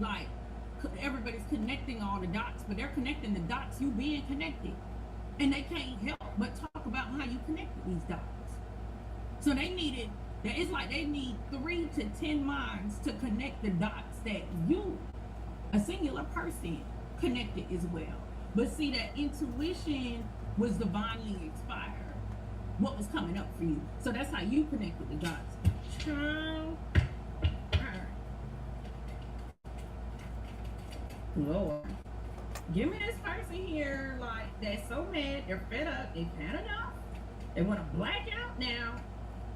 like everybody's connecting all the dots, but they're connecting the dots, you being connected, and they can't help but talk about how you connected these dots. So they needed that. It's like they need 3 to 10 minds to connect the dots that you, a singular person, connected as well. But see, that intuition was divinely inspired. What was coming up for you? So that's how you connected the dots. Child. Lord, give me this person here, like, that's so mad, they're fed up, they've had enough, they want to black out now.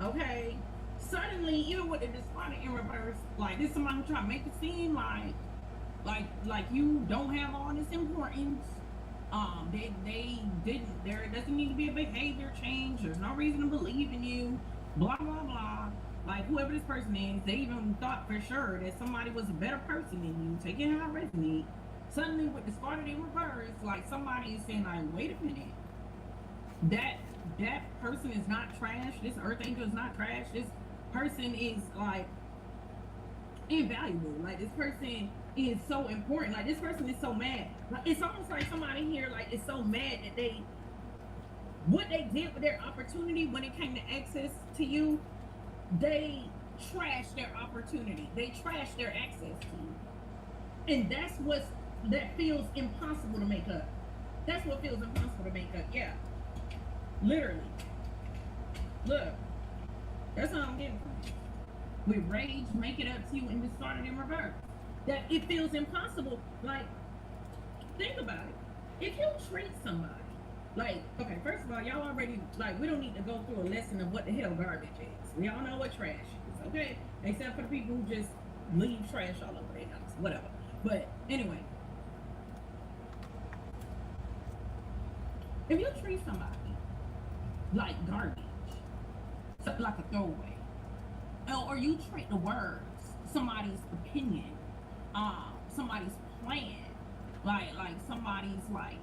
Okay, suddenly, even with the despotic in reverse, like, this somebody trying to make it seem like you don't have all this importance. They didn't. There doesn't need to be a behavior change. There's no reason to believe in you. Blah blah blah. Like, whoever this person is, they even thought for sure that somebody was a better person than you. Taking how I resonate. Suddenly, with the started in reverse, like somebody is saying, like, wait a minute, that person is not trash. This earth angel is not trash. This person is like invaluable. Like, this person is so important. Like, this person is so mad. Like, it's almost like somebody here, like, is so mad that what they did with their opportunity when it came to access to you, they trashed their opportunity. They trashed their access to you. And that feels impossible to make up. That's what feels impossible to make up. Yeah. Literally. Look. That's all I'm getting from it. With rage, make it up to you and just started in reverse. That it feels impossible. Like, think about it. If you treat somebody, like, okay, first of all, y'all already, like, we don't need to go through a lesson of what the hell garbage is. We all know what trash is, okay? Except for the people who just leave trash all over their house, whatever. But anyway, if you treat somebody like garbage, so like a throwaway, or you treat the words, somebody's opinion, somebody's plan, like somebody's, like,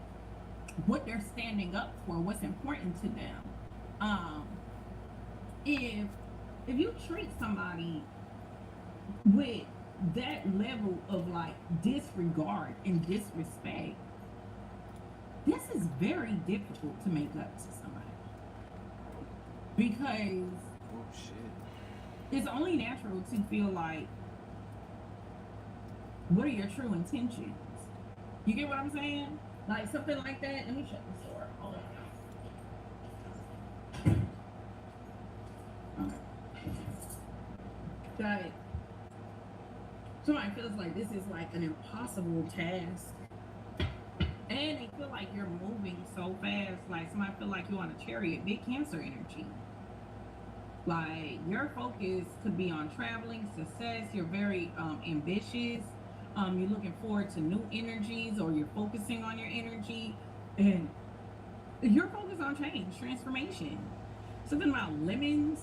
what they're standing up for, what's important to them. If you treat somebody with that level of, like, disregard and disrespect, this is very difficult to make up to somebody, because it's only natural to feel like, what are your true intentions? You get what I'm saying? Like, something like that. Let me shut this door. Hold on. Okay. Got it. Somebody feels like this is like an impossible task. And they feel like you're moving so fast. Like, somebody feel like you're on a chariot. Big Cancer energy. Like, your focus could be on traveling, success. You're very ambitious. You're looking forward to new energies, or you're focusing on your energy, and you're focused on change, transformation. Something about lemons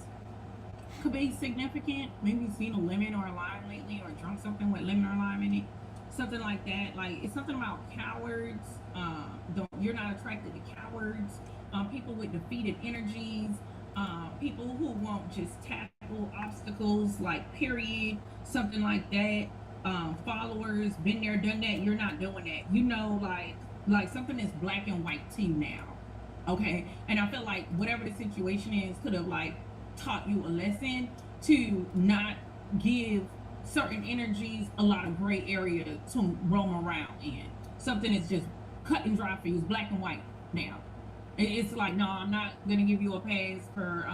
could be significant. Maybe you've seen a lemon or a lime lately, or drunk something with lemon or lime in it. Something like that. Like, it's something about cowards. You're not attracted to cowards. People with defeated energies. People who won't just tackle obstacles, like, period. Something like that. Followers, been there, done that. You're not doing that. You know, like something is black and white to you now. Okay, and I feel like whatever the situation is could have, like, taught you a lesson to not give certain energies a lot of gray area to roam around in. Something is just cut and dry for you. It's black and white now. It's like, no, I'm not gonna give you a pass for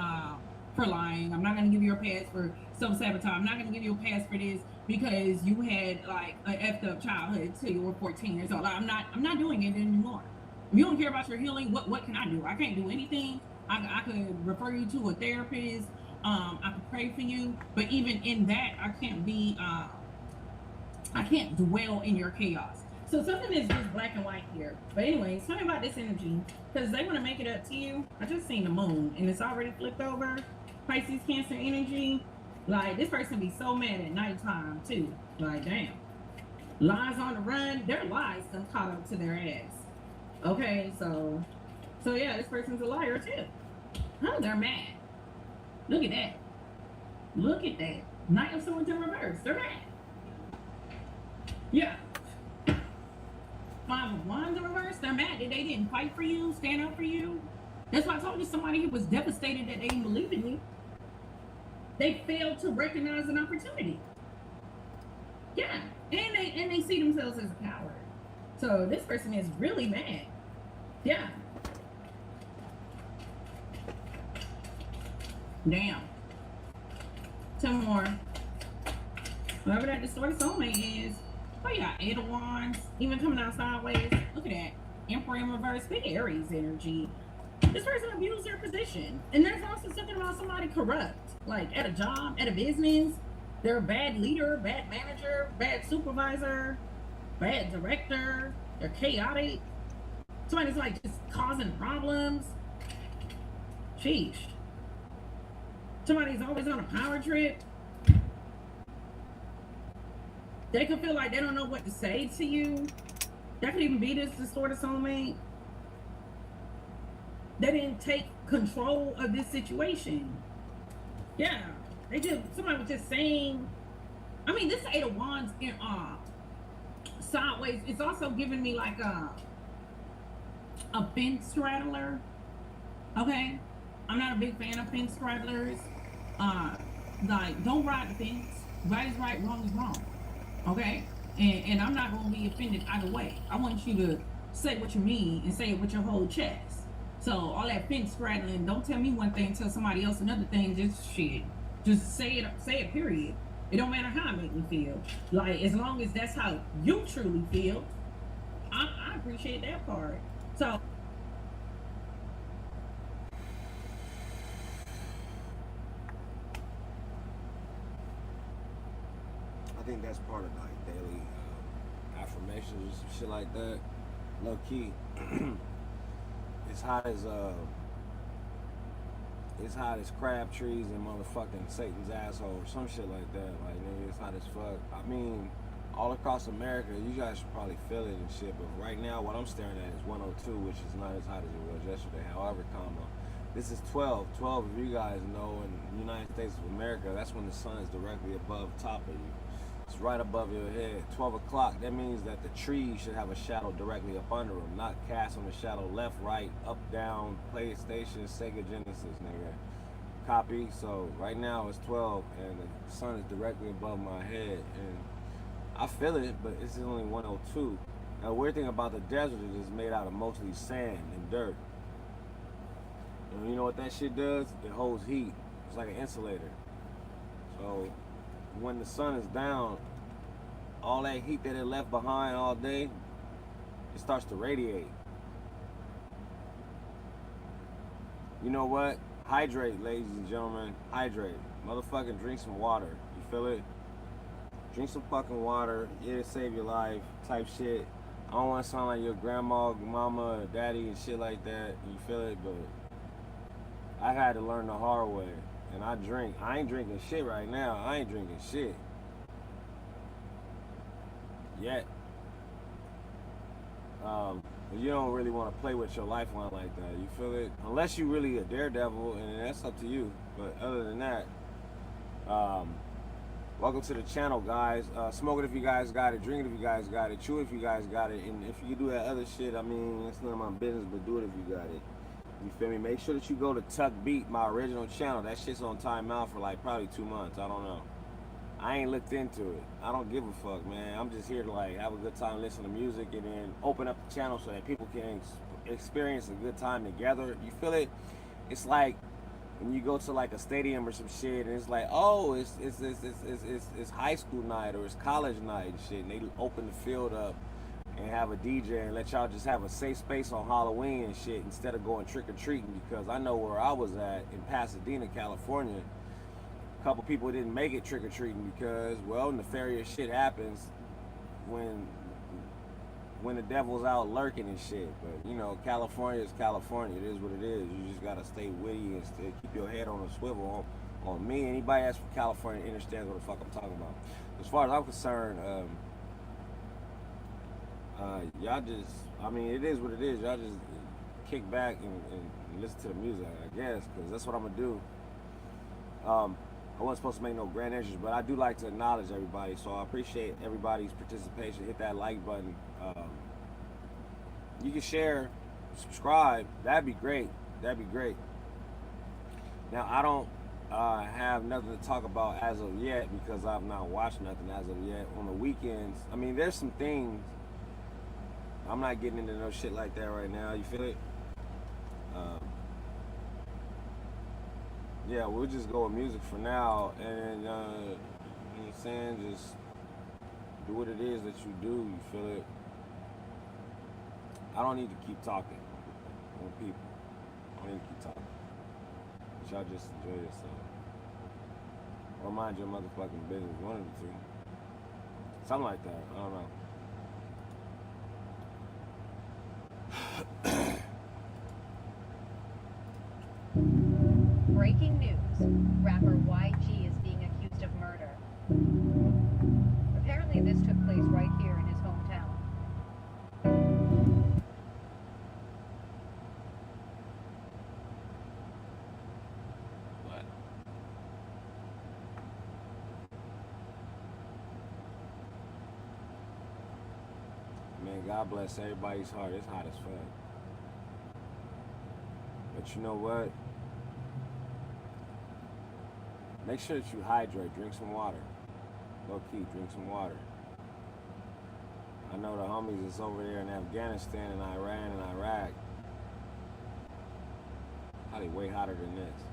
lying. I'm not gonna give you a pass for self-sabotage. I'm not gonna give you a pass for this because you had, like, an effed up childhood till you were 14 years old. Like, I'm not doing it anymore. If you don't care about your healing, what can I do? I can't do anything. I could refer you to a therapist. I could pray for you, but even in that, I can't dwell in your chaos. So something is just black and white here. But anyways, tell me about this energy, because they want to make it up to you. I just seen the moon, and it's already flipped over. Pisces, Cancer energy. Like, this person be so mad at nighttime too. Like, damn. Lies on the run. Their lies done caught up to their ass. Okay, so yeah, this person's a liar too. Oh, they're mad. Look at that. Look at that. Knight of Swords in reverse. They're mad. Yeah. Five of Wands in reverse. They're mad that they didn't fight for you, stand up for you. That's why I told you somebody who was devastated that they didn't believe in you. They failed to recognize an opportunity. Yeah, and they see themselves as a coward. So this person is really mad. Yeah. Damn. 10 more. Whoever that distorted soulmate is. Oh yeah, 8 of Wands. Even coming out sideways. Look at that. Emperor in reverse. Big Aries energy. This person abused their position. And there's also something about somebody corrupt. Like at a job, at a business. They're a bad leader, bad manager, bad supervisor, bad director. They're chaotic. Somebody's like just causing problems. Sheesh. Somebody's always on a power trip. They could feel like they don't know what to say to you. That could even be this distorted soulmate. They didn't take control of this situation. Yeah. Somebody was just saying, I mean, this 8 of Wands in sideways, it's also giving me like a fence straddler. Okay? I'm not a big fan of fence straddlers. Like, don't ride the fence. Right is right, wrong is wrong. Okay? And I'm not going to be offended either way. I want you to say what you mean and say it with your whole chest. So all that fence straddling, don't tell me one thing, tell somebody else another thing, just shit. Just say it, period. It don't matter how it make me feel. Like, as long as that's how you truly feel, I appreciate that part. So I think that's part of like daily affirmations or some shit like that. Low key, it's hot as crab trees and motherfucking Satan's asshole or some shit like that. Like, nigga, it's hot as fuck. I mean, all across America, you guys should probably feel it and shit. But right now, what I'm staring at is 102, which is not as hot as it was yesterday. However, this is 12. 12, if you guys know, in the United States of America, that's when the sun is directly above top of you. It's right above your head. 12 o'clock, that means that the trees should have a shadow directly up under them, not cast on the shadow left, right, up, down, PlayStation, Sega Genesis, nigga. Copy? So right now it's 12 and the sun is directly above my head and I feel it, but it's only 102. Now the weird thing about the desert is it's made out of mostly sand and dirt. And you know what that shit does? It holds heat. It's like an insulator. So when the sun is down, all that heat that it left behind all day, it starts to radiate. You know what? Hydrate, ladies and gentlemen. Hydrate. Motherfucking drink some water. You feel it? Drink some fucking water. It'll save your life type shit. I don't want to sound like your grandma, mama, or daddy and shit like that. You feel it? But I had to learn the hard way. And I drink. I ain't drinking shit right now. I ain't drinking shit. Yet. But you don't really want to play with your lifeline like that. You feel it? Unless you really a daredevil, and that's up to you. But other than that, welcome to the channel, guys. Smoke it if you guys got it. Drink it if you guys got it. Chew it if you guys got it. And if you do that other shit, I mean, it's none of my business, but do it if you got it. You feel me? Make sure that you go to Tuck Beat, my original channel. That shit's on timeout for like probably 2 months. I don't know. I ain't looked into it. I don't give a fuck, man. I'm just here to like have a good time, listen to music, and then open up the channel so that people can experience a good time together. You feel it? It's like when you go to like a stadium or some shit, and it's like, oh, it's high school night or it's college night and shit, and they open the field up and have a DJ and let y'all just have a safe space on Halloween and shit instead of going trick-or-treating. Because I know where I was at in Pasadena, California, a couple people didn't make it trick-or-treating because, well, nefarious shit happens when the devil's out lurking and shit. But you know, California is California. It is what it is. You just gotta stay witty and keep your head on a swivel. On me, anybody that's from California understands what the fuck I'm talking about. As far as I'm concerned, y'all just, I mean, it is what it is. Y'all just kick back and listen to the music, I guess, because that's what I'm gonna do. I wasn't supposed to make no grand entries, but I do like to acknowledge everybody. So I appreciate everybody's participation. Hit that like button. You can share, subscribe. That'd be great. That'd be great. Now I don't have nothing to talk about as of yet because I've not watched nothing as of yet. On the weekends, I mean, there's some things. I'm not getting into no shit like that right now. You feel it? Yeah, we'll just go with music for now, and you know what I'm saying, just do what it is that you do. You feel it? I don't need to keep talking on people. I don't need to keep talking. But y'all just enjoy yourself. Or mind your motherfucking business. One of the two. Something like that. I don't know. Breaking news. Rapper YG is being accused of murder. Apparently this took place right here in his hometown. What? Man, God bless everybody's heart. It's hot as fuck. But you know what? Make sure that you hydrate. Drink some water. Low key, drink some water. I know the homies that's over there in Afghanistan and Iran and Iraq. Probably way hotter than this.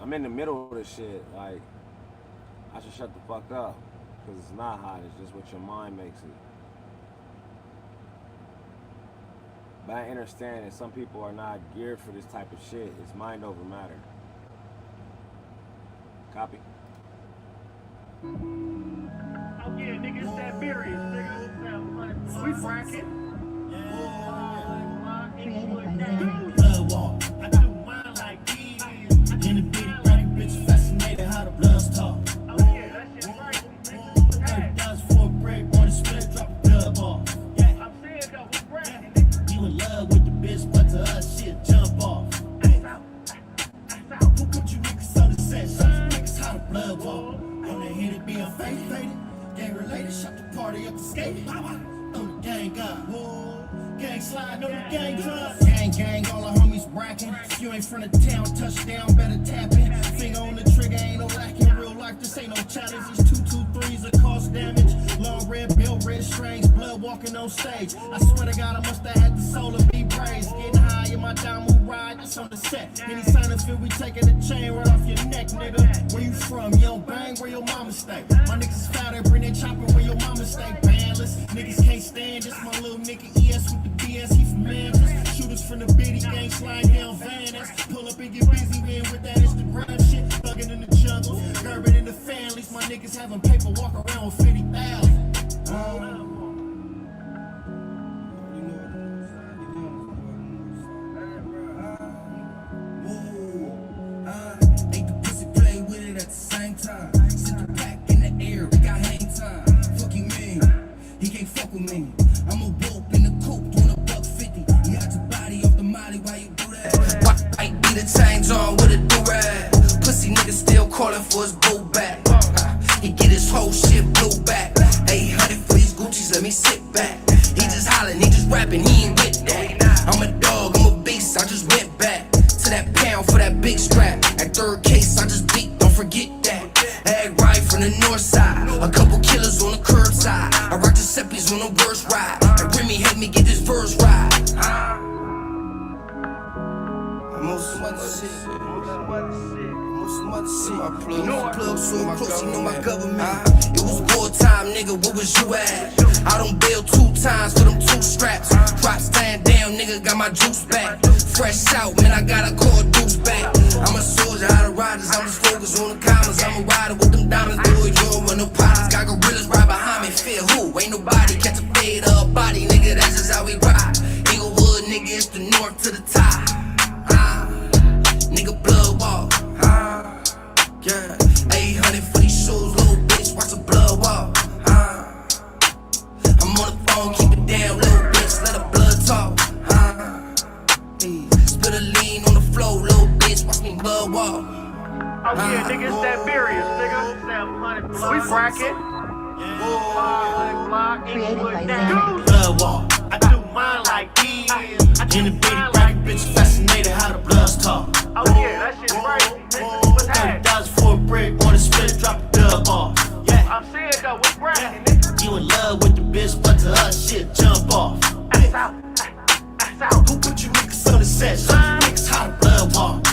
I'm in the middle of this shit. Like, I should shut the fuck up. Because it's not hot. It's just what your mind makes it. But I understand that some people are not geared for this type of shit. It's mind over matter. Copy. Oh yeah, nigga, it's that Furious, nigga. We bracket. Blood walk. I do mine like these. In the bitty bracket, bitch fascinated how the bloods talk. Oh yeah, that shit crazy. $30 for a break, boy, the split, drop a dub off. I'm saying though, we bracket. You in love with the bitch, but to us, she'll jump off. Who put you niggas on the set? Show you niggas how the blood walk. On the hit it being faded. Gang related, shot the party up the skate. On the gang up. Gang slide, on the gang drop. Gang, all the homies bracking. If you ain't from the town, touchdown, better tap it. Finger on the trigger, ain't no lacking. Real life, this ain't no challenge. These 223s that cause damage. Long red bill, red strings, blood walking on stage. I swear to God, I must have had the soul to be praised. Getting high in my diamond ride, that's on the set. Any sign of feel we taking the chain right off your neck, nigga. Where you from? You don't bang, where your mama stay? My niggas fatter, bring that chopper where your mama stay. Bandless, niggas can't stand this. My little nigga ES with the BS, he from Memphis. Shooters from the bitty gang slide down Van Ness. Pull up and get busy, man, with that Instagram shit. Thuggin' in the jungle, Gerben in the families. My niggas having paper, walk around with 50,000. Ain't the pussy play with it at the same time. Sit the pack in the air, we got hang time. Fuck you mean? He can't fuck with me. I'm a whoop in the coupe doing $150. You got your body off the molly, why you do that? Why ain't be the chains on with a do-rag? Pussy nigga still calling for his boo back. He get his whole shit blew back. 800 for these Gucci's, let me sit back. He just hollering, he just rapping, he ain't with that. I'm a dog, I'm a beast, I just went back to that pound for that big strap. At third case, I just beat, don't forget that. Ag right from the north side, a couple killers on the curbside. I rock Giuseppe's on the worst ride, and Remy helped me get this verse right. I'm on some other shit. My plug so close, you know my government. It was wartime, nigga, what was you at? I don't bail 2 times for them 2 straps. Drop stand down, nigga, got my juice back. Fresh out, man, I gotta call deuce back. I'm a soldier, out of riders, I'm just focused on the commas. I'm a rider with them diamonds, boy, you don't want no pilots. Got gorillas right behind me, fear who? Ain't nobody catch a fade or a body, nigga, that's just how we ride. Inglewood, nigga, it's the north to the top. Nigga, blood walk. Yeah, 800 for these shoes, little bitch, watch the blood walk. I'm on the phone, keep it down, little bitch, let the blood talk. Spit a lean on the floor, little bitch. We bracket. Created by Zen. Blood walk. I do mine like these. In the bitty bracket, bitch fascinated how the bloods talk. Oh yeah, that shit's crazy. What's that? $30,000 for a brick, wanna split, drop the dub off. Yeah, I'm saying though, what's bracket, nigga? you in love with the bitch, but to us, shit jump off. That's out. That's out. Who put you niggas on the set? Show you niggas how the blood walk.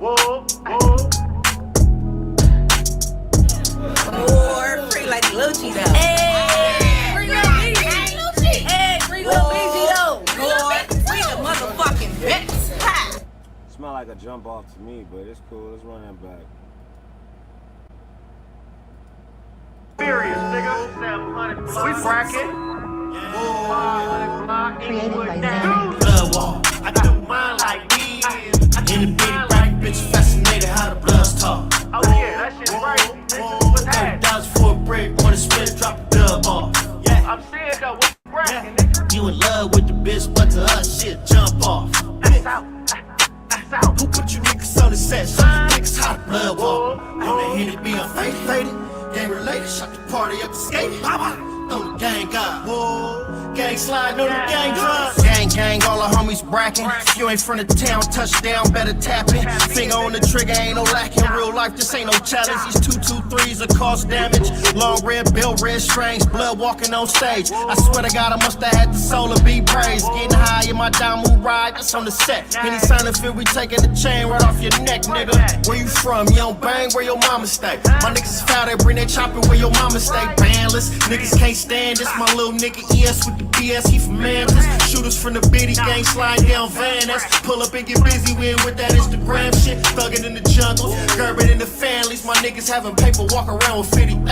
Whoa, whoa. More free like Lucci though. Hey, free Lil Beezy. Hey, free Lil Beezy though. Free the motherfucking bitch. Ha. Smell like a jump off to me, but it's cool. Let's run that back. Serious, nigga. 700 we bracket. Created by Zen. Blood walk. I do mine like these. In the bitty bracket, bitch fascinated how the bloods talk. Oh yeah, that shit's crazy. What's that? $30,000 for a brick, wanna split, drop the dub off. Yeah, I'm saying though, what's bracket, nigga? you in love with the bitch, but to us, shit jump off. That's out. That's out. Who put you niggas on the set? Show you niggas how the blood walk. On the hit it being faded, gang related, shot the party up the skate. Throw the gang up, whoa. Gang slide, know the gang drop. Gang, all the homies brackin'. If you ain't from the town, touchdown, better tap it. Finger on the trigger, ain't no lacking. Real life, this ain't no challenge. These 223s will cause damage. Long red belt, red strings, blood walking on stage. I swear to God, I must have had the soul to be praised. Getting high in my diamond ride, that's on the set. Any sign of fear, we taking the chain right off your neck, nigga. Where you from? You don't bang, where your mama stay? My niggas is foul, they bring that chopper where your mama stay. Bandless, niggas can't stand this. My little nigga ES with the BS, he from Memphis. Shooters from the bitty gang sliding down Van Ness. Pull up and get busy with that Instagram shit. Thuggin' in the jungle, Gerben in the families. My niggas having paper, walk around with 50,000.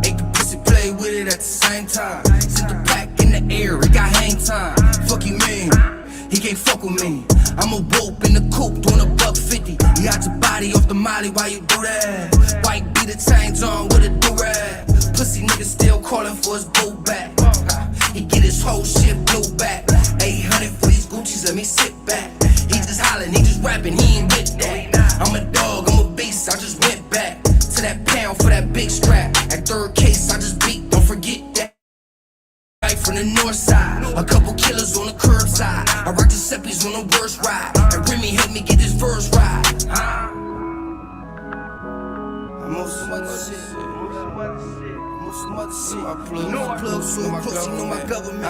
Ate the pussy, play with it at the same time. Sent the pack in the air, it got hang time. Fuck you mean? He can't fuck with me. I'm a whoop in the coupe, doing $150. You got your body off the molly, why you do that? White beat the chains on with a do-rag. Pussy nigga still calling for his boo back. He get his whole shit blue back. 800 for these Gucci's, let me sit back. He just hollering, he just rapping, he ain't with that. I'm a dog, I'm a beast, I just went back to that pound for that big strap. At third case, I just beat, don't forget that. Right from the north side, a couple killers on the curbside. I rock Giuseppe's on the worst ride. And Remy helped me get this verse right. I'm on some other shit. I'm on some other shit. My plug so close, you know my government.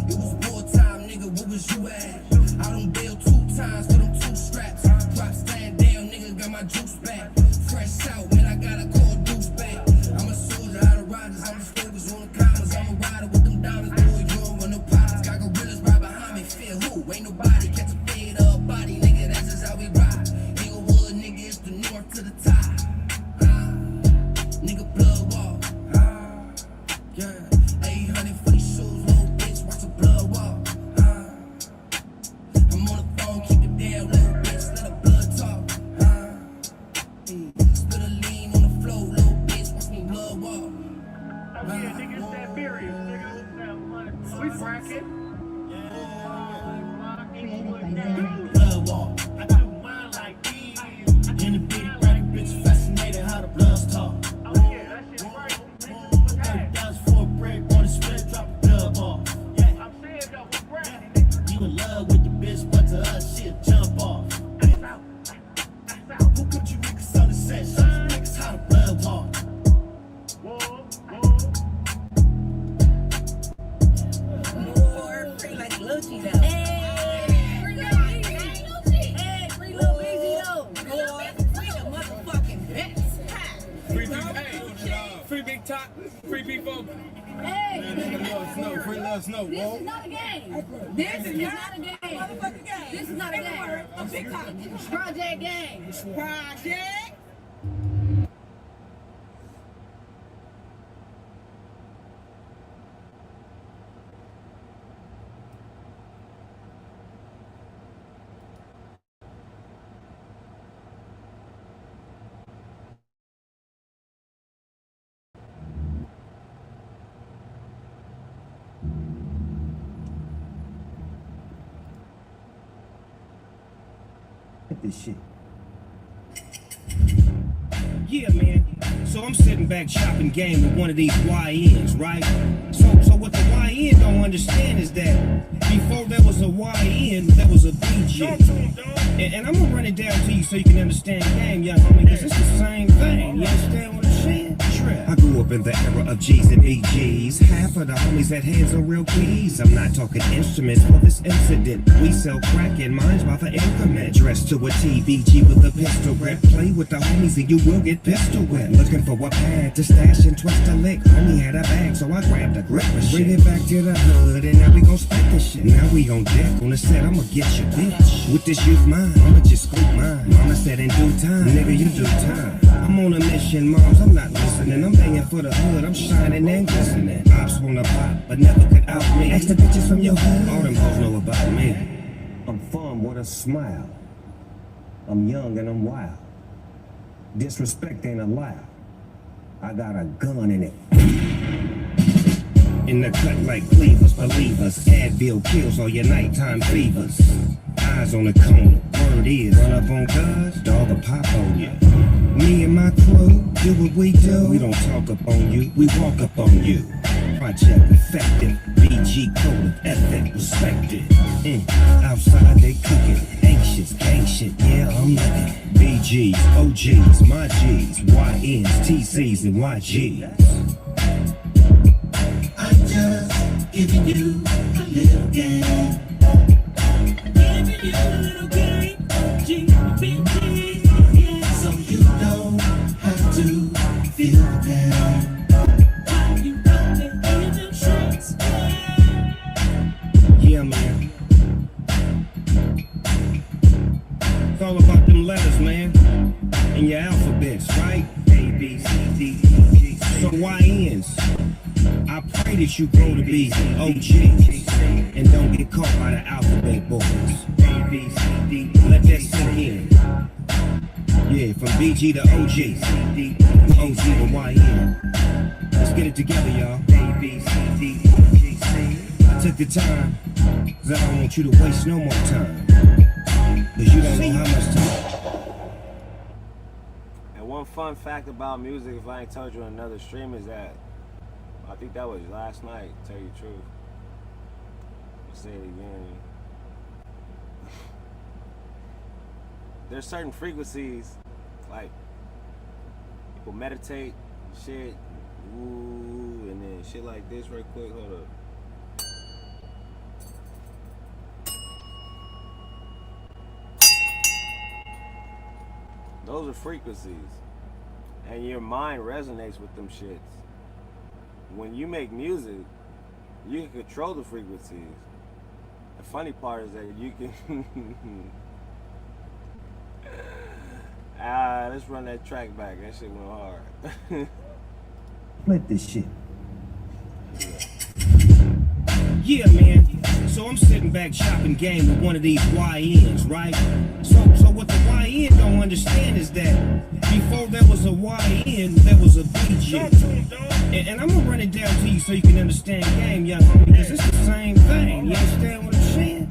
It was wartime, nigga, what was you at? I done bailed 2 times for them 2 straps. Drop stand down, nigga, got my juice back. Fresh out, man, I gotta call Deuce back. I'm a soldier out of Rogers, I'm a focus on the commas. I'm a rider with them diamonds, boy, you don't want no problems. Got gorillas right behind me, fear who? Ain't nobody catch a fade up body, nigga, that's just how we ride. Inglewood, nigga, it's the north to the top. Nigga, blood walk. Yeah, 800 for these shoes, little bitch, watch the blood walk. I'm on the phone, keep it down, little bitch, let the blood talk. Spit a lean on the floor, little bitch, watch me blood walk. Oh yeah, nigga, it's that serious, nigga. 700 we bracket. Created by Zen. Blood walk. I do mine like these. In the bitty bracket, bitch fascinated how the bloods talk. Oh yeah, that shit's crazy. What's that? $30,000 for a brick, wanna split, drop the dub off. Yeah, I'm saying though, what's bracket, nigga? you in love with the bitch, but to us, shit jump off. That's out. That's out. Who put you niggas on the set? Show you niggas how the blood walk. Whoa, whoa. More free like Lucci though. Hey, free Lil Beezy. Hey, free Lil Beezy though. Free the motherfucking bitch. Ha. Free big, hey, free big top, free big folk. Hey, Free love snow, this whoa. is not a game. This is not a game. Motherfucking game. This is not a game. A big time. Project game. Project. This shit. Yeah, man. So I'm sitting back chopping game with one of these YNs, right? So what the YN don't understand is that before there was a YN, there was a BG. And I'm gonna run it down to you so you can understand game, young homie, because it's the same thing. You understand what I'm saying? I grew up in the era of G's and EGs. Half of the homies had hands on real keys. I'm not talking instruments for this incident. We sell crack and mines by the increment. Dressed to a TVG with a pistol grip. Play with the homies and you will get pistol whipped. Looking for a pad to stash and twist a lick. Homie had a bag, so I grabbed a grip and bring it back to the hood. And now we gon' split this shit. Now we on deck on the set. I'ma get your bitch. With this youth mind, I'ma just scoop mine. Mama said in due time, nigga, you do time. I'm on a mission, moms, I'm not listening. I'm banging for the hood, I'm shining and glistening. Ops wanna pop, but never could out me. Ask the bitches from your hood, all them hoes know about me. I'm fun with a smile. I'm young and I'm wild. Disrespect ain't allowed. I got a gun in it. In the cut like cleavers, believers. Advil kills all your nighttime fevers. Eyes on the corner, word is run up on cuz, dog will pop on ya. Me and my crew do what we do. We don't talk up on you, we walk up on you. Project effective, BG code of ethic, respected. Outside they cooking, anxious, gang shit, yeah, I'm looking. BGs, OGs, my G's, YNs, TCs, and YGs. I'm just giving you a little game. Giving you a little game. GBG. Yeah, so you don't have to feel bad. How you got the hidden tricks? Yeah, man. It's all about them letters, man. And your alphabets, right? A, B, C, D, E, G, C. So YNs. I pray that you grow to be OGs and don't get caught by the alphabet boys. A, B, C, D. Let that sink in. Yeah, from BG to OG. OG to YN. Let's get it together, y'all. A, B, C, D, E, G, C. I took the time, cause I don't want you to waste no more time. Cause you don't know how much time. And one fun fact about music, if I ain't told you on another stream, is that I think that was last night, to tell you the truth. I'll say it again. There's certain frequencies, like people meditate, shit, woo, and then shit like this right quick, hold up. Those are frequencies, and your mind resonates with them shits. When you make music, you can control the frequencies. The funny part is that you can let's run that track back. That shit went hard. Split this shit. Yeah, man. So I'm sitting back chopping game with one of these YNs, right? So what the YN don't understand is that before there was a YN, there was a BG. And I'm gonna run it down to you so you can understand game, young homie, because it's the same thing. You understand what I'm saying?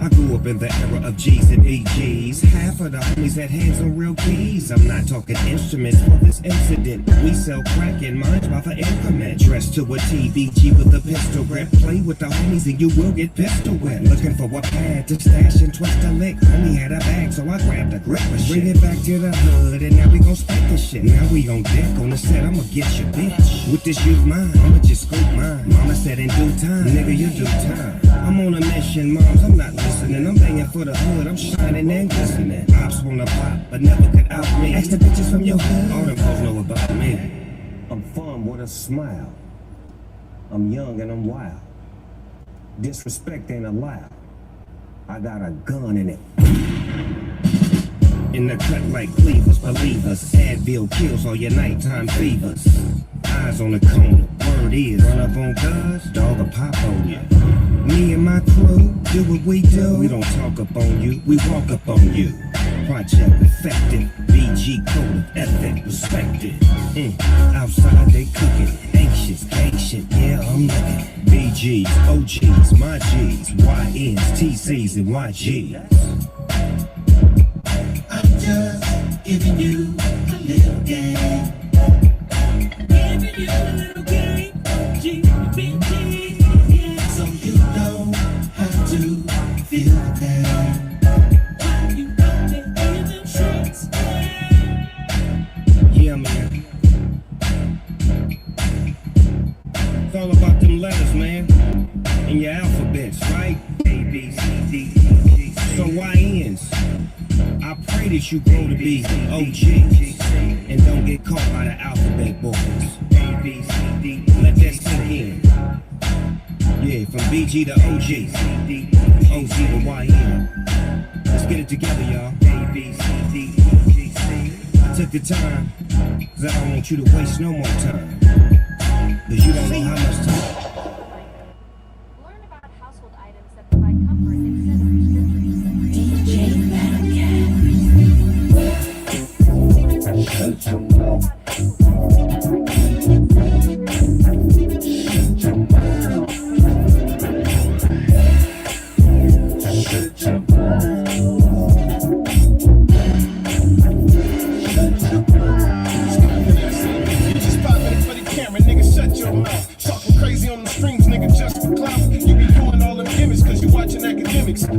I grew up in the era of G's and EGs. Half of the homies had hands on real keys. I'm not talking instruments for this incident. We sell crack and mines by the increment. Dressed to a TVG with a pistol grip. Play with the homies and you will get pistol whipped. Looking for a pad to stash and twist a lick. Homie had a bag, so I grabbed a grip and bring it back to the hood. And now we gon' split this shit. Now we on deck on the set. I'ma get your bitch. With this youth mind, I'ma just scoop mine. Mama said in due time, nigga, you do time. I'm on a mission, moms, I'm not listening. I'm banging for the hood, I'm shining and glistening. Ops wanna pop, but never could out me. Ask the bitches from your hood, all them hoes know about me. I'm fun with a smile. I'm young and I'm wild. Disrespect ain't allowed. I got a gun in it. In the cut like cleavers, believers. Advil kills all your nighttime fevers. Eyes on the corner, word is run up on cuz, dog will pop on ya. Me and my crew do what we do. We don't talk up on you, we walk up on you. Project effective, BG code of ethic, respected. Outside they cooking, anxious, gang shit, yeah, I'm looking. BGs, OGs, my G's, YNs, TCs, and YGs. just giving you a little game. Giving you a little game. GBG. Yeah. So you don't have to feel the pain. You got to hear them shots. Yeah, man. It's all about them letters, man. And your alphabets, right? A, B, C, D, E, G. So YNs. I pray that you grow to be OGs and don't get caught by the alphabet boys. A, B, C, D. Let that sink in. Yeah, from BG to OG. OG to YN. Let's get it together, y'all. A, B, C, D, E, G, C. I took the time, cause I don't want you to waste no more time. Cause you don't know how much time. Learn about household items that provide comfort instead of restrictions. DJ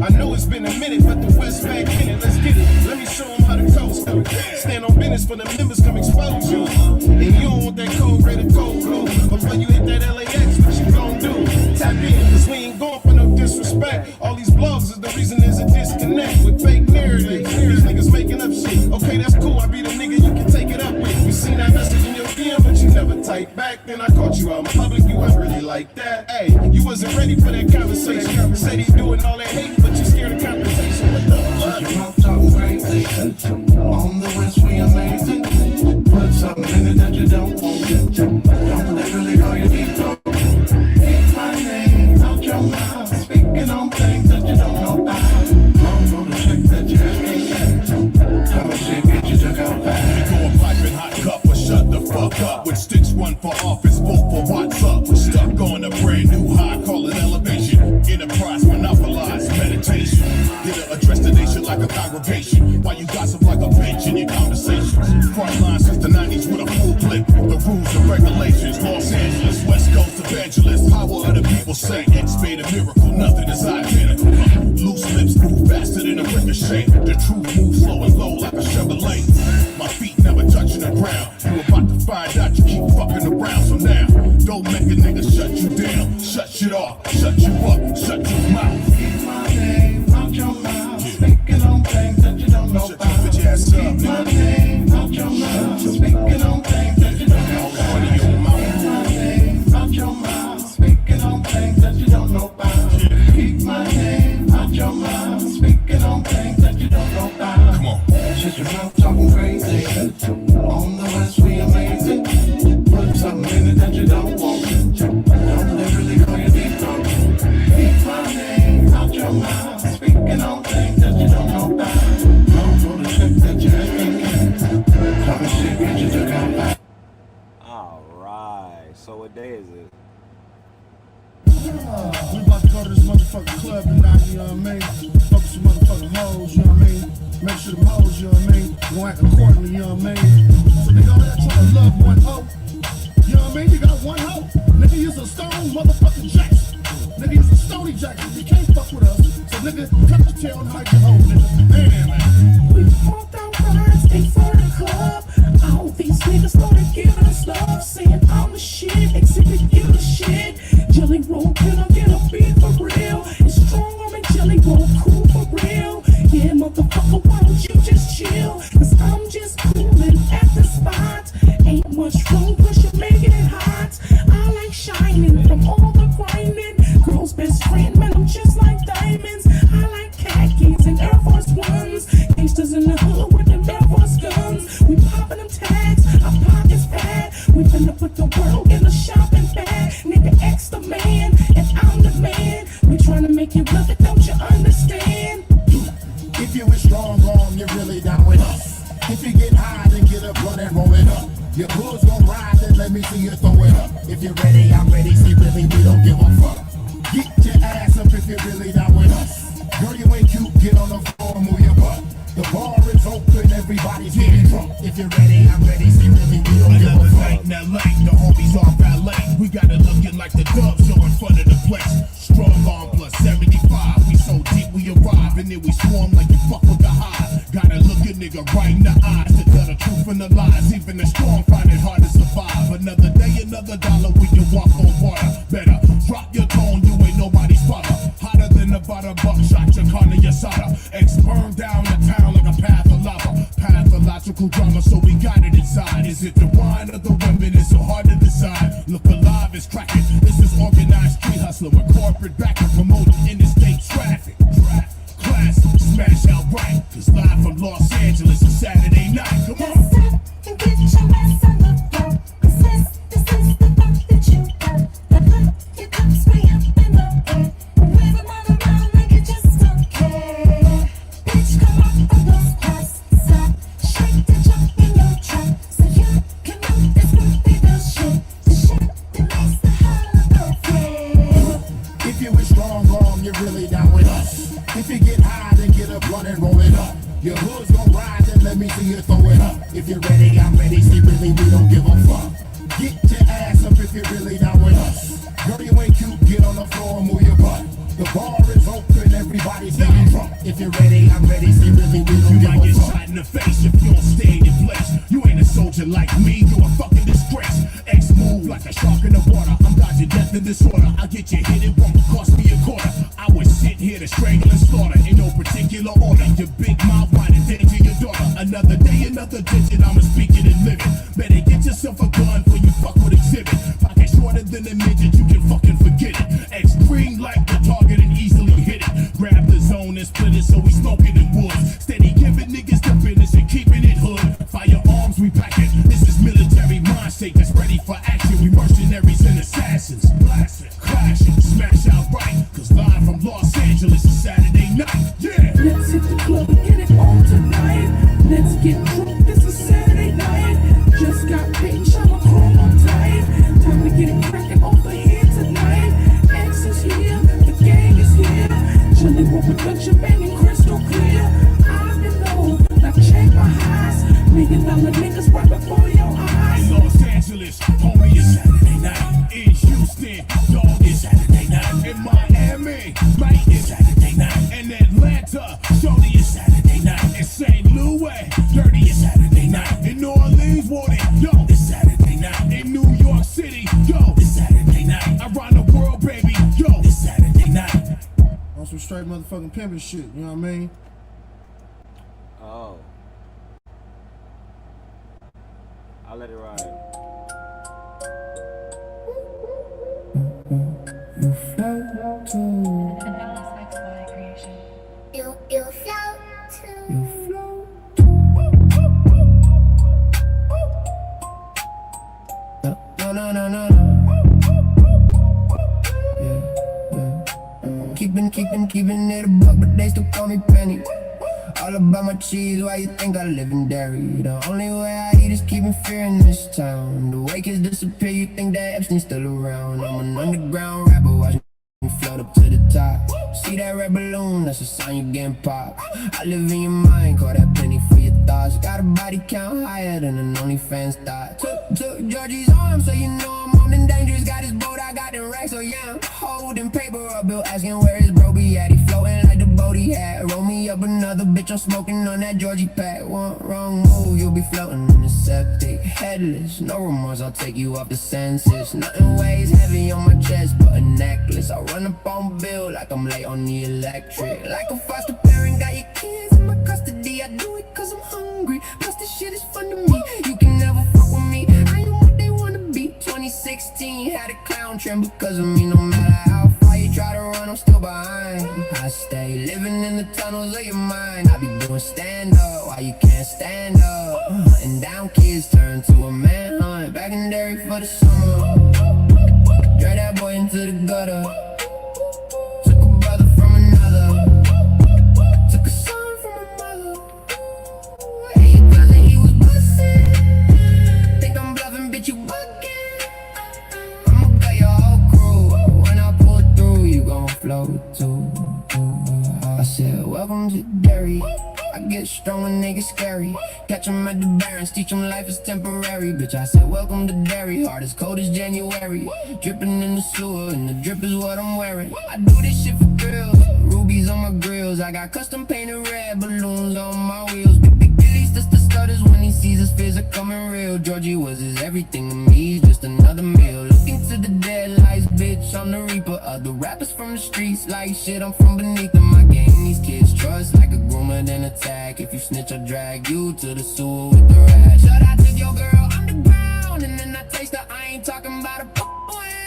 I know it's been a minute, but the West back in it. Let's get it. Let me show them how the coast go. Stand on business for the members, come expose you. And you don't want that cold red and cold blue. Before you hit that LAX, what you gon' do? Tap in, cause we ain't going for no disrespect. All these blogs is the reason there's a disconnect with fake narratives. These niggas making up shit. Okay, that's cool. I be the nigga you can take it up with. You seen that message in your DM, but you never type back. Then I caught you out in public, you ain't really like that. Hey, you wasn't ready for that conversation. Said he's doing all that hate, but you scared of confrontation. What the fuck? Your mouth talking crazy. On the West, we amazing. Put something in it that you don't want. Don't they really call you deep? Keep my name out your mouth. Speaking on things that you don't know about. Long for the chick that you ain't yet. How much shit get you took out fast? You go a piping hot cup or shut the fuck up. With sticks, one for office, vote for what's up. We're stuck on a brand new high, call it elevation. Enterprise, monopolize, meditation. Here to address the nation like a congregation. While you gossip like a bitch in your conversations. Frontline since the 90s with a full clip. The rules and regulations. Los Angeles, West Coast evangelist. Power of the people say X made a miracle. Nothing is identical. Loose lips move faster than a ricochet. The truth moves slow and low like a Chevrolet. My feet never touching the ground. You about to find out you keep fucking around. So now, don't make a nigga shut you down. Shut shit off, shut you up, shut your mouth. Keep my name out your mouth. Speaking on things that you don't know about. Shut your ass up. Keep my name out your mouth. Speaking on things that you don't know about. Keep my name out your mouth. Speaking on things that you don't know about. Keep my name out your mouth. Speaking on things that you don't know about. Come on. Shut your mouth talking crazy. On the West, we amazing. Put something in it that you don't want. Don't they really call you deep throat? Keep my name out your mouth. Speaking on things that you don't know about. Long for the chick that you ain't yet. Talking shit, get you took out back. Alright, so what day is it? We about to go to this motherfucking club tonight, you know what I mean? Fuck with some motherfucking hoes, you know what I mean? Make sure them hoes, you know what I mean? Gon' act accordingly, you know what I mean? So nigga, all that trying to love one hoe. You know what I mean? You got one hoe. Nigga, use a stone motherfucking Jackson. Nigga, use a Stony Jackson. You can't fuck with us. So nigga, cut your tail and hide your hoe, nigga. Damn. We pumped out rides inside the club. All these niggas started giving us love, saying I'm the shit, exhibit you the shit. Jelly roll, can I get a beat for real? It's strong, I'm in jelly roll, cool for real. Yeah, motherfucker, why don't you just chill? Cause I'm just coolin' at the spot. Ain't much room, plus you're making it hot. I like shining from all the grinding. Girl's best friend, man, I'm just like diamonds. I like khakis and Air Force Ones. Gangsters in the hood with them Air Force guns. We poppin' them tags, our pockets fat. We finna put the world in a shopping bag. Nigga, X the man, and I'm the man. We tryna make you love it, don't you understand? If you is strong, you're really down with us. If you get high, then get up, run and roll it up. Your hood's gon' ride, then let me see you throw it up. If you're ready, I'm ready, see really, we don't give a fuck. Get your ass up if you're really down with us. Girl, you ain't cute, get on the floor, move your butt. The bar is open and If you're ready, I'm ready. See, really, we don't give a fuck. In LA, the homies all ballet. We got it looking like the dub show in front of the place. Strong arm plus 75. We so deep we arrive, and then we swarm like you fuck with the hive. Gotta look a nigga right in the eyes to tell the truth and the lies. Even the strong find it hard to survive. Another day, another dollar when you walk on water. Better drop your tone, you ain't nobody's father. Hotter than a butter buckshot, your carne asada. Burn down the town like a path of lava. Pathological drama, so we got it inside. Is it the wine or the women? It's so hard to decide. Look alive, it's cracking. This is organized street hustler with corporate backing, promoting interstate traffic. Class, smash out right. Cause live from Los Angeles on Saturday night. Come on. Stop and get your ass on the floor. This is the fuck that you got. Now put your cups way up in the air. Wave them all around like you just don't care. Bitch, come off of those parts. Stop, shake the jump in your trap. So you can move this groovy real shit. The shit that makes the hell go free. If you was strong arm, you're really down with us. If you get high, then get up, run and roll it up. Your hood's gon' ride, then let me see you throw it up. If you're ready, I'm ready. See, really, we don't give a fuck. Get your ass up if you're really down with us. Girl, you ain't cute, get on the floor and move your butt. The bar is open, everybody's getting drunk. If you're ready, I'm ready. See, really, we don't give a fuck. You might get shot in the face if you don't stay in your place. You ain't a soldier like me, you a fucking disgrace. X move like a shark in the water. I'm dodging death and disorder. I'll get you hit, it won't cost me a quarter. I would sit here to strangle and slaughter in no particular order. Your big mouth might endanger your daughter. Another day, another digit, I'ma speak it and live it. Better get yourself a gun before you fuck with exhibit. Pocket shorter than a midget, you can fucking forget it. X green like the target and easily hit it. Grab the zone and split it so we smoking in woods. Steady giving niggas the business and keeping it hood. Firearms we packing. This is military mind state that's ready for action. We mercenaries and assassins. Blasting, clashing, smash out right. Cause live from Los Angeles is Saturday night. Yeah! Let's hit the club and get it on tonight. Let's get drunk, this is Saturday night. Just got paid, shot my chrome on tight. Time to get it cracking over here tonight. X is here, the gang is here. Jelly Roll production banging crystal clear. I've been low, now check my highs. $1 million niggas right before your eyes. In Los Angeles, homie, it's Saturday night. In Houston, dog, it's Saturday night. In Miami, mate, it's Saturday night. In Atlanta, shorty, it's Saturday night. In St. Louis, dirty, it's Saturday night. In New Orleans, water, yo, it's Saturday night. In New York City, yo, it's Saturday night. Around the world, baby, yo, it's Saturday night. On some straight motherfucking pimpin' shit, you know what I mean? Oh. I'll let it ride. You float too. You float too. You float too. No. Yeah. Keeping it a buck, but they still call me Penny. All about my cheese, why you think I live in dairy? The only way I eat is keeping fear in this town. The way kids disappear, you think that Epstein's still around. I'm an underground rapper, watch me float up to the top. See that red balloon, that's a sign you getting popped. I live in your mind, call that penny for your thoughts. Got a body count higher than an OnlyFans thought. Took Georgie's arm, so you know I'm on and dangerous. Got his boat, I got the racks, so yeah, I'm holding paper up. Bill asking where his bro be at. He floating like the boat he had. Roll me up another bitch, I'm smoking on that Georgie pack. One wrong move, you'll be floating in the septic. Headless, no remorse, I'll take you off the census. Nothing weighs heavy on my chest but a necklace. I run up on Bill like I'm late on the electric. Like a foster parent, got your kids in my custody. I do it cause I'm hungry, plus this shit is fun to me. You can never fuck with me, I am what they wanna be. 2016, had a clown trend because of me. No matter how far you try to run, I'm still behind. I stay living in the tunnels of your mind. I be doing stand up while you can't stand up. Hunting down kids turn to a manhunt. Back in dairy for the summer. Drag that boy into the gutter. Took a brother from another. Took a son from a mother. Hey, your cousin, he was bustin'. Think I'm bluffing, bitch, you buckin'. I'ma gut your whole crew. When I pull through, you gon' float too. I said, welcome to Derry. I get strong when they get scary. Catch 'em at the barrens, teach 'em life is temporary. Bitch, I said welcome to dairy, heart as cold as January. Dripping in the sewer, and the drip is what I'm wearing. I do this shit for thrills, rubies on my grills. I got custom painted red balloons on my wheels. Big Billy's just the stutters when he sees his fears are coming real. Georgie was his everything to me, he's just another meal. Looking to the dead lights, bitch, I'm the reaper. Other rappers from the streets like shit, I'm from beneath them. I gain these kids trust like a groomer then attack. If you snitch, I'll drag you to the sewer with the rat. Shout out to your girl underground, and then I taste her. I ain't talking about a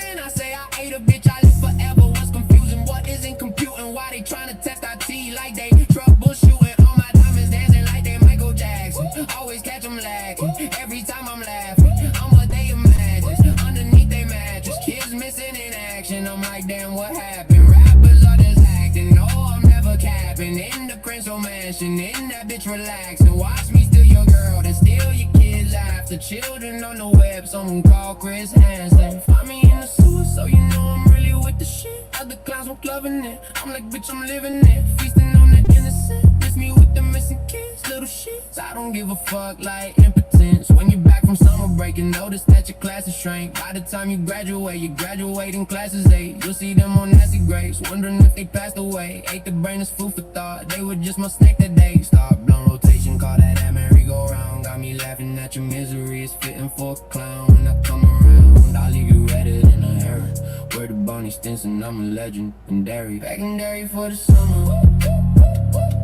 when I say I ate a bitch, I live forever. What's confusing? What isn't computing? Why they tryna test our T like they troubleshooting? All my diamonds dancing like they Michael Jackson. Always catch 'em lacking. Every time I'm laughing, I'm what they imagine. Underneath they mattress, kids missing in action. I'm like, damn, what happened? Rappers are just acting. No, I'm never capping. In the Crystal Mansion, in that bitch relaxing. Watch me steal your girl, then steal your kids after. Children on the web, someone call Chris Hansen. Find me in the sewer, so you know I'm really with the shit. Other clowns were loving it. I'm like, bitch, I'm living it. Feasting on the innocent. Miss me with the missing kids, little shits. I don't give a fuck like impotence. When you're back from summer break, you notice that your classes shrank. By the time you graduate in classes 8. You'll see them on Nancy Grace, wondering if they passed away. Ate the brain as food for thought. They were just my snack that day. Stop blunt rotation, call that merry-go-round. Got me laughing at your misery. It's fitting for a clown when I come around. I'll leave you redder than a heron. Word to Bonnie Stinson, I'm a legend in dairy. Back in dairy for the summer.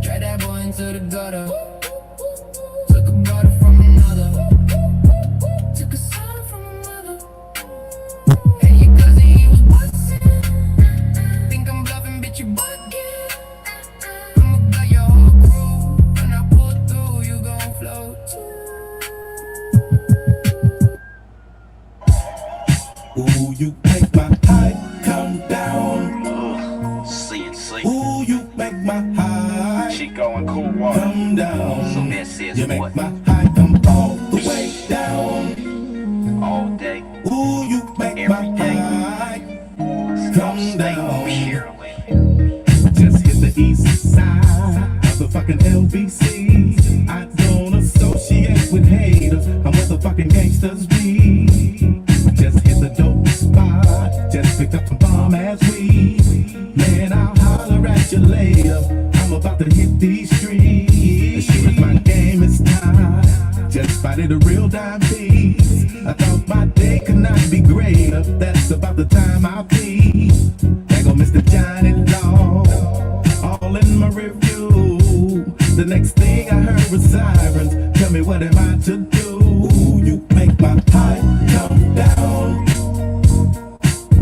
Drag that boy into the gutter. Took a brother from another. Took a son from a mother. Hey, your cousin, he was bustin'. Think I'm bluffing, bitch, you buggin'. I'ma blow your whole crew. When I pull through, you gon' float too. Ooh, you make my high come down. Ooh, you make my high Chico and Cool Water come down. So this is You what make my high come all the way down. all day, Ooh, you make my every day. high come down. Just hit the east side of the fucking LBC. I don't associate with haters. I'm motherfucking gangsters be. Just hit the dope spot. Just picked up some bomb ass weed. Man, I'll holler at you later. I'm about to hit these streets. As sure as my game is tied. Just spotted a real dime piece. I thought my day could not be greater. That's about the time I'll be. There go Mr. Johnny Law. All in my review. The next thing I heard was sirens. Tell me what am I to do? Ooh, you make my high come down.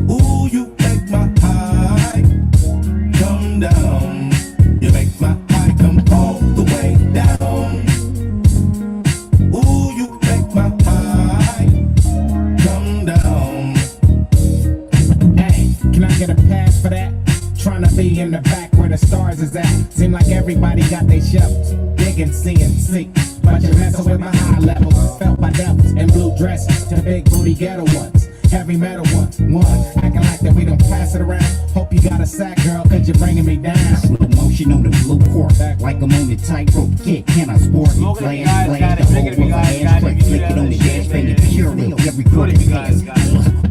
Ooh, you make my high come down. You make my high come all the way down. Ooh, you make my high come down. Hey, can I get a pass for that? Tryna be in the back where the stars is at. Seem like everybody got their shovels. Digging CNC. But you're messing with my high levels. Felt by devils in blue dresses to big booty ghetto ones. Heavy metal ones. One, acting like that we don't pass it around. Hope you got a sack, girl, cause you're bringing me down. Slow motion on the blue court. Like I'm on the tightrope kick. Can I sport it? Playing the whole world ass click. Flick it on the dash, bang it pure real. Every quarter pass.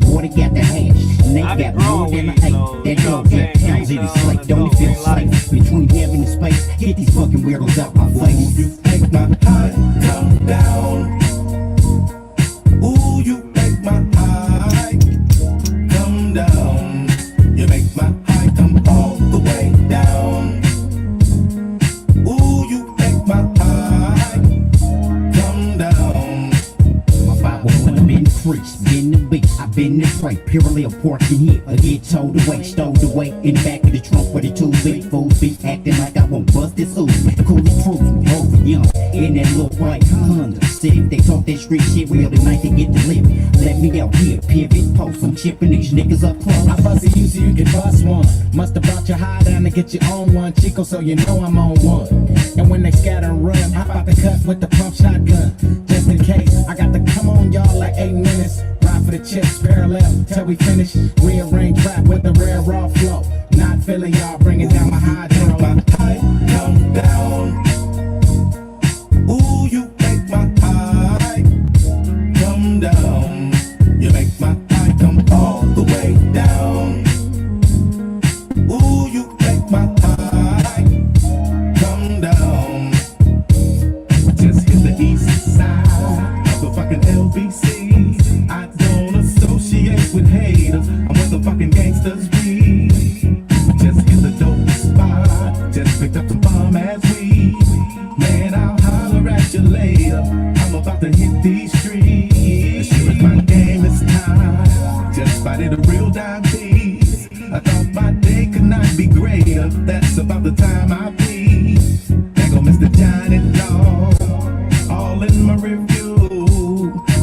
Boy, they got the hash. And they got more than an 8. That dog got pounds in his slate. Don't it feel safe? Between heaven and space. Get these fucking weirdos out my face. You make my high come down. Ooh, you make my high come down. You make my high come all the way down. Ooh, you make my high come down. My 501 increased, been the beat, I've been the prey, purely a pork in here, I get towed away, stowed away in the back of the trunk where the two big fools be acting like I won't bust this ooze. The coolest cruising, over young, in that little white Honda. See if they talk that street shit real tonight, they get delivered. Let me out here, pivot, post, I'm chipping these niggas up close. I bust a you so you can bust one. Must have brought your high down to get your own one, Chico, so you know I'm on one. And when they scatter and run, hop out the cut with the pump shotgun. Just in case, I got to come on y'all like 8 minutes. Ride for the chips, parallel, till we finish. Rearrange rap with the rare raw flow. Not feeling y'all, bring it down my hydro. My high come down. picked up the bomb as we. Man, I'll holler at you later. I'm about to hit these streets. As sure as my game is time, just spotted a real dime piece. I thought my day could not be greater. That's about the time I pee. There go Mr. Johnny Dog, all in my review.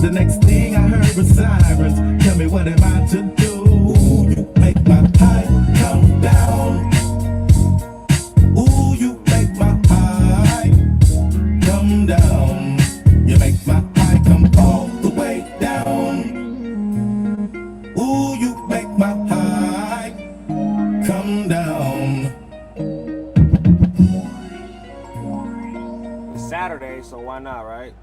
The next thing I heard was sirens. Tell me what am I to do? Ooh, you make my pipe come down. Ooh, you make my pipe come down. You make my pipe come all the way down. Ooh, you make my pipe come down. It's Saturday, so why not, right?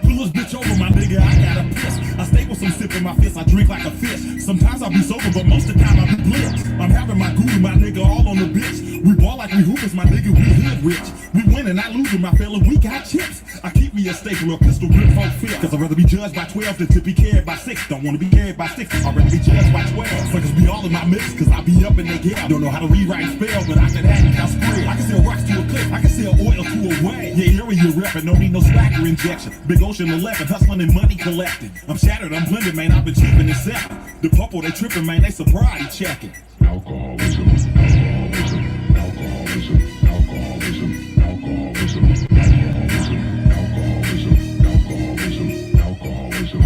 Pull this bitch over, my nigga, I gotta piss. I stay with some sip in my fist, I drink like a fish. Sometimes I be sober, but most of the time I be blitzed. I'm having my guru, my nigga, all on the bitch. We ball like we hoopers, my nigga, we hood rich. We winning, not losing, my fella, we got chips. I keep me a staple, a pistol grip for fit. Cause I'd rather be judged by 12 than to be carried by 6. Don't wanna be carried by 6, I'd rather be judged by 12. Suckers be all in my mix, cause I be up in they get. Don't know how to rewrite and spell, but I can act and count spread. I can sell rocks to a clip, I can sell oil to a way. Yeah, area reppin', don't need no slacker injection. Big Ocean 11, hustling and money collecting. I'm shattered, I'm blended, man, I've been cheapin' and seven. The popo, they trippin', man, they sobriety checking. Alcoholism, alcoholism, alcoholism, alcoholism, alcoholism, alcoholism, alcoholism, alcoholism,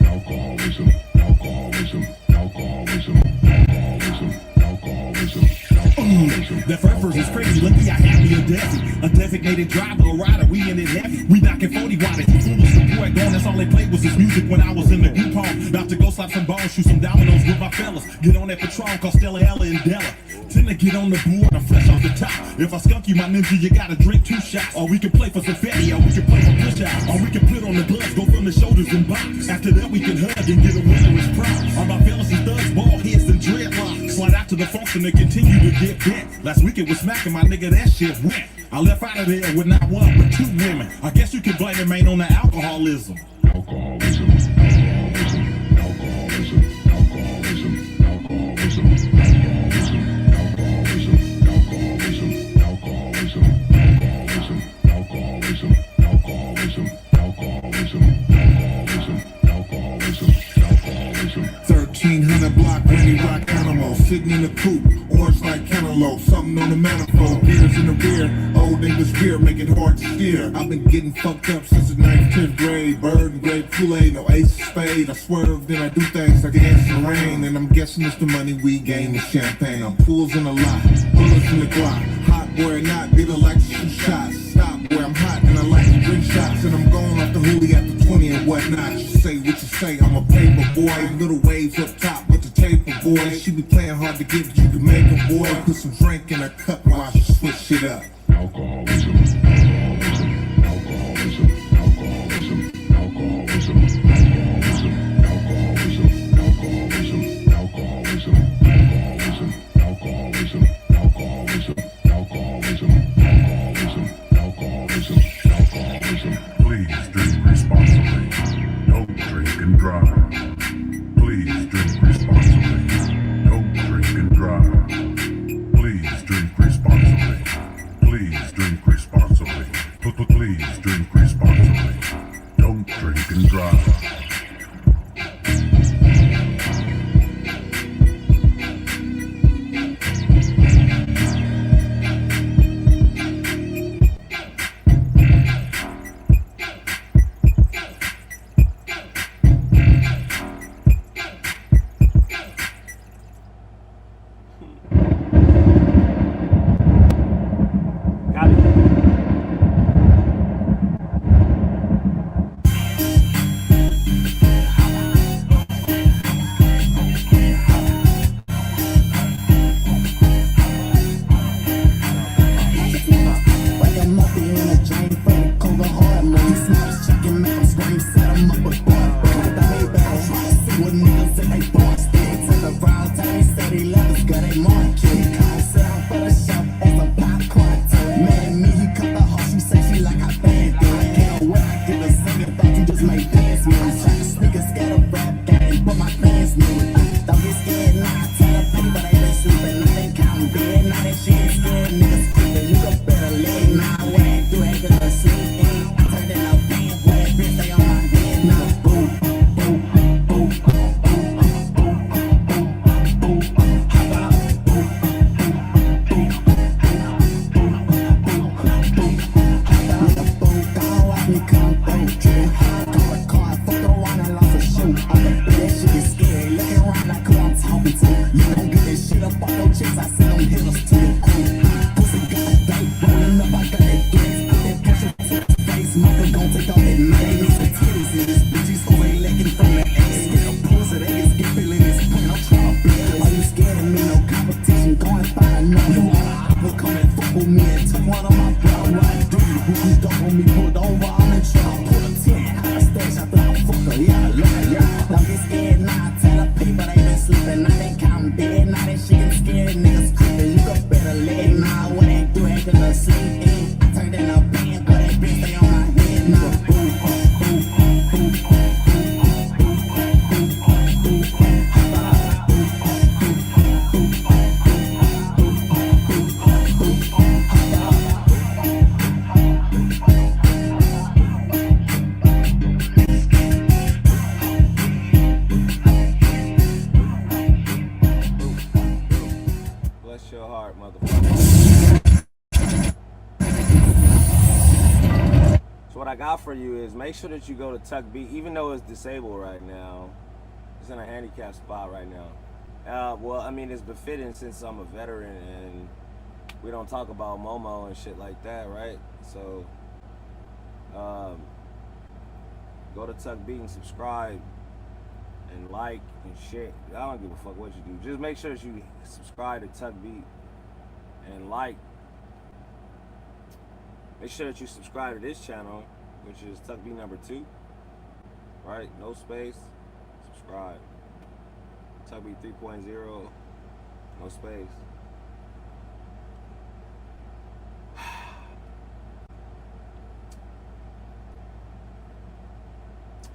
alcoholism, alcoholism, alcoholism, alcoholism, alcoholism, alcoholism. That first verse is crazy, lucky I have me a Desi. A designated driver, a rider, we in it heavy. We knocking 40 wattage, you foolish support going, that's all they played was this music when I was in the group home. About to go slap some balls, shoot some dominoes with my fellas. Get on that Patron, Costello, Ella, and Della. Tend to get on the board, I'm fresh off the top. If I skunk you, my ninja, you gotta drink 2 shots. Or we can play for some fatty, or we can play for push out. Or we can put on the gloves, go from the shoulders and box. After that, we can hug and get a winner's prize. All my fellas is thugs, ball heads, and dreadlocks. Slide out to the function and continue to get bent. Last week it was smacking, my nigga, that shit went. I left out of there with not one but 2 women. I guess you can blame it, man, on the alcoholism. Alcoholism, alcoholism, alcoholism, alcoholism, alcoholism, alcoholism, alcoholism, alcoholism, alcoholism, alcoholism, alcoholism, alcoholism, alcoholism. 1300 block, Randy Rock animal, sitting in the coupe, orange like cantaloupe, something on the manifold, beers in the rear, old English beer, make it hard to steer. I've been getting fucked up since the 9th, 10th grade, bird and grape Kool-Aid, no ace of spade. I swerve, then I do things like dance in the rain, and I'm guessing it's the money we gain, the champagne. I'm pools in the lot, bullets in the Glock, hot boy or not, dealer like to shoot shots. Stop where I'm hot and I like to drink shots, and I'm going off the hoolie after 20 and whatnot. You say what you say, I'm a paper boy, little waves up top with the taper boy. She be playing hard to get, you can make a boy. Put some drink in a cup while she switch it up. Alcoholism, alcoholism, alcoholism, alcoholism, alcoholism, alcoholism, alcoholism, alcoholism, alcoholism, alcoholism, alcoholism, alcoholism, alcoholism, alcoholism. Please drink responsibly. Don't drink and drive. Please drink responsibly. Don't drink and drive. Please drink responsibly. Please drink responsibly. but he love us, girl, they market. I said I'm for the show, and some popcorn too. Man, me, he cut the hoe, she say she like I band it. I can't wait, I get a second thought, you just make dance moves. Try to sneak a scatter rap game, but my fans knew it. Don't get scared now, tell her people they been sleeping. I been counting bed, now that shit is scared, niggas creeping. You gon' better leg now, what I do, ain't gonna sleep. I turned in a band, boy, that bitch stay on my head now. Boom, boom, boom, boom, Bless your heart, motherfucker. So what I got for you is make sure that you go to Tuck Beat, even though it's disabled right now. It's in a handicapped spot right now. Well, I mean, it's befitting since I'm a veteran and we don't talk about Momo and shit like that, right? So, go to Tuck Beat and subscribe and like and shit. I don't give a fuck what you do. Just make sure that you subscribe to Tuck Beat and like. Make sure that you subscribe to this channel, which is Tuck Beat number 2. Right? No space. Subscribe. Tuck Beat 3.0. No space.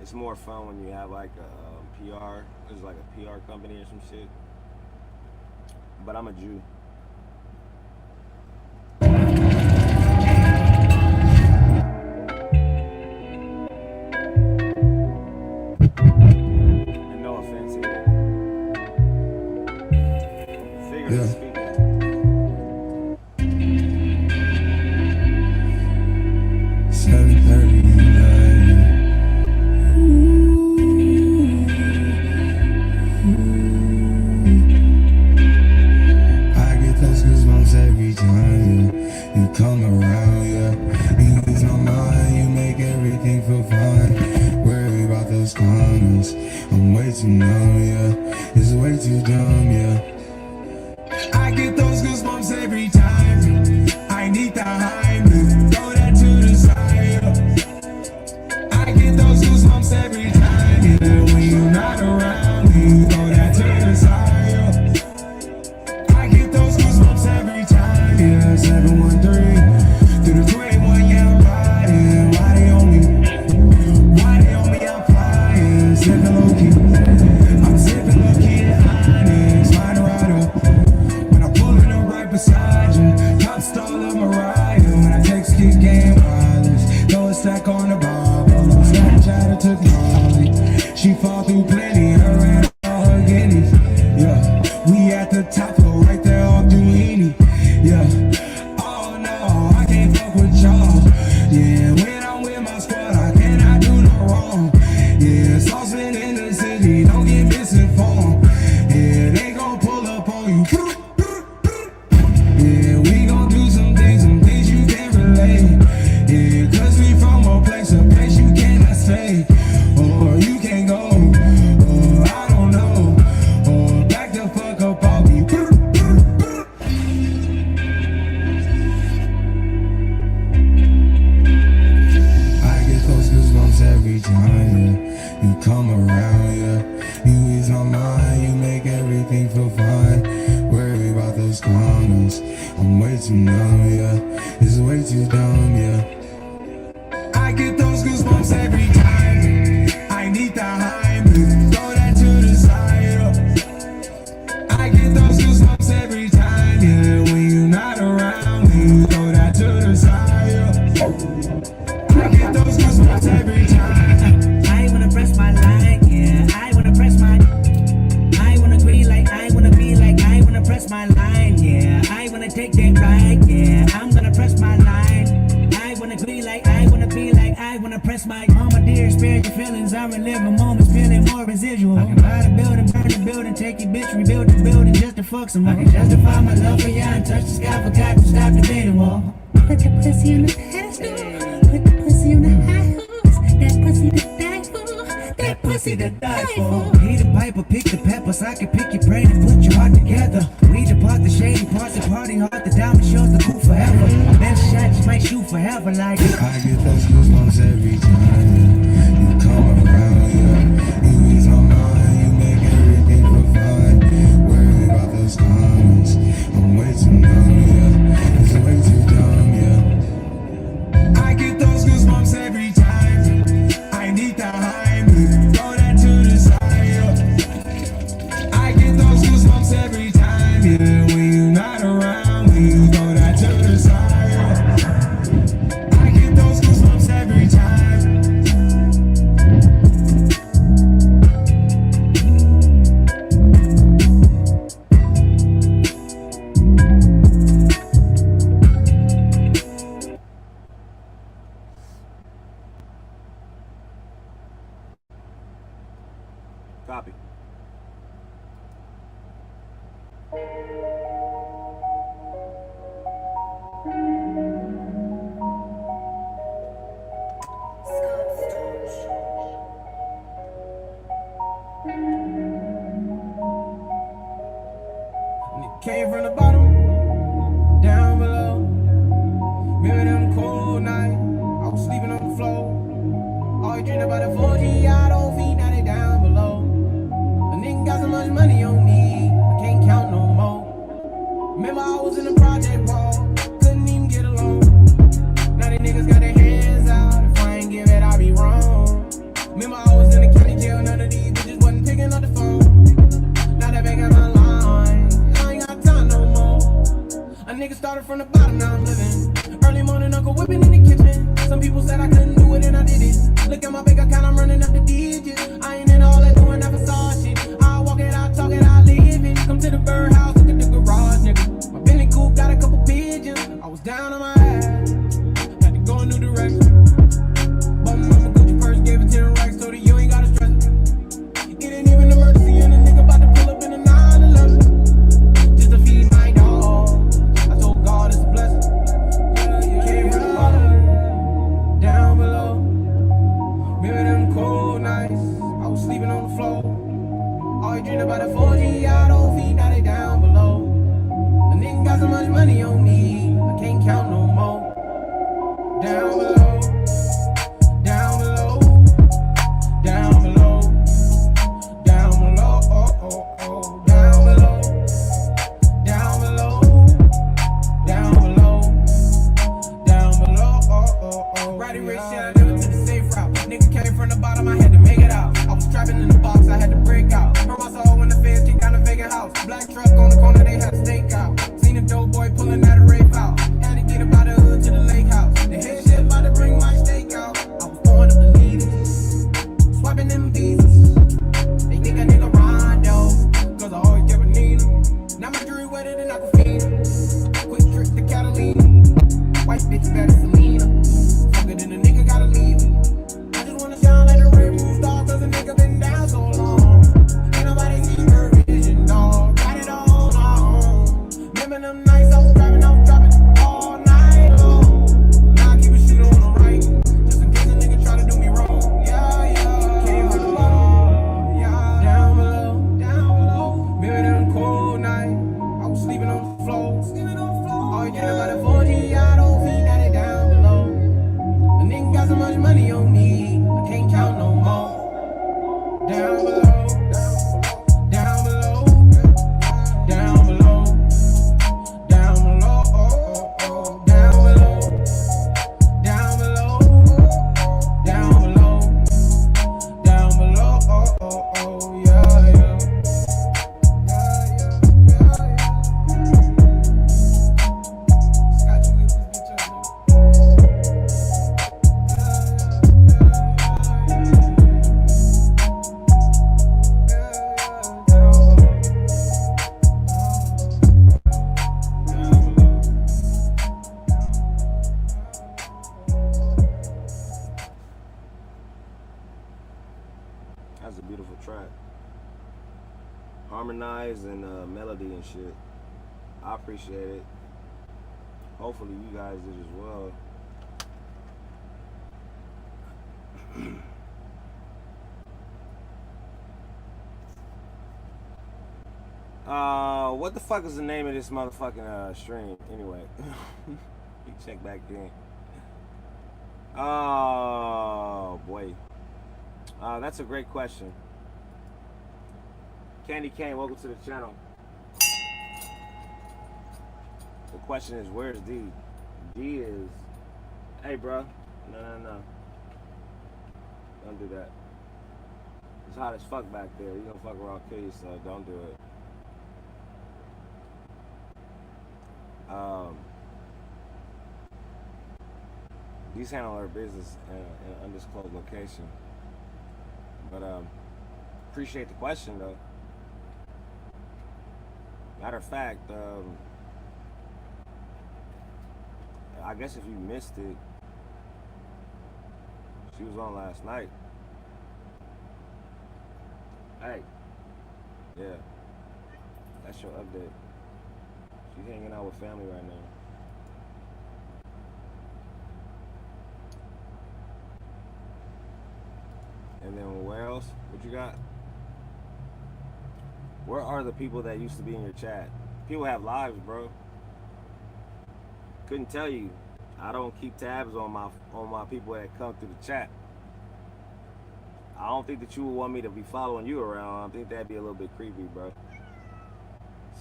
It's more fun when you have like a PR. It's like a PR company or some shit. But I'm a Jew. And no offense here. Figuratively speaking. Every time you come around, yeah, you ease my mind, you make everything feel fine. Worry about those comments, I'm way too numb, yeah, it's way too dumb, yeah. I those corners. I'm way too numb, yeah. It's way too dumb, yeah. I get those goosebumps every time. I need the hype, throw that to the side. I get those goosebumps every time, yeah. When you're not around, when you throw that to the side. I get those goosebumps every time. I wanna press my line, yeah. I wanna press my. I wanna agree like I wanna be like I wanna press my line, yeah. I wanna take that ride, yeah. I'm gonna press my line. I wanna agree like I wanna be like I wanna press my. Oh my dear, spare your feelings. I relive a moment, feeling more residual. I can buy the building, burn the building, take your bitch, rebuild the building just to fuck some more. I can justify my love for ya and touch the sky, forgot to stop the bidding wall. Put the pussy on the pedestal, put the pussy on the high horse. That pussy to die for, that pussy to die for. Need a piper, pick the peppers, I can pick your brain and put your heart together. We depart the shady parts, the party hard, the diamond shows the cool forever. My best shot just might shoot forever like. I get those goosebumps every time, yeah. You come around, yeah. You ease my mind, you make everything feel fine. Worry about those comments, I'm way too numb, yeah. It's way too dumb, yeah. I get those goosebumps every time. I need the hype, throw that to the side. I get those goosebumps every time, yeah. When you're not around, when you throw that to the side. I get those goosebumps every time. Copy. Came from the bottom, down below. Remember them cold nights, I was sleeping on the floor. All you dream about the 4G, I don't feed, now they down below. A nigga got so much money on me, I can't count no more. Remember I was in the project wall, couldn't even get along. Now they niggas got their hands out, if I ain't give it, I be wrong. Remember I was in the county jail, none of these bitches wasn't picking up the phone. Now they back on my line, I ain't got time no more. A nigga started from the bottom, now I'm living. Early morning, Uncle whipping in the kitchen. Some people said I couldn't do it and I did it. Look at my bank account, I'm running up the digits. I ain't in all that doing that facade shit. I walk it, I talk it, I live it. Come to the birdhouse, look at the garage, nigga. My Bentley coupe got a couple pigeons. I was down on my ass, had to go a new direction. Bought my mama Gucci purse, gave it 10 racks, told her you ain't gotta stress it. It ain't even an emergency and a nigga about to pull up in a 911. Just to feed my dog, I told God it's a blessing. Came from the bottom, down below. Remember them cold nights, I was sleeping on the floor. All you dream about the 4G, I don't feed, now they down below. A nigga got so much money on me, I can't count no more. Down below, down below, down below, down below, oh, oh, oh. Down below, down below, down below, down below, oh, oh, oh. Riding rich shit, I never took the safe route. Nigga came from the bottom, I had to make it out. I was trapping in the box, I had to break out. Heard my soul when the feds kicked down the vacant house. Black truck on the corner, they had a stakeout. Seen a dope boy pulling out a rape out. Had to get about the hood to the lake house. The head shit about to bring my steak out. I was pouring up the leaders, swiping them visas. They think a nigga Rondo, cause I always give a Nina. Now my jewelry wetter than Aquafina. Quick trip to Catalina. White bitch better Selena. Fuck it, and a nigga gotta leave me. I just wanna shine like a red roof star, cause a nigga been down so long. Ain't nobody see her vision, dog. Got it all on. Remember them nights I was driving all night long. Now I keep a shooter on the right, just in case a nigga try to do me wrong. Yeah, yeah. Came from the bottom, yeah. Down below. Remember them cold nights, I was sleeping on the floor. All you dream about the 4G, I don't feed, now they down noise and melody and shit. I appreciate it. Hopefully you guys did as well. What the fuck is the name of this motherfucking stream? Anyway, you check back in. Oh boy, that's a great question. Candy Cane, welcome to the channel. The question is, where's D? D is, hey bro, no, don't do that. It's hot as fuck back there. You gonna fuck around, kill yourself. Don't do it. These handle our business in an undisclosed location. But appreciate the question though. Matter of fact, I guess if you missed it, she was on last night. Hey, yeah, that's your update. She's hanging out with family right now. And then where else? What you got? Where are the people that used to be in your chat? People have lives, bro. Couldn't tell you. I don't keep tabs on my people that come through the chat. I don't think that you would want me to be following you around. I think that'd be a little bit creepy, bro.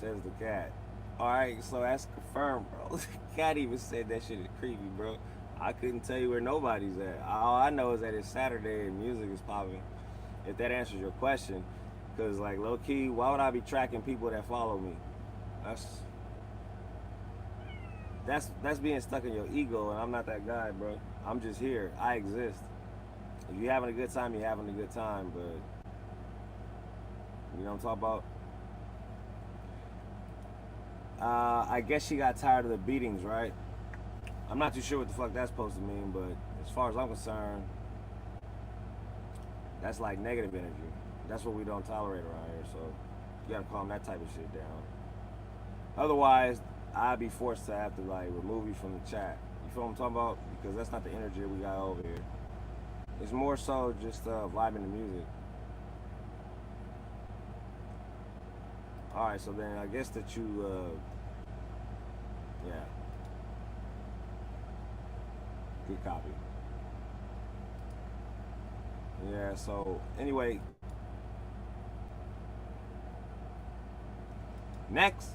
Says the cat. Alright, so that's confirmed, bro. The cat even said that shit is creepy, bro. I couldn't tell you where nobody's at. All I know is that it's Saturday and music is popping. If that answers your question. Because, like, low-key, why would I be tracking people that follow me? That's being stuck in your ego, and I'm not that guy, bro. I'm just here. I exist. If you're having a good time, you're having a good time, but you know what I'm talking about? I guess she got tired of the beatings, right? I'm not too sure what the fuck that's supposed to mean, but as far as I'm concerned, that's like negative energy. That's what we don't tolerate around here, so you gotta calm that type of shit down. Otherwise, I'd be forced to have to like remove you from the chat. You feel what I'm talking about? Because that's not the energy we got over here. It's more so just vibing the music. Alright, so then I guess that you, yeah. Good copy. Yeah, so anyway. Next.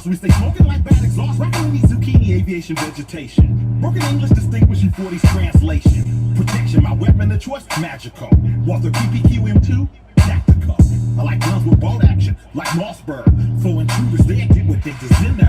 We stay smoking like bad exhaust, rocking these zucchini aviation vegetation. Broken English distinguishing for these translation. Protection, my weapon of choice, magical. Walther PPQM2, tactical. I like guns with bolt action, like Mossberg. For intruders, they get what they deserve.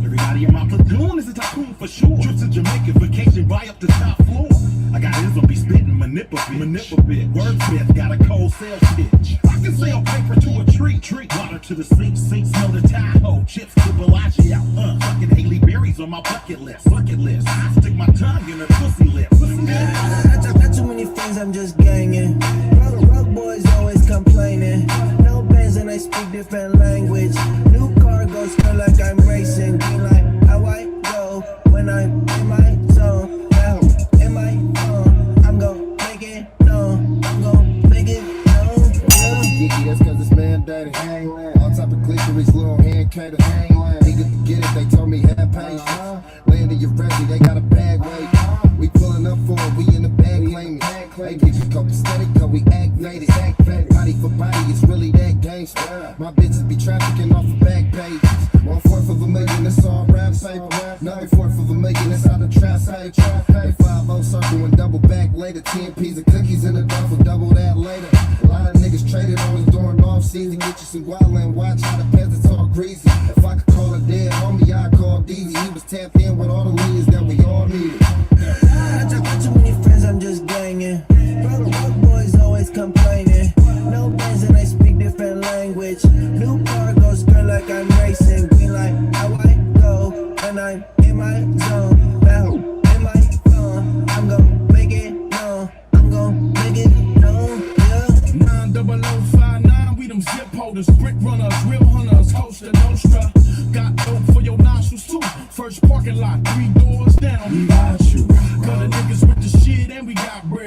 Everybody in my platoon is a tycoon for sure. Trips to Jamaica, vacation, buy up the top floor. I got ism, be spitting, manipulate. Wordsmith got a cold sales pitch. I can sell paper to a tree, water to the sink, smell the Tahoe, chips to Bellagio. Fucking Haley Berry's on my bucket list. I stick my tongue in her pussy lips. Not too many things, I'm just ganging. Rock boys always complaining. No bands and I speak different language. New car goes feel like I'm racing. Be like how I go when I'm in my zone. Now in my phone, I'm gon' make it known. Geeky, that's cause it's mandated. On top of clitoris, little hand cater. Nigga to get it, they told me have patience. Land in your resi, they got a bag wait. We pulling up for it, we in the bag claiming. Hey, niggas copacetic, cause we activated. Body for body, it's really that gangster. My bitches be trafficking off of back pages. 1/4 of a million, it's all rap paper. Another 1/4 of a million, it's out of trap side. They 5-0 circle and double back later. 10 pieces of cookies in the duffel, double that later. A lot of niggas traded on us during off season. Get you some guala and watch how the peasants all greasy. If I could call a dead homie, I'd call Deezy. He was tapped in with all the leaders that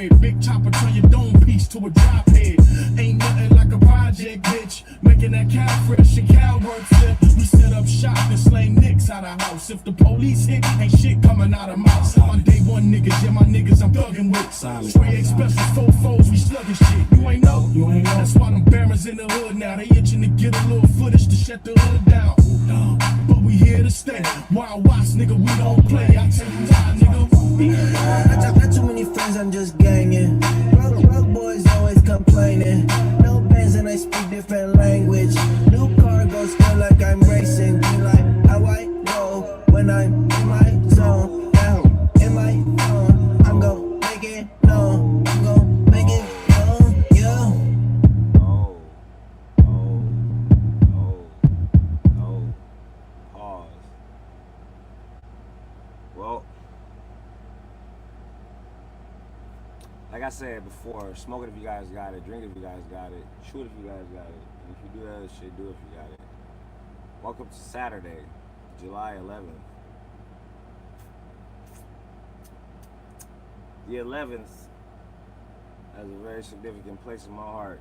bread. Big chopper turn your dome piece to a drop head. Ain't nothing like a project, bitch. Making that cow fresh and cow work flip. We set up shop and slang nicks out of house. If the police hit, ain't shit coming out of mouth. My day one niggas, yeah, my niggas I'm thugging with. Straight eight special fofos, we slugging shit. You ain't know? That's why them Bama's in the hood now. They itching to get a little footage to shut the hood down. But we here to stay. Wild Watts, nigga, we don't play. I tell you why, nigga. I got too many friends, I'm just ganging. Broke boys always complaining. No bands and I speak different language. New car goes feel like I'm racing. Be like how I go when I'm in my zone. Down in my zone, I'm gon' make it known. I'm gon' make it known, yeah. Pause. Well, like I said before, smoke it if you guys got it, drink it if you guys got it, shoot if you guys got it, and if you do that other shit, do it if you got it. Welcome to Saturday, July 11th. The 11th has a very significant place in my heart.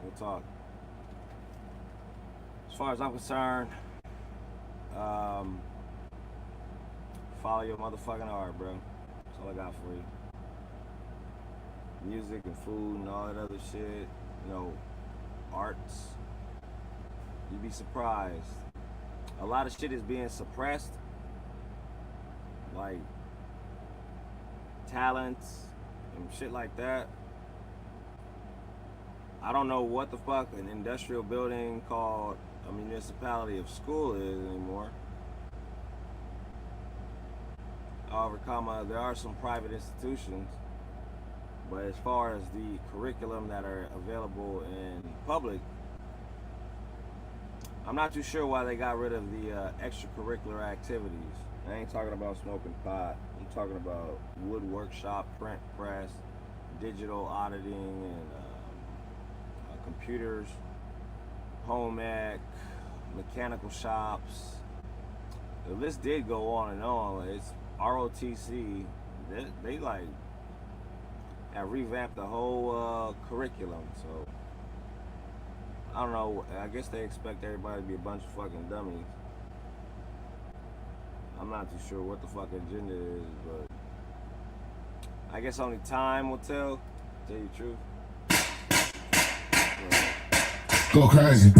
We'll talk. As far as I'm concerned, follow your motherfucking heart, bro. That's all I got for you. Music and food and all that other shit, you know, arts. You'd be surprised. A lot of shit is being suppressed, like talents and shit like that. I don't know what the fuck an industrial building called a municipality of school is anymore. However, there are some private institutions, but as far as the curriculum that are available in public, I'm not too sure why they got rid of the extracurricular activities. I ain't talking about smoking pot. I'm talking about wood workshop, print press, digital auditing, and computers, home ec, mechanical shops. The list did go on and on. It's ROTC. They like have revamped the whole curriculum. So I don't know. I guess they expect everybody to be a bunch of fucking dummies. I'm not too sure what the fuck agenda is, but I guess only time will tell you the truth. Go crazy.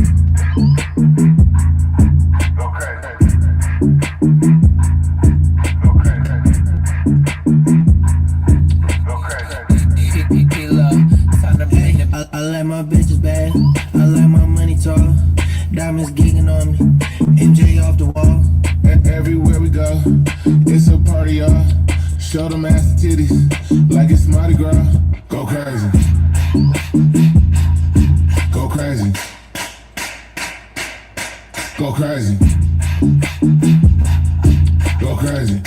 Go crazy. I like my bitches bad. I like my money tall. Diamonds geeking on me. MJ off the wall. Everywhere we go, it's a party, y'all. Show them ass titties like it's Mardi Gras. Go crazy. Go crazy. Go crazy. Go crazy.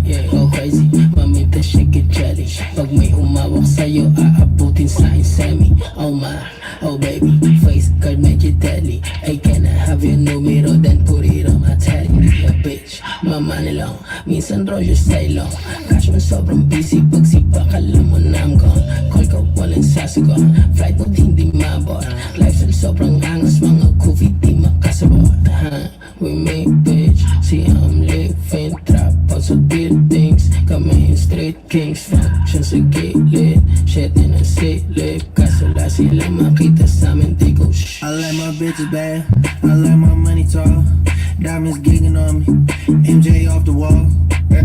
Yeah, go crazy. Mamita, shake it jelly. Pag may umawak sa'yo, aabutin sa insemi. Oh my, oh baby, face card medyo deadly. Hey, can I have your numero, then put it on my telly. Yeah, bitch, mama nilong, minsan rolyo stay long. Cash mo sobrang busy, pag sipa alam mo na I'm gone. Call ka walang sasagot, flight mo hindi mabot. Lifestyle sobrang angas, mga COVID di makasabot. We make bitch, see I'm living trap out sa buildings. Kami yung street kings, function sa gilid. Shit in a silip, kaso la sila makita sa amin, they go shh. I like my bitches bad, I like my money tall. Diamonds geeking on me, MJ off the wall.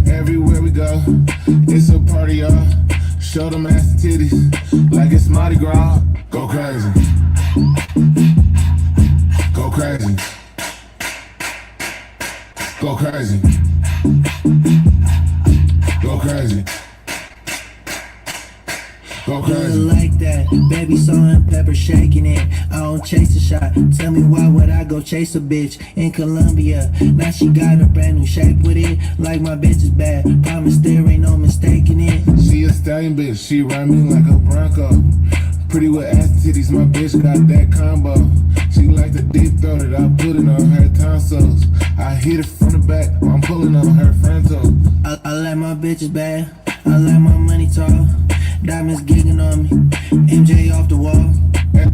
Everywhere we go, it's a party, y'all. Show them ass titties like it's Mardi Gras. Go crazy. Go crazy. Go crazy. Go crazy. Go crazy. Like that, baby salt and pepper shaking it. I don't chase a shot. Tell me why would I go chase a bitch in Colombia? Now she got a brand new shape with it. Like my bitch is bad. Promise there ain't no mistaking it. She a stallion bitch. She ride me like a Bronco. Pretty with ass titties. My bitch got that combo. She like the deep throat it. I put it on her tonsils. I hit it from the back. I'm pulling on her frontal. I I like my bitches bad. I like my money talk. Diamonds gigging on me. MJ off the wall.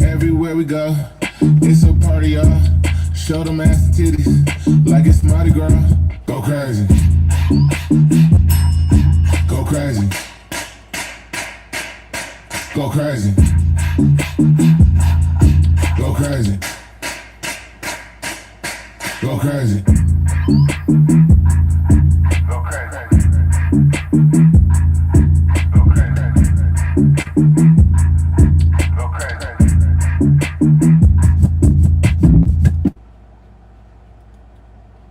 Everywhere we go, it's a party, y'all. Show them ass and titties like it's Mardi Gras. Go crazy. Go crazy. Go crazy. Go crazy. Go crazy. Go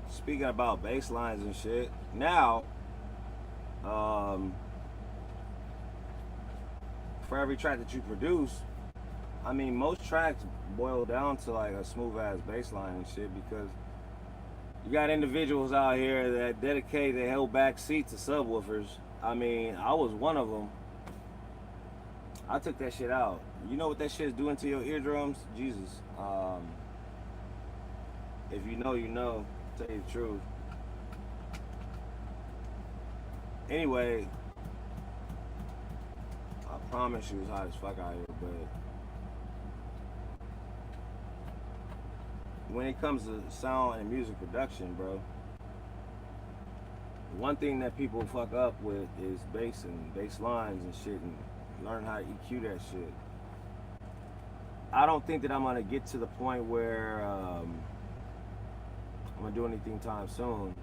Speaking about bass lines and shit, now, for every track that you produce, I mean, most tracks boil down to like a smooth ass bass line and shit, because you got individuals out here that dedicate their whole back seat to subwoofers. I mean, I was one of them. I took that shit out. You know what that shit's doing to your eardrums? Jesus. If you know, you know. Tell you the truth. Anyway, I promise you it's hot as fuck out here, but when it comes to sound and music production, bro, one thing that people fuck up with is bass and bass lines and shit, and learn how to EQ that shit. I don't think that I'm gonna get to the point where I'm gonna do anything time soon.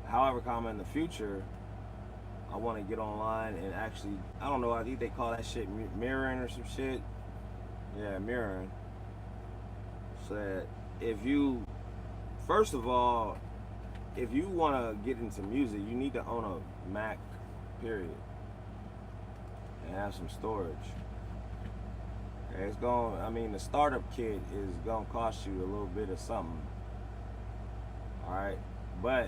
However, come in the future, I want to get online and actually, I don't know, I think they call that shit mirroring or some shit. Yeah, mirroring. So that if you, first of all, if you want to get into music, you need to own a Mac, period, and have some storage. Okay, it's going, I mean, the startup kit is gonna cost you a little bit of something. All right, but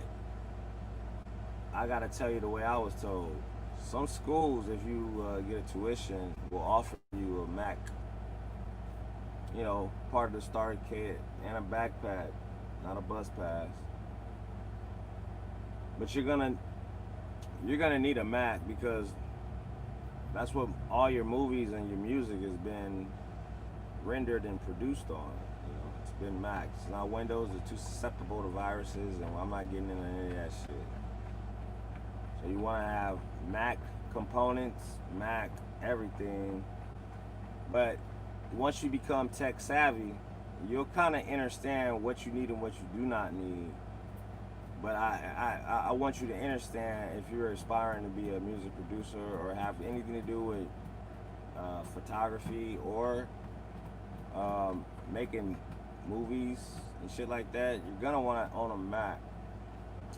I gotta tell you the way I was told. Some schools, if you get a tuition, will offer you a Mac. You know, part of the starter kit and a backpack, not a bus pass. But you're gonna need a Mac, because that's what all your movies and your music has been rendered and produced on. It's been Macs. Now Windows are too susceptible to viruses, and I'm not getting into any of that shit. So you want to have Mac components, Mac everything. But once you become tech savvy, you'll kind of understand what you need and what you do not need. But I want you to understand, if you're aspiring to be a music producer or have anything to do with photography or making movies and shit like that, you're gonna want to own a Mac.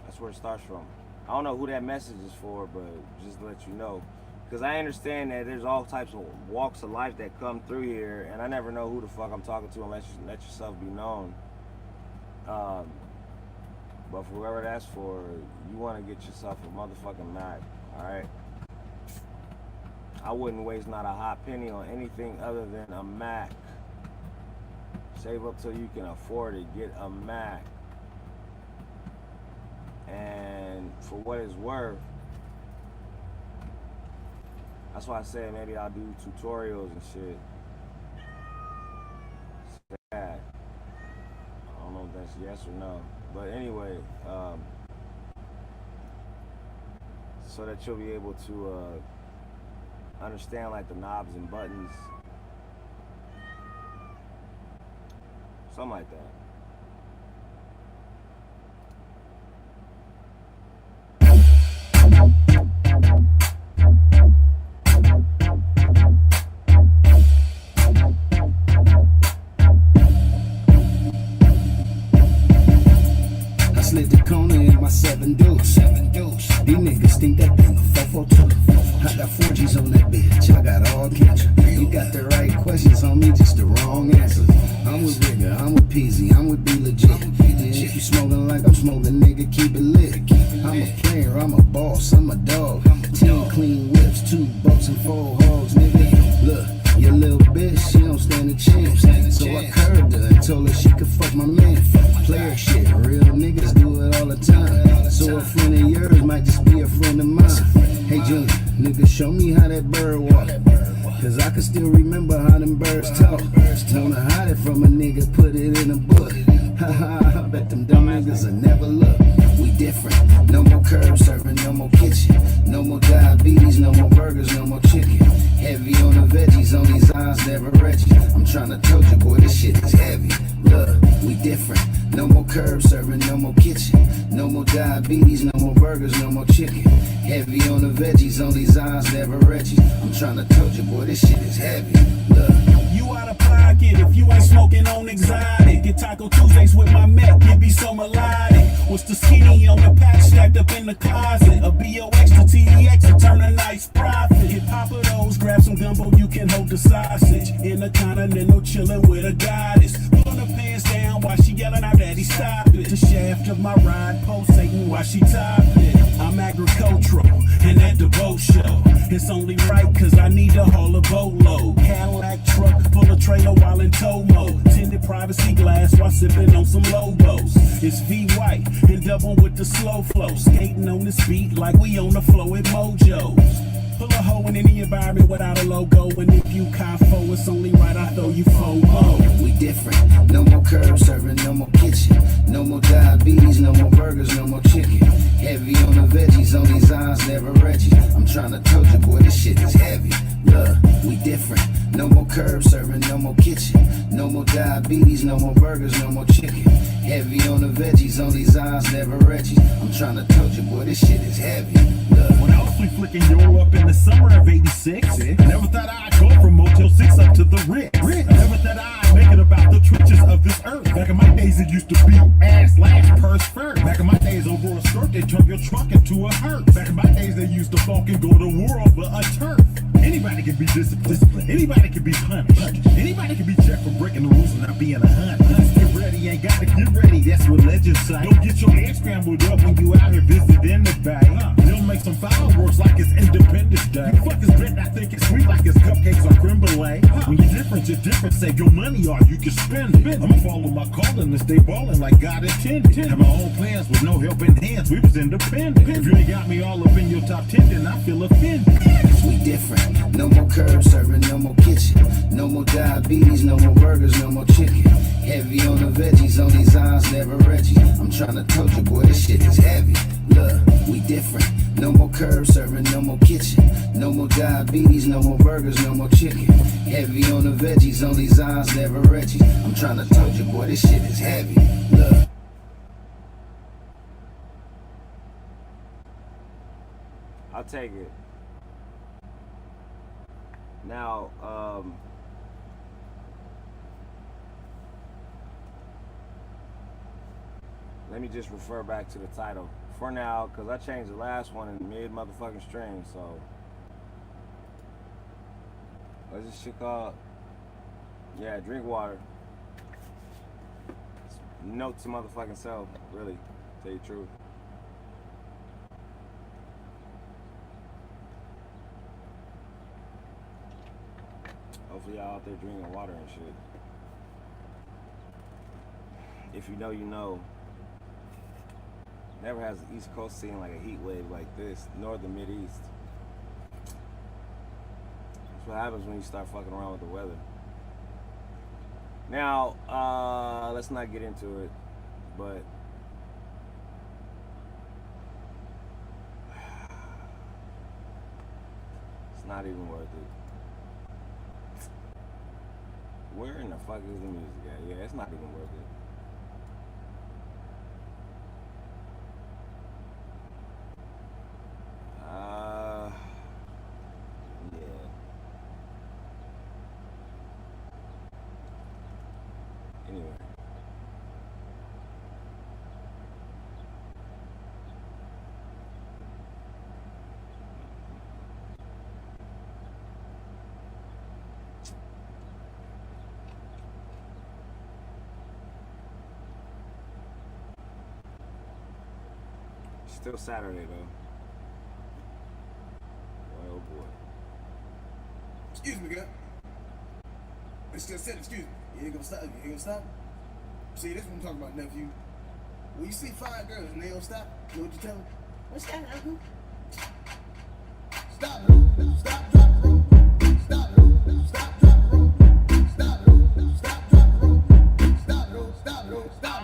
That's where it starts from. I don't know who that message is for, but just to let you know, because I understand that there's all types of walks of life that come through here, and I never know who the fuck I'm talking to unless you let yourself be known. But for whoever that's for, you want to get yourself a motherfucking Mac, alright? I wouldn't waste not a hot penny on anything other than a Mac. Save up till you can afford it. Get a Mac. And for what it's worth, that's why I said maybe I'll do tutorials and shit. Sad. I don't know if that's yes or no. But anyway, so that you'll be able to understand like the knobs and buttons. Something like that. I slid the corner in my 7 deuce. These niggas think that thing a 442. I got 4Gs on that bitch, I got all cancer. You got the right questions on me, just the wrong answers. I'm with Rigger, I'm with Peasy, I'm with Be Legit. And if you smoking like I'm smoking, nigga, keep it lit. I'm a player, I'm a boss, I'm a dog. 10 clean whips, 2 boats and 4 hoes, nigga. Look, a little bitch, she don't stand a chance. So I curved her and told her she could fuck my man. Player shit, real niggas do it all the time. So a friend of yours might just be a friend of mine. Hey Junior, nigga, show me how that bird walk. Cause I can still remember how them birds talk. Wanna hide it from a nigga, put it in a book. Haha, I bet them dumb niggas will never look. We different, no more curb serving, no more kitchen. No more diabetes, no more burgers, no more chicken. Heavy on the veggies, on these eyes, never Reggie. I'm tryna tell you, boy, this shit is heavy. Look, we different, no more curb serving, no more kitchen. No more diabetes, no more burgers, no more chicken. Heavy on the veggies, on these eyes, never Reggie. I'm tryna tell you, boy, this shit is heavy. Look. You out of pocket if you ain't smoking on exotic. Get Taco Tuesdays with my Mac, it be so melodic. What's the skinny on the pack stacked up in the closet? A BOX to TEX to turn a nice profit. Get Papa those, grab some gumbo, you can hold the sausage. In the continental chillin' with a goddess. Pulling her pants down while she yelling out, Daddy, stop it. The shaft of my ride pulsating while she top it. I'm agricultural, and at the boat show. It's only right cause I need to haul a boatload. Cadillac truck full of trailer while in tow mode. Tinted privacy glass while sipping on some Lobos. It's V white and double with the slow flow. Skating on this beat like we on the flow at Mojo's. Pull a hoe in any environment without a logo. And if you confo, it's only right I throw you FOMO. We different, no more curb serving, no more kitchen. No more diabetes, no more burgers, no more chicken. Heavy on the veggies, on these eyes, never Reggie. I'm tryna tell you, boy, this shit is heavy. Look, we different, no more curb serving, no more kitchen. No more diabetes, no more burgers, no more chicken. Heavy on the veggies, on these eyes, never Reggie. I'm tryna tell you, boy, this shit is heavy. Look. When I was flicking yo up in the summer of '86, I never thought I'd go from Motel 6 up to the Ritz. I never thought I'd make it about the trenches of this earth. Back in my days, it used to be ass, last, purse, first. Back in my days, over a skirt, they turned your truck into a hearse. Back in my days, they used to fuck and go to war over a turf. Anybody can be disciplined. Anybody can be punished. Anybody can be checked for breaking the rules and not being a hunter. Just get ready, ain't gotta get ready. That's what legends say. Don't get your head scrambled up when you out here visiting the bay. They'll make some fireworks like it's Independence Day. You fuckers bet I think it's sweet like it's cupcakes or creme brulee. When you're different, save your money or you can spend it. I'ma follow my calling and stay ballin' like God intended. Have my own plans with no helping hands. We was independent. If you ain't got me all up in your top 10, then I feel offended. We different, no more curb serving, no more kitchen. No more diabetes, no more burgers, no more chicken. Heavy on the veggies, on these eyes, never Reggie. I'm tryna tell you, boy, this shit is heavy. Look, we different, no more curb serving, no more kitchen. No more diabetes, no more burgers, no more chicken. Heavy on the veggies, on these eyes, never Reggie. I'm tryna tell you, boy, this shit is heavy. Look. I'll take it. Now, let me just refer back to the title for now, because I changed the last one in mid motherfucking string. So, what's this shit called? Yeah, drink water. Note to motherfucking self, really, tell you the truth. Hopefully y'all out there drinking water and shit. If you know, you know. Never has the East Coast seen like a heat wave like this, nor the Mid-East. That's what happens when you start fucking around with the weather. Now, let's not get into it, but it's not even worth it. Where in the fuck is the music at? Yeah, it's not even worth it. Yeah. Anyway. Still Saturday though. Boy, oh boy. Excuse me, guy. They still said, excuse me. You ain't gonna stop. You ain't gonna stop. See, this is what I'm talking about, nephew. When you see 5 girls and they don't stop, you know what you tell them? What's that, uncle? Stop, stop, drop, roll. Stop, stop, drop, roll. Stop, stop, drop, roll. Stop, stop, roll. Stop, stop, roll. Stop, stop,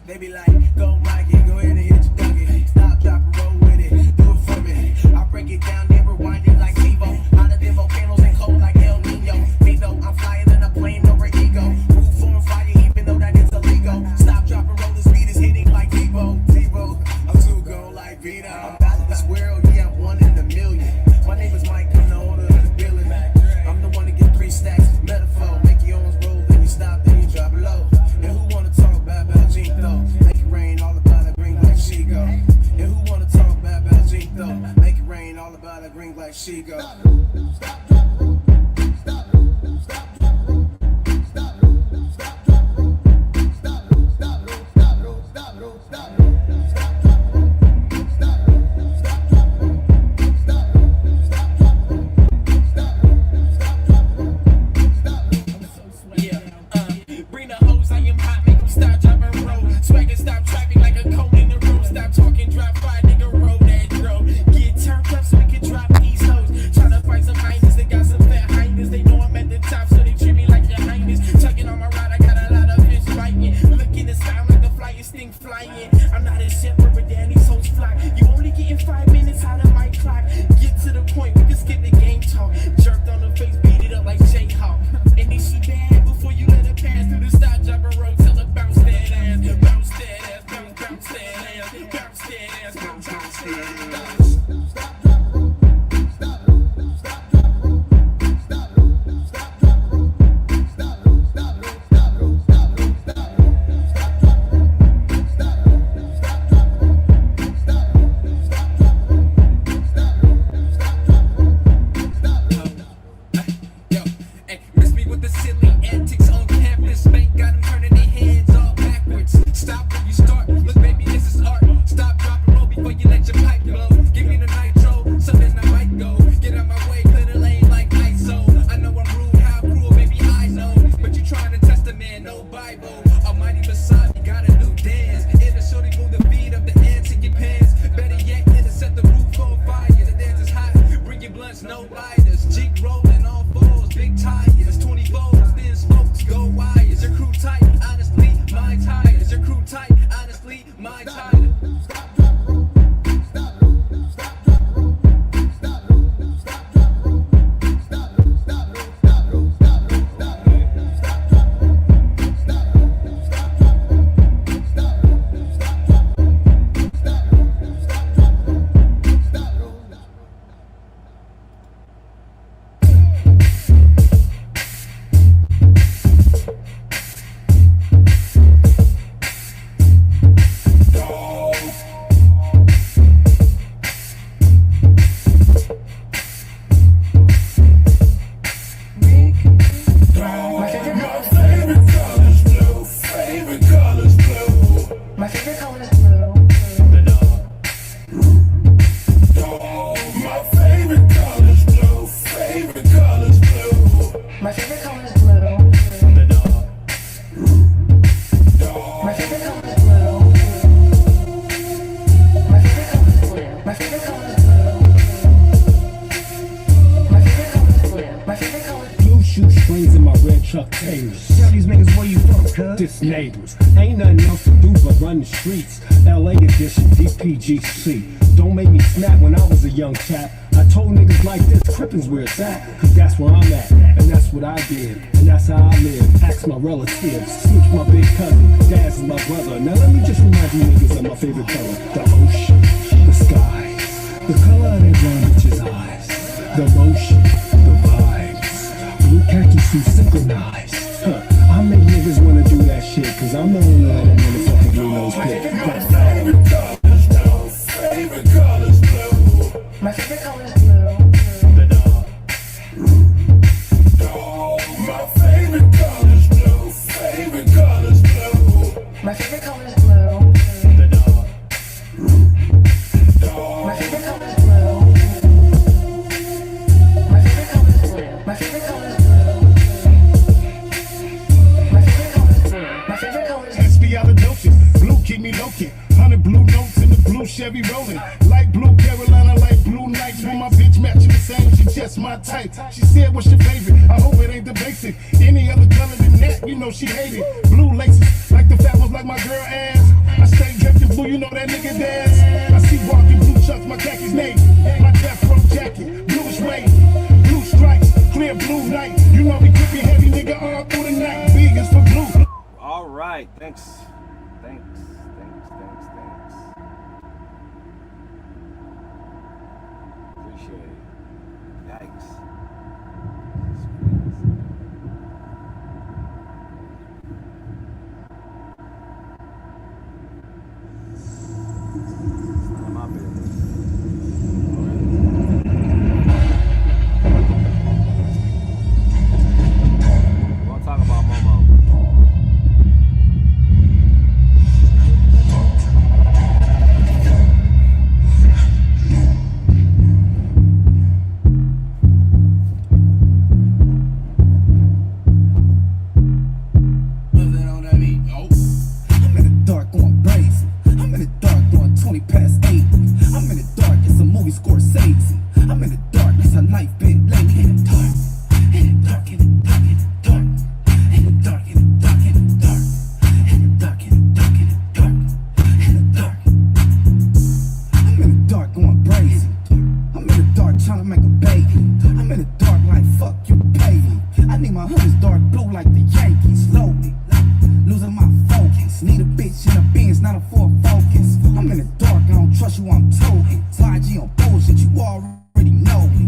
They be like, go Mikey, go ahead and hit your donkey. Stop, drop, and roll with it. Do it for me. I break it down, never wind it like Steve-O. Out of them volcanoes and cold like El Nino. Me though, I'm flying in a plane over ego. Roof on fire, even though that is illegal. Stop, drop, and roll, the speed is hitting like Tebow. I'm too gone like Vito. I'm about this world, yeah, I'm one in a million. My name is Mike, I'm the owner of the building. I'm the one to get 3 stacks, metaphor. Make your arms roll, then you stop, then you drop it low. And who wanna talk about Belgium though? Make it rain all about a green like she go. And who wanna talk about Belgium though? Make it rain all about a green like she go. Stop, drop, roll. Stop, stop, drop, roll. Stop, stop, drop, roll. Stop, stop, roll. Stop, roll. Stop, roll. Stop, roll. Stop, drop, roll. Stop, stop, drop, roll. Stop, stop, drop, roll. Stop, stop, drop, roll. Yeah, bring the hose, I am hot, make them stop, drop, and roll. Swagger, stop traffic like a coat in the road. Stop talking, drop 5, nigga, roll that dro. Get turned up so we can drop these hoes. Tryna find some highness, they got some fat highness. They know I'm at the top, so they treat me like your highness. Tugging on my ride, I got a lot of fish biting. Look in the sky like the flyest thing flying. I'm not a shepherd, but daddy hoes fly. You only getting 5 minutes out of my clock. Get to the point, we can skip the game talk. Jerked on the face, beat it up like J-Hawk. And then she bad before you let her pass through the stop, drop, and roll. Tell her bounce that ass, bounce that ass, bounce that ass, bounce that ass, bounce that ass. Stop, drop, roll. Stop, stop, drop, roll. Stop, stop, drop, roll. Stop, stop, roll. Stop, roll. Stop, roll. Stop, roll. Stop, drop, roll. Stop, stop, drop, roll. Stop, stop, drop, roll. Stop, stop, drop, roll. Yo, hey, miss me with the silly antics on campus. Bank got them turning their heads all backwards. Stop when you start. Look, baby, this is art. Stop, drop, and roll before you let your pipe blow. Give me the nitro, so then I might go. Get out my way, clear the lane like ISO. I know I'm rude, how cruel, baby, I know. But you trying to test a man, no Bible. Almighty beside me, got a new dance. It'll shorty move the beat up the ants in your pants. Better yet, it'll set the roof on fire. The dance is hot, bring your blunts, no lighters. Jig rolling on fours, big tires, 24s, thin smokes, go wires. Your crew tight, honestly, my tires. Your crew tight, honestly, my tires. Stop, drop, roll. Stop, stop, drop, roll. Stop, stop, drop, roll. Stop, stop, roll. Stop, roll. Stop, roll. Stop, stop, drop, roll. Stop, stop, drop, roll. Stop, stop, drop, roll. Stop, stop, drop, roll. Stop, roll. Chuck Taylors. Tell these niggas where you from, cuz. This neighbors. Ain't nothing else to do but run the streets. LA edition, DPGC. Don't make me snap when I was a young chap. I told niggas like this, Crippin's where it's at. Cause that's where I'm at, and that's what I did. And that's how I live. Ask my relatives. Switch my big cousin. Dad's my brother. Now let me just remind you niggas of my favorite color. The ocean, the skies, the color of that brown bitch's eyes. The motion, the vibes. Blue khaki suits synchronized. I make niggas wanna do that shit, cause I'm the owner of that motherfucking blue nose pit. My favorite colors, no favorite colors blue. My favorite color is blue. The dog. Dog. My favorite colors blue. Favorite colors blue. My type. She said, what's your favorite? I hope it ain't the basic. Any other color than that, you know she hate it. Blue laces, like the fat ones, like my girl ass. I stay dressed in blue, you know that nigga dance. I see walking blue chucks, my khakis navy. My death row jacket, bluish wave, blue stripes, clear blue night. You know we grippy heavy nigga all through the night. B is for blue. All right, thanks. Appreciate it. Yikes. It's none of my business. We're gonna talk about Momo. I'm in the dark going crazy. I'm in the dark going 20 past 8. I'm in the dark, it's a movie Scorsese. I'm in the dark, it's how life been lately. In the dark, in the dark, in the dark, in the dark. In the dark, in the dark, in the dark. In the dark, in the dark, in the dark. In the dark. I'm in the dark going crazy. I'm in the dark trying to make a baby. I'm in the dark like fuck you baby. I need my hoodies dark blue like the Yankees. Slowly losing my focus. Need a bitch in a Benz, not a Ford Focus. I'm in the dark, I don't trust you, I'm told. YG on bullshit, you already know me.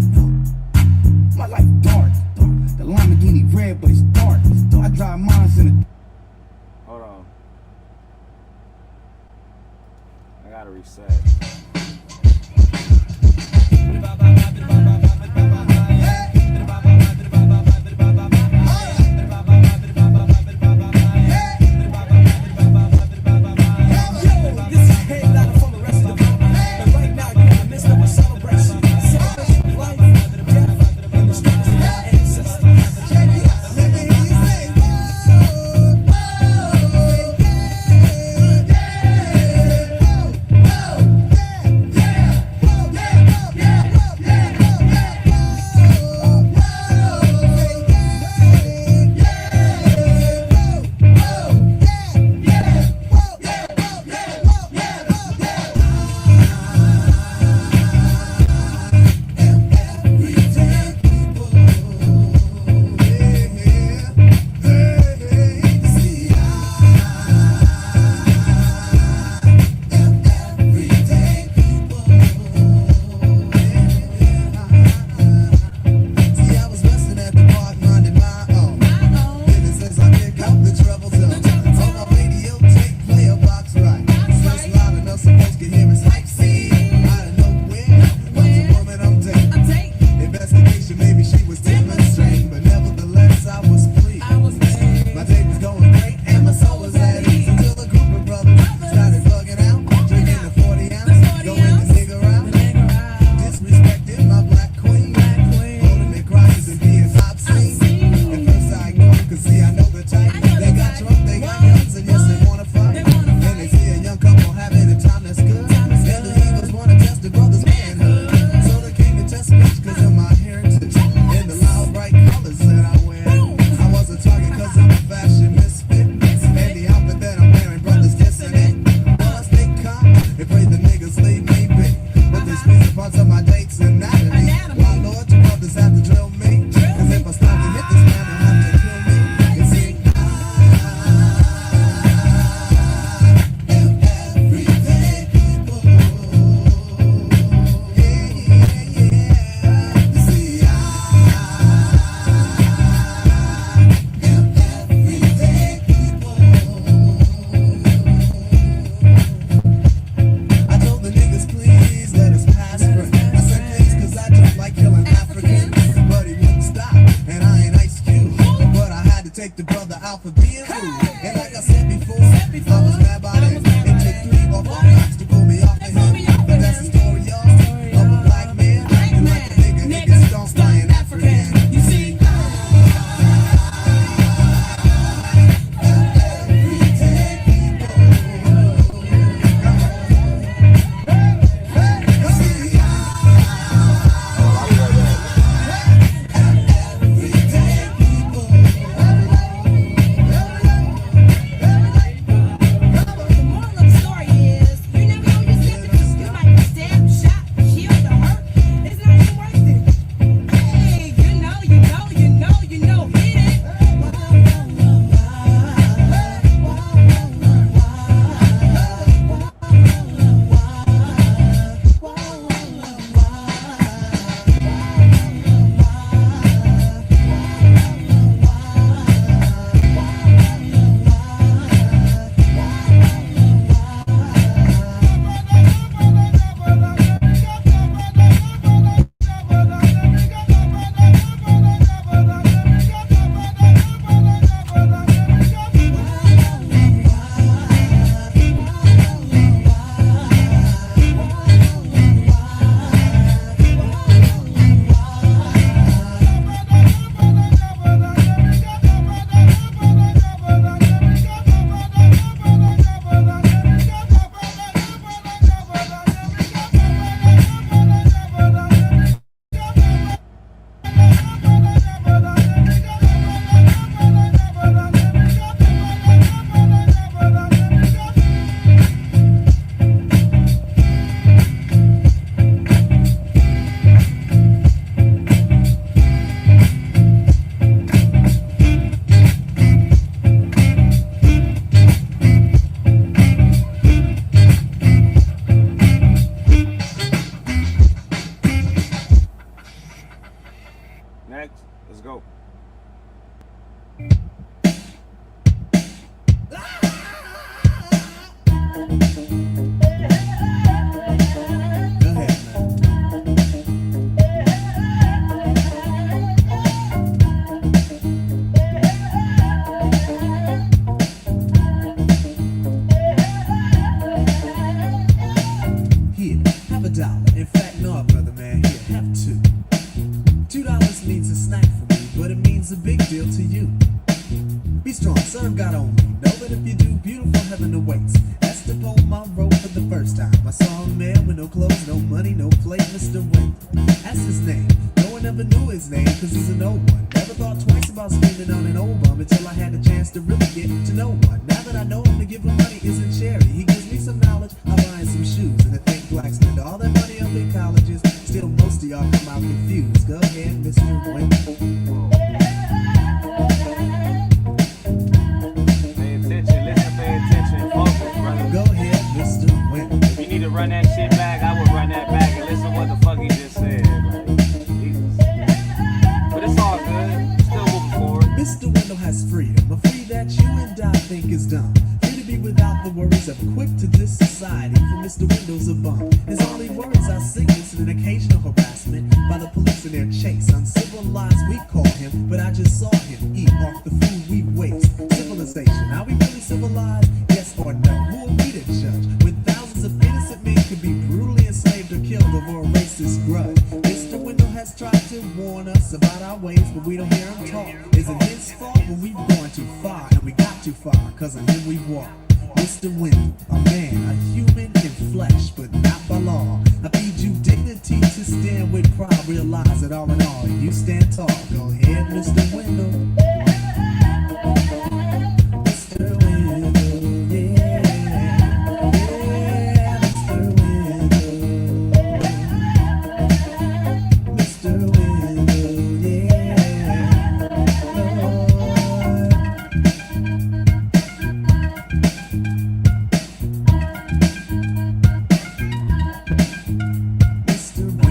My life dark. The Lamborghini red, but it's dark. I drive mines in the... Hold on. I gotta reset. Let's go. Here, have $1. In fact, no, brother man, here, have $2. $2 means a snack for me, but it means a big deal to you. Be strong, serve God only. Know that if you do, beautiful heaven awaits. That's the poem I wrote for the first time. I saw a man with no clothes, no money, no plate, Mr. Wayne. That's his name. No one ever knew his name, cause he's an old one. Never thought twice about spending on an old bum until I had a chance to really get to know one. Now that I know him, to give him money isn't charity. He gives me some knowledge, I buy him some shoes, and I think blacks spend all that money on big colleges. Still, most of y'all come out confused. Go ahead, Mr. Wayne. Go ahead, Mr. Wayne. If you need to run that shit back, I would run that back and listen to what the fuck he just said. Like, Jesus. But it's all good. Still moving forward. Mr. Wendell has freedom, a free that you and I think is dumb. Free to be without the worries of quick to this society. For Mr. Wendell's a bum. His only worries are sickness and an occasional harassment by the police in their chase. Uncivilized we call him, but I just saw him eat off the food we waste. Civilization, are we really civilized? Yes or no? Who are we to judge? When thousands of innocent men could be brutally enslaved or killed over a racist grudge. Mr. Wendell has tried to warn us about our ways, but we don't hear him talk. Is it his fault when we've gone too far? And we got too far, cause on him we walk. Mr. Wendell, a man, a human in flesh, but not by law. I feed you dignity to stand with pride. Realize that all in all, you stand tall. Go ahead, Mr. Wendell. Mr. Wendell, yeah. Yeah, Mr. Wendell. Mr. Wendell, yeah. Lord.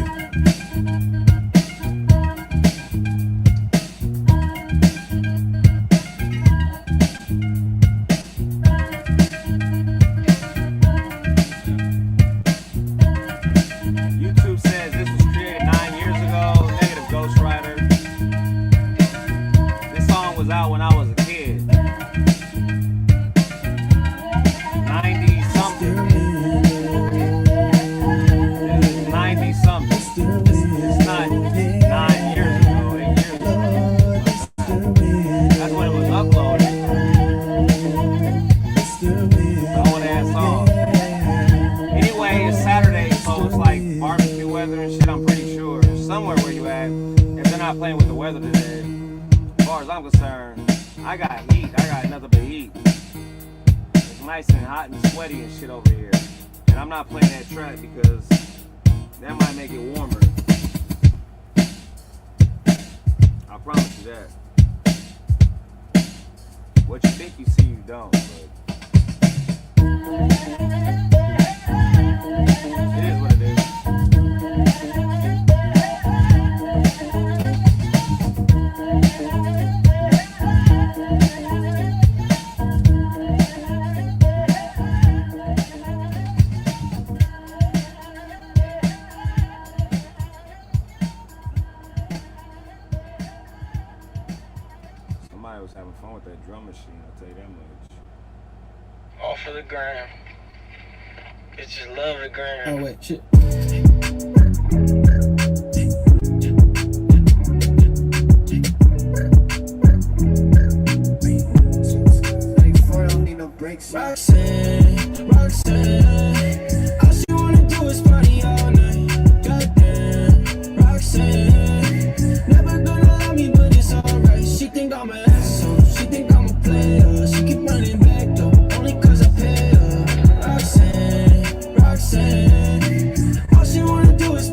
YouTube says this was created 9 years ago. Negative Ghostwriter. This song was out when I was a kid. 90 something. 90 something. It's not 9 years ago, 8 years ago. That's when it was uploaded. The old ass song. Anyway, it's Saturday, so it's like barbecue weather and shit, I'm pretty sure. Somewhere where you at, if they're not playing with the weather today, as far as I'm concerned, I got heat. I got nothing but heat. It's nice and hot and sweaty and shit over here. And I'm not playing that track because that might make it warmer. I promise you that. What you think you see, you don't. But it is what it is. Somebody was having fun with that drum machine, I'll tell you that much. All for the gram. Bitches love the gram. Oh, wait, shit. Roxanne, Roxanne, all she wanna do is party all night. Goddamn, Roxanne, never gonna love me, but it's alright. She think I'm an asshole, she think I'm a player. She keep running back though, only cause I pay her. Roxanne, Roxanne, all she wanna do is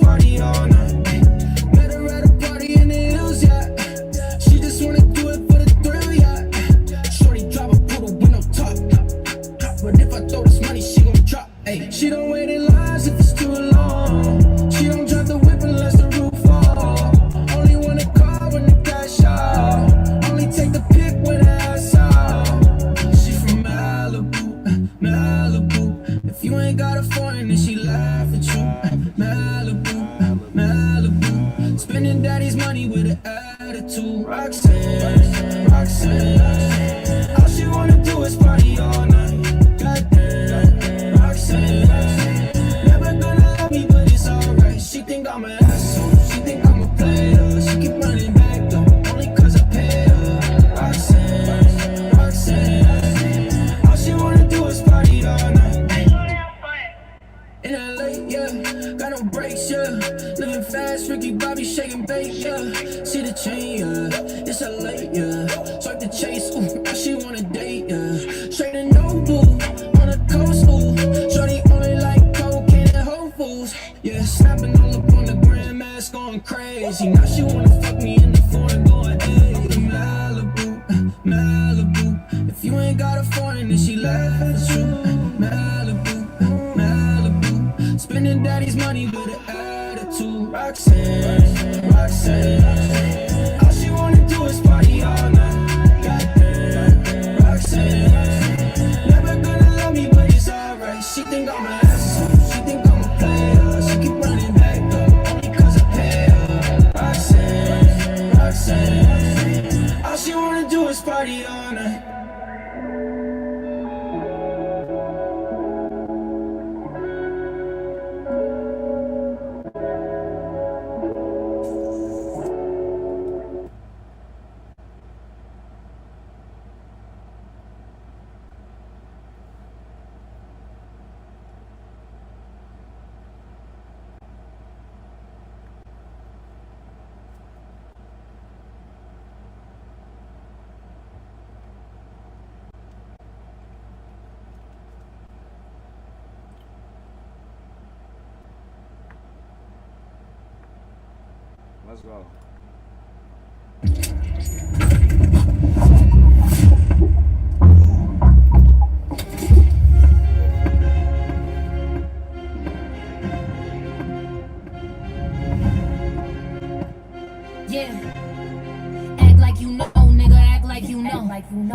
Roxanne, Roxanne. All she wanna do is party all night. Goddamn, Roxanne. Never gonna love me, but it's alright. She think I'm an asshole, she think I'm a player. She keep running back though, only cause I pay her. Roxanne, Roxanne. All she wanna do is party all night. In LA, yeah, got no brakes, yeah. Living fast, Ricky Bobby shaking bait, yeah. See the chain, yeah, it's LA, yeah. Swipe the chase, ooh, now she wanna date, yeah. Straight to Nobu, on the coast, ooh. Shorty only like cocaine and Whole Foods, yeah. Snapping all up on the grandmas, going crazy. Now she wanna fuck me in the foreign, going, hey, Malibu, Malibu. If you ain't got a foreign, then she laughs, true. Malibu, Malibu. Spending daddy's money with an attitude. Roxanne, Roxanne. All she wanna do is party all night. Goddamn, Roxanne. Never gonna love me, but it's alright. She think I'm an asshole, she think I'm a player. She keep running back though, only cause I pay her. Roxanne, Roxanne. All she wanna do is party all night. Let's go. Yeah. Act like you know, nigga, act like you know.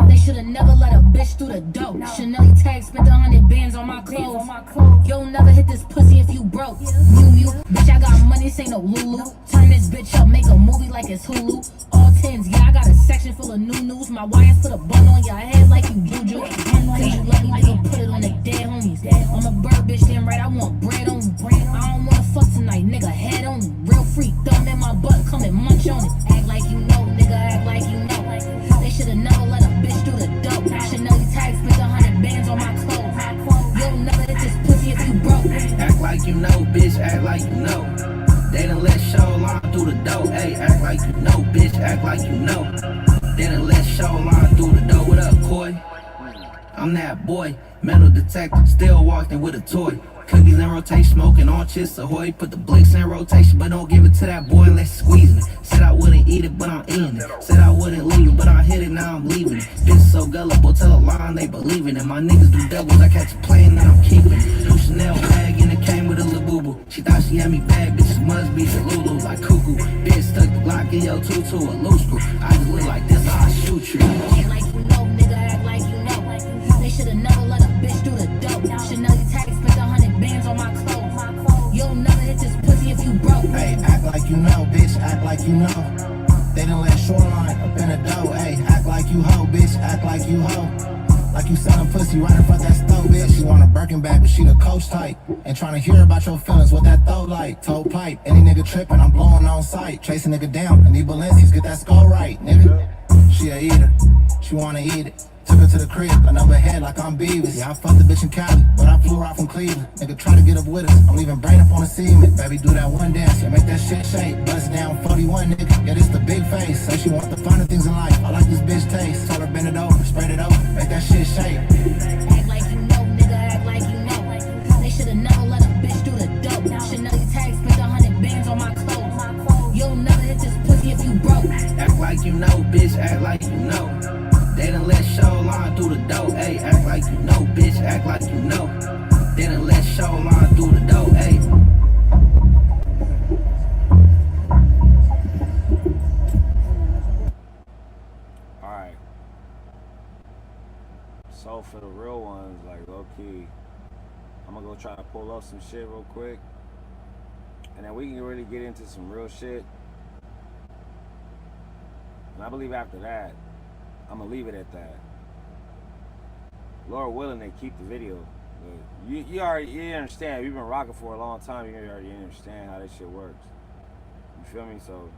They should've never let a bitch through the door. Chanel tag spent 100 bands on my clothes. You'll never hit this pussy if you broke. Mew, bitch, I got money, this ain't no Lulu. Turn this bitch up, make a movie like it's Hulu. All 10s, yeah, I got a section full of new news. My wires put a bun on your head like you juju. Cause you let me nigga put it on the dead homies. I'm a bird bitch, damn right, I want bread on me. I don't wanna fuck tonight, nigga, head on me. Real freak, thumb in my butt, come and munch on it. Act like you know, nigga, act like you know. They should've never let a bitch through the dope. Chanel tag spent 100 bands on my clothes. You'll never hit this pussy if you broke. Act like you know, bitch, act like you know. They done let show line through the door. Hey, act like you know, bitch, act like you know. They done let show line through the door. What up, Coy? I'm that boy, metal detector, still walking with a toy. Cookies in rotation, smoking on chips ahoy. Put the blicks in rotation, but don't give it to that boy unless squeezing it. Said I wouldn't eat it, but I'm eating it. Said I wouldn't leave it, but I hit it, now I'm leaving it. Bitch so gullible, tell a lie and they believe it. And my niggas do doubles, I catch a plane and I'm keeping it. New Chanel bag and it came with a little boo-boo. She thought she had me bad, bitches must be the Lulu like cuckoo. Bitch stuck the Glock in your tutu, a loose screw. I just look like this, I'll shoot you. Act like you know, nigga, act like you know. They should've never let a bitch through the dope. Chanel tag spent 100 bands on my clothes. You'll never hit this pussy if you broke. Hey, act like you know, bitch, act like you know. They done let shoreline up in the dough. Hey, act like you hoe, bitch, act like you hoe. Like you selling pussy right in front that stove, bitch. She want a Birkin bag, but she the coach type. Ain't tryna hear about your feelings, what that throw like. Toe pipe, any nigga trippin', I'm blowing on sight. Chase a nigga down, and these Balenci's, get that skull right, nigga. She a eater, she wanna eat it. Took her to the crib, a number head like I'm Beavis. Yeah, I fucked the bitch in Cali, but I flew out from Cleveland. Nigga try to get up with us, I'm leaving brain up on the cement. Baby, do that one dance, yeah, make that shit shake. Bust down 41, nigga, yeah, this the big face. Say she want the finer things in life, I like this bitch taste. Told her bend it over, spread it over, make that shit shake. Act like you know, nigga, act like you know. They should've never let a bitch through the dope. Chanel tag spent 100 bands on my clothes. You'll never hit this pussy if you broke. Act like you know, bitch, act like you know. They done let show line through the door. Hey, act like you know, bitch, act like you know. They done let show line through the door. Hey. Alright. So for the real ones, like low key, I'm gonna go try to pull up some shit real quick. And then we can really get into some real shit. And And I believe after that, I'm gonna leave it at that. Lord willing, they keep the video. But you already understand. You've been rocking for a long time. You already understand how this shit works. You feel me? So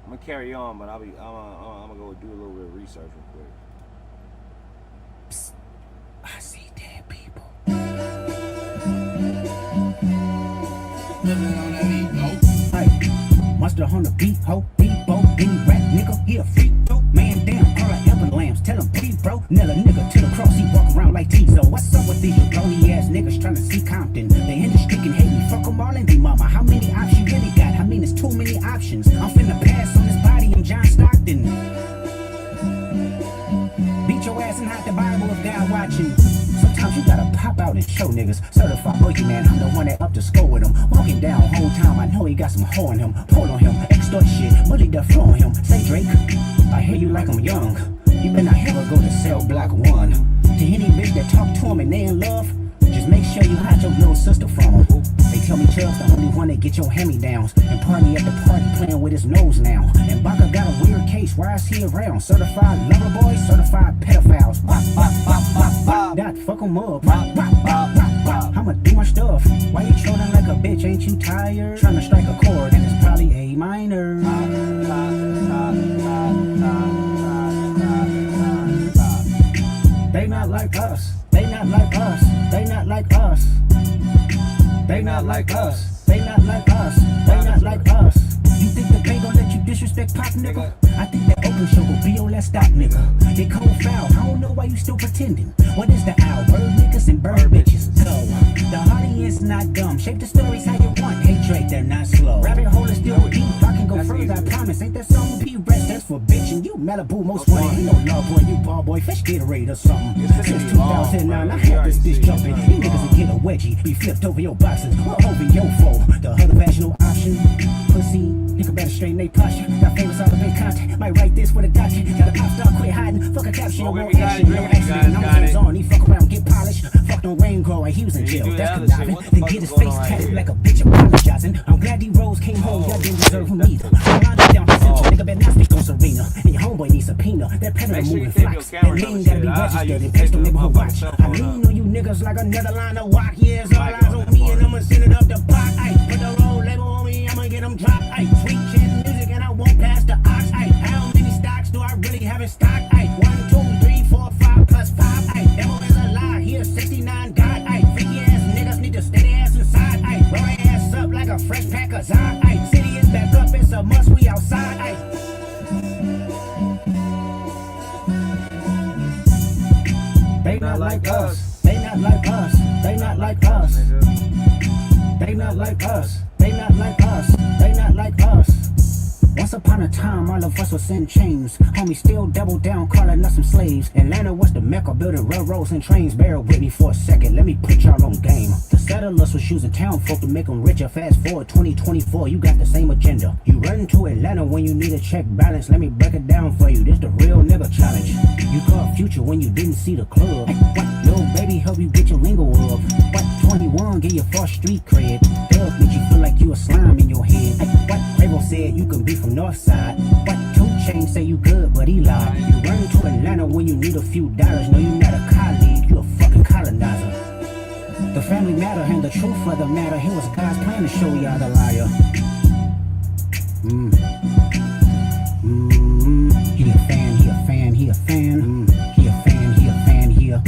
I'm gonna carry on, but I'm gonna go do a little bit of research real quick. Psst, I see dead people. Hey, mustard on the beat, ho, Debo, any rap nigga, he a freak, though. Man, damn, call her Evan Lambs, tell him please, bro. Nail a nigga to the cross, he walk around like Tizo. What's up with these jabroni ass niggas trying to see Compton? The industry can hate me, fuck them all and be mama. How many options you really got? I mean, it's too many options. I'm finna pass on this body, I'm John Stockton. Beat your ass and hide the Bible if God watching. Sometimes you gotta pop out and show niggas. Certified boogeyman, I'm the one that up to score with him. Walking down whole time, I know he got some hoe in him. Pull on him, extort shit, bully the flow on him. Say Drake, I hear you like I'm young. You better not ever go to cell block 1. To any bitch that talk to him and they in love, just make sure you hide your little sister from him. They tell me Chubb's the only one that get your hand-me-downs. And party at the party playing with his nose now. And Baka got a weird case, why is he around? Certified lover boys, certified pedophiles. Bop, bop, bop, bop, bop. That fuck him up. Bop, bop, bop, bop, bop. I'ma do my stuff. Why you trolling like a bitch, ain't you tired? Trying to strike a chord and it's probably A minor. They not like us. They not like us. They not like us. They not like us. They not like us. They not like us. You think that they gon' let you disrespect Pop, nigga? I think that open show gon' be your last stop, nigga. They cold foul. I don't know why you still pretending. What is the owl? Bird niggas and bird bitches. So the audience not dumb. Shape the stories how you want. Hey Drake, they're not slow. Rabbit hole is still deep. I can go further, I promise. Ain't that something? P-Rest, that's for bitchin'. You Malibu most wanted. Ain't no love boy, you ball boy. Fish Gatorade or something. Since 2009, I had this bitch jumping. You niggas will get a wedgie. Be flipped over your boxes. Or over your foe. The other vaginal option. Pussy. Nigga better straighten they posture. Got famous all the big content. Might write this with a doctor. Got a pop star, quit hiding. Fuck a caption, no more action. No accident. No hands on. He fuck around, get polished. Fuck no rain growing. He was in jail. That's conniving. Then get his face tatted like a bitch apologizing. I'm glad D-Rose came home. Y'all didn't deserve him either. I'm lined down to Central. Nigga better not speak on Serena. And your homeboy needs subpoena. That predator moving flocks. That lean gotta be registered. And paste them nigga who watch. I lean on you niggas like another line of walk. Yeah, it's all eyes on me and I'ma send it up the block. Ay, put the roll label on me. I'ma get them dropped. Ay, sweet chin music and I won't pass the ox. Ay, how many stocks do I really have in stock? Ay, 1, 2, 3, 4, 5 plus 5. Ay, devil is a lie. He a 69 God. Ay, freaky ass niggas need to stay their ass inside. Ay, roll their ass up like a fresh pack of Zod. Ay, city is back up. It's a must. We outside. Ay. They not like us. They not like us. They not like us. They not like us. They not like us. They not like us. Once upon a time, all of us was in chains. Homie still double down, calling us some slaves. Atlanta was the mecca, building railroads and trains. Bear with me for a second, let me put y'all on game. The settlers was using town folk to make them richer. Fast forward 2024, you got the same agenda. You run to Atlanta when you need a check balance. Let me break it down for you, this the real nigga challenge. You caught Future when you didn't see the club. What, little baby, help you get your lingo up. What, 21, get your first street cred. Thug make you feel like you a slime in your head. What, Quavo said you can be from Northside. What, 2 Chainz say you good, but he lied. You run to Atlanta when you need a few dollars. No, you not a colleague, you a fucking colonizer. The family matter and the truth of the matter. Here was God's plan to show y'all the liar. He a fan, he a fan, he a fan. He a fan, he a fan, he a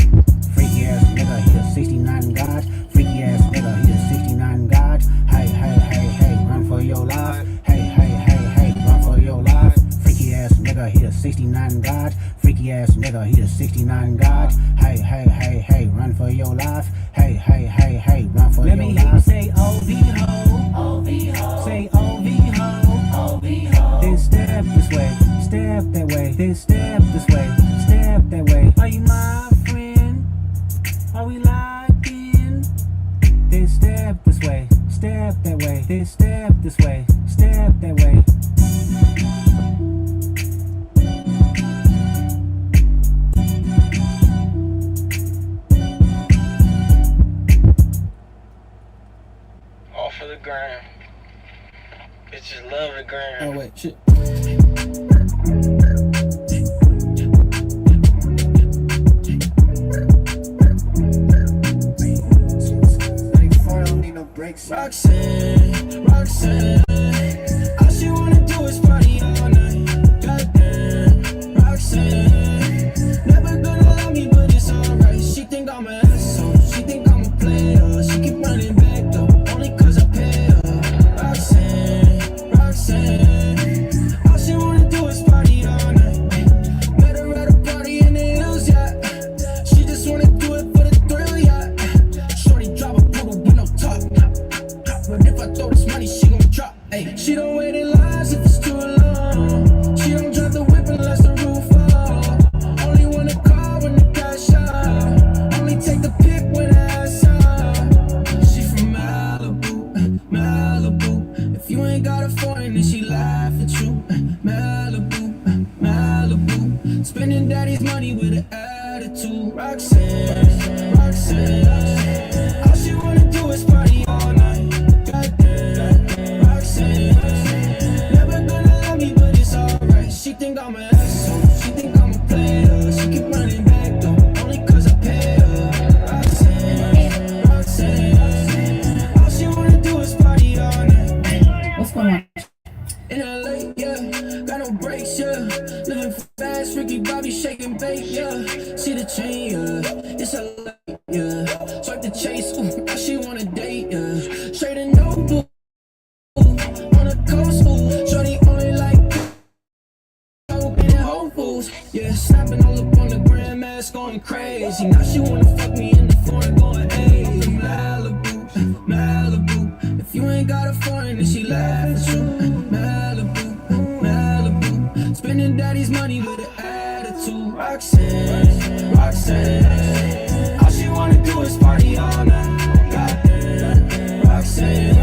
freaky ass nigga, he a 69 God. Freaky ass nigga, he a 69 God. Hey, hey, hey, hey, run for your life. Hey, hey, hey, hey, run for your life. Freaky ass nigga, he a 69 God. Freaky ass nigga, he a 69 God. Hey, hey, hey, hey, run for your life. Hey, hey, hey, hey, run for your life. Let me hear you say O-V-Ho. O-V-Ho. Say O-V-Ho. O-V-Ho. Then step this way, step that way. Then step this way, step that way. Are you my friend? Are we locked in? Then step this way, step that way. Then step this way, step that way. All for the gram. Bitches loving gram. Oh wait, shit. Roxanne, Roxanne, all she wanna do is party all night. Goddamn, Roxanne, never gonna love me, but it's alright. She think I'm an asshole, she think I'm a player. She keep running back though, only cause I pay her. Roxanne, Roxanne, all she wanna do is party all night. Met her at a party in the hills, yeah. She just wanna do it for the thrill, yeah. Shorty drop a poodle with no top. But if I throw this money, she gon' drop. Ay, she don't wait in lines if it's too long. She don't drive the whip unless the roof fall. Only wanna call when the cash out. Only take the pic when the ass out. She from Malibu, Malibu. If you ain't got a foreign, then she laugh at you. Malibu, Malibu. Spending daddy's money with an attitude. Roxanne, Roxanne, all she wanna do is party all night. Never gonna love me, but it's alright. She think I'm an asshole, she think I'm a player. She keep running back though, only cause I pay her. Roxanne, Roxanne, all she wanna do is party all night. What's going on? In LA, yeah, got no brakes, yeah. Living fast, Ricky Bobby shaking bait, yeah. See the chain, yeah, it's a light, yeah. Swipe the chase, ooh, now she wanna date, yeah. Straight and no boo. On the coast, ooh, shorty only like coke and Whole Foods. Yeah, snapping all up on the grandmas, going crazy. Now she wanna fuck me in the foreign, going hey. Malibu, Malibu. If you ain't got a foreign, then she laugh at you. Malibu, Malibu. Spending daddy's money with an attitude. Roxanne, Roxanne, all she wanna do is party all night. Goddamn, Roxanne.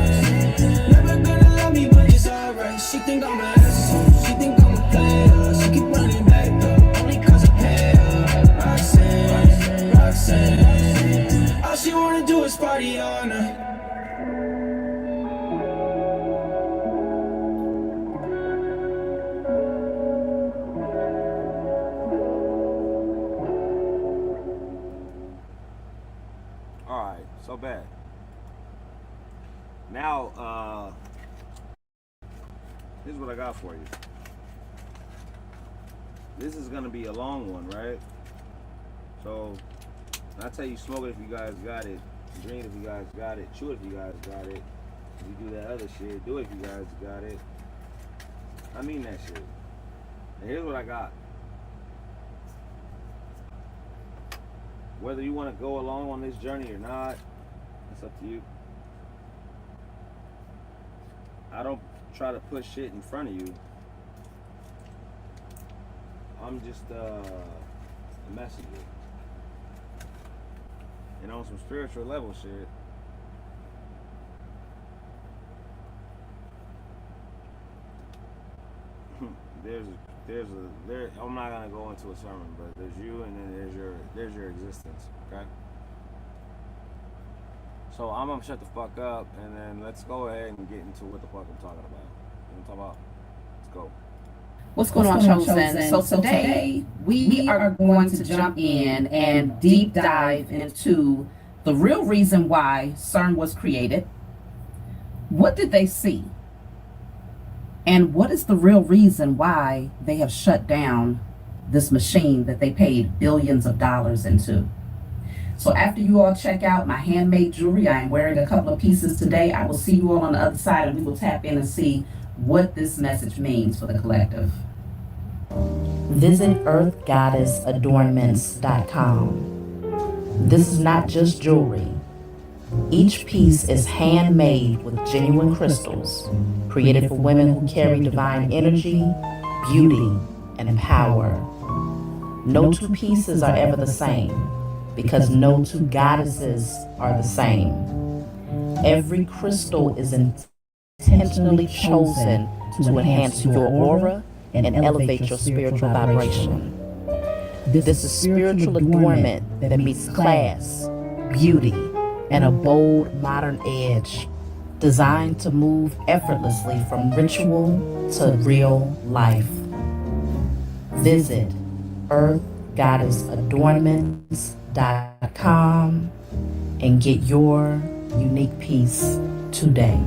Never gonna love me, but it's alright. She think I'm an asshole, she think I'm a player. She keep running back though, only cause I pay her. Roxanne, Roxanne, all she wanna do is party all night. Alright, so bad. Now, here's what I got for you. This is gonna be a long one, right? So, I tell you, smoke it if you guys got it, drink it if you guys got it, chew it if you guys got it. If you do that other shit, do it if you guys got it. I mean that shit. And here's what I got. Whether you want to go along on this journey or not, it's up to you. I don't try to push shit in front of you. I'm just a messenger. And on some spiritual level shit, I'm not gonna go into a sermon, but there's you and then there's your existence, okay? So I'm gonna shut the fuck up and then let's go ahead and get into what the fuck I'm talking about. You know what I'm talking about? Let's go. What's going on, Chosen? So today we are going to jump in and deep dive into the real reason why CERN was created. What did they see? And what is the real reason why they have shut down this machine that they paid billions of dollars into? So after you all check out my handmade jewelry, I am wearing a couple of pieces today. I will see you all on the other side and we will tap in and see what this message means for the collective. Visit earthgoddessadornments.com. This is not just jewelry. Each piece is handmade with genuine crystals, created for women who carry divine energy, beauty, and power. No two pieces are ever the same, because no two goddesses are the same. Every crystal is intentionally chosen to enhance your aura and elevate your spiritual vibration. This is spiritual adornment that meets class, beauty, and a bold modern edge. designed to move effortlessly from ritual to real life. Visit earthgoddessadornments.com and get your unique piece today.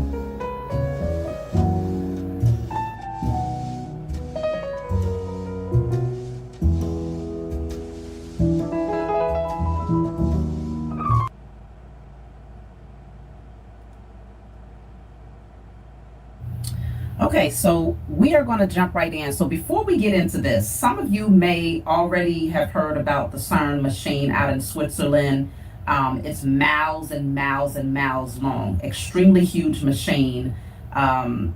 Okay, so we are going to jump right in. So before we get into this, some of you may already have heard about the CERN machine out in Switzerland. It's miles and miles and miles long, extremely huge machine. I'm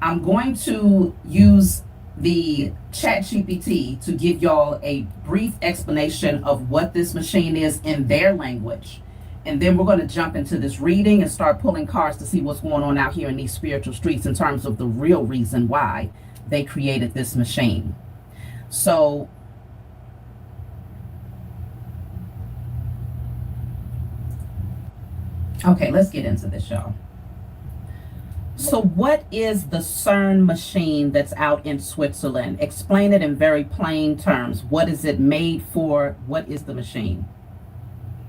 going to use the ChatGPT to give y'all a brief explanation of what this machine is in their language. And then we're going to jump into this reading and start pulling cards to see what's going on out here in these spiritual streets in terms of the real reason why they created this machine. So, okay, let's get into this, y'all. So what is the CERN machine that's out in Switzerland? Explain it in very plain terms. What is it made for? What is the machine?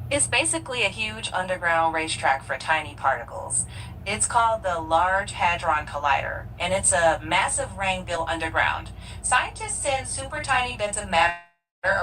It's basically a huge underground racetrack for tiny particles. It's called the Large Hadron Collider, and it's a massive ring built underground. Scientists send super tiny bits of matter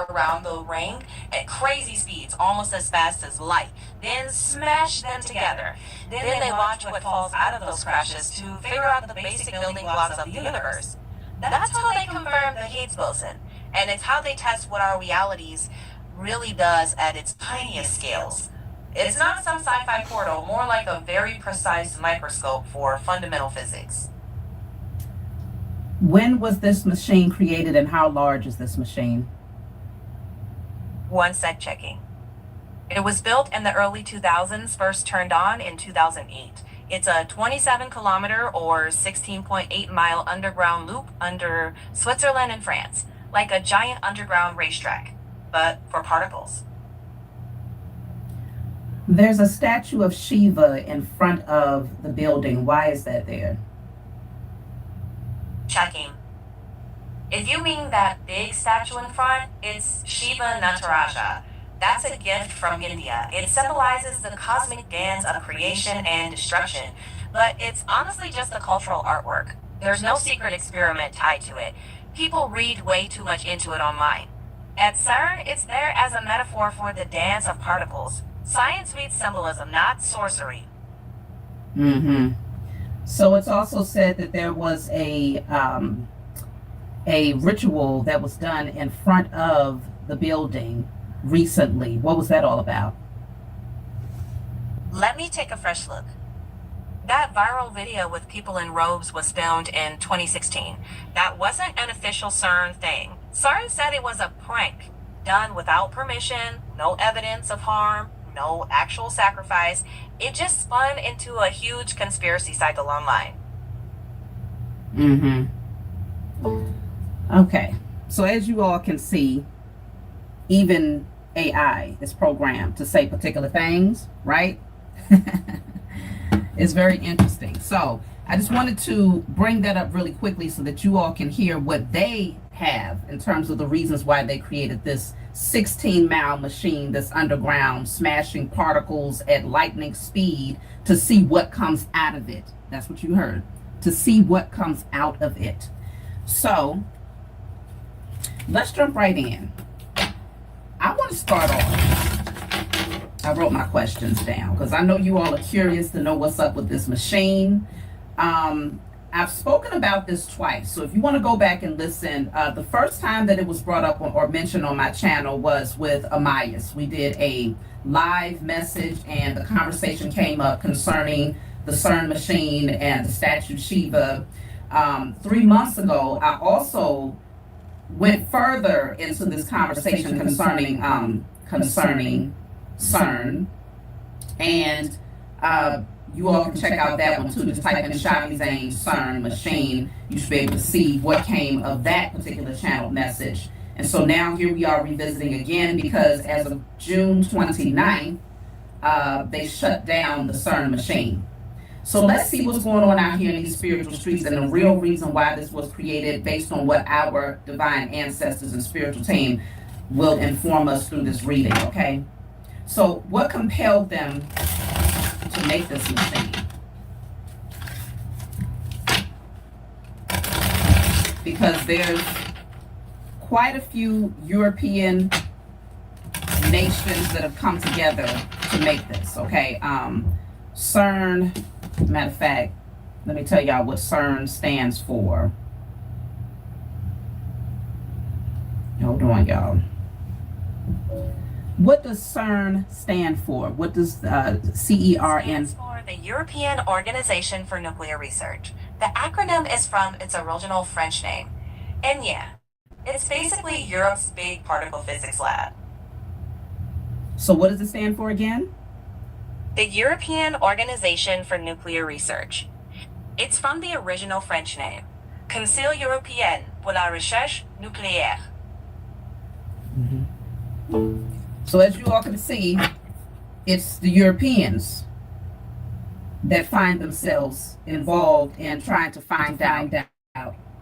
around the ring at crazy speeds, almost as fast as light, then smash them together. Then they watch what falls out of those crashes to figure out the basic building blocks of the universe. That's how they confirm the Higgs boson, and it's how they test what our realities really does at its tiniest scales. It's not some sci-fi portal, more like a very precise microscope for fundamental physics. When was this machine created and how large is this machine? One sec checking. It was built in the early 2000s, first turned on in 2008. It's a 27 kilometer or 16.8 mile underground loop under Switzerland and France, like a giant underground racetrack, but for particles. There's a statue of Shiva in front of the building. Why is that there? Checking. If you mean that big statue in front, it's Shiva Nataraja. That's a gift from India. It symbolizes the cosmic dance of creation and destruction, but it's honestly just a cultural artwork. There's no secret experiment tied to it. People read way too much into it online. At CERN, it's there as a metaphor for the dance of particles. Science reads symbolism, not sorcery. Mm-hmm. So it's also said that there was a ritual that was done in front of the building recently. What was that all about? Let me take a fresh look. That viral video with people in robes was filmed in 2016. That wasn't an official CERN thing. CERN said it was a prank, done without permission, no evidence of harm, no actual sacrifice. It just spun into a huge conspiracy cycle online. Mm-hmm. Okay. So as you all can see, even AI is programmed to say particular things, right? It's very interesting. So I just wanted to bring that up really quickly so that you all can hear what they have in terms of the reasons why they created this 16-mile machine that's underground, smashing particles at lightning speed to see what comes out of it. That's what you heard. To see what comes out of it. So let's jump right in. I want to start off. I wrote my questions down because I know you all are curious to know what's up with this machine. I've spoken about this twice, so if you want to go back and listen, the first time that it was brought up or mentioned on my channel was with Amayas. We did a live message and the conversation came up concerning the CERN machine and the statue Shiva. 3 months ago, I also went further into this conversation concerning CERN, and you all can check out that one too. Just type in Shavi Zane CERN machine. You should be able to see what came of that particular channel message. And so now here we are revisiting again because as of June 29th, they shut down the CERN machine. So let's see what's going on out here in these spiritual streets and the real reason why this was created based on what our divine ancestors and spiritual team will inform us through this reading, okay? So what compelled them to make this machine? Because there's quite a few European nations that have come together to make this, okay? CERN, matter of fact, let me tell y'all what CERN stands for. Hold on, y'all. What does CERN stand for? What does CERN stands for? The European Organization for Nuclear Research. The acronym is from its original French name. And yeah, it's basically Europe's big particle physics lab. So what does it stand for again? The European Organization for Nuclear Research. It's from the original French name, Conseil Européen pour la Recherche Nucléaire. So as you all can see, it's the Europeans that find themselves involved in trying to find out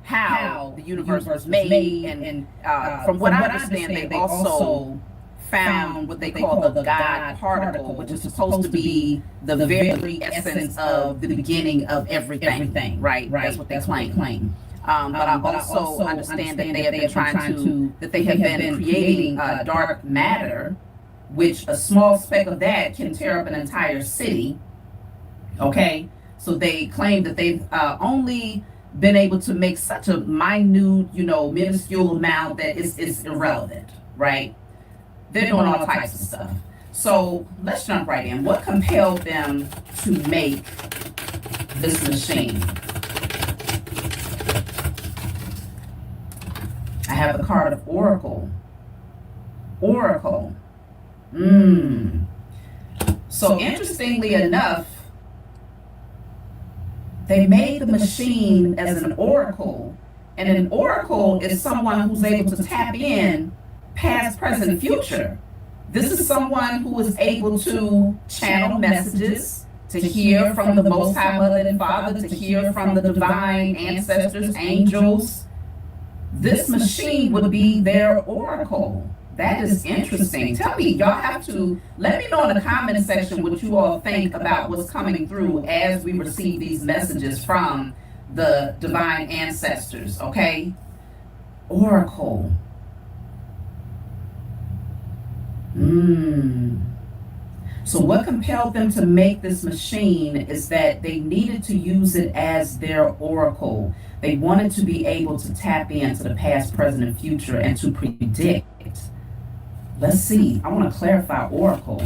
how the universe was made, and from what I understand, they also found what they call the God particle, which is supposed to be the very essence of the beginning of everything, right? That's what they claim. But I also understand that they have been creating dark matter, which a small speck of that can tear up an entire city. Okay, so they claim that they've only been able to make such a minute, minuscule amount that is irrelevant, right? They're doing all types of stuff. So let's jump right in. What compelled them to make this machine? I have the card of Oracle. Oracle. So interestingly enough, they made the machine as an oracle, and an oracle is someone who's able to tap in past, present, future. This is someone who is able to channel messages, to hear from the Most High Mother and Father, to hear from the divine ancestors, angels. This machine would be their oracle. That is interesting. Tell me, y'all have to let me know in the comment section what you all think about what's coming through as we receive these messages from the divine ancestors, okay? Oracle. So what compelled them to make this machine is that they needed to use it as their oracle. They wanted to be able to tap into the past, present, and future and to predict. Let's see. I want to clarify oracle.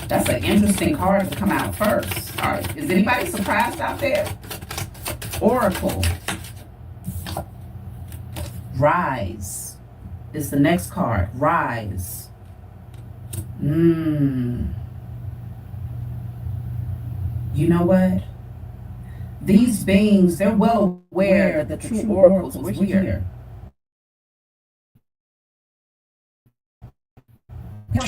That's an interesting card to come out first. All right. Is anybody surprised out there? Oracle. Rise is the next card. Rise. You know what? These beings, they're well aware that the true oracles were here.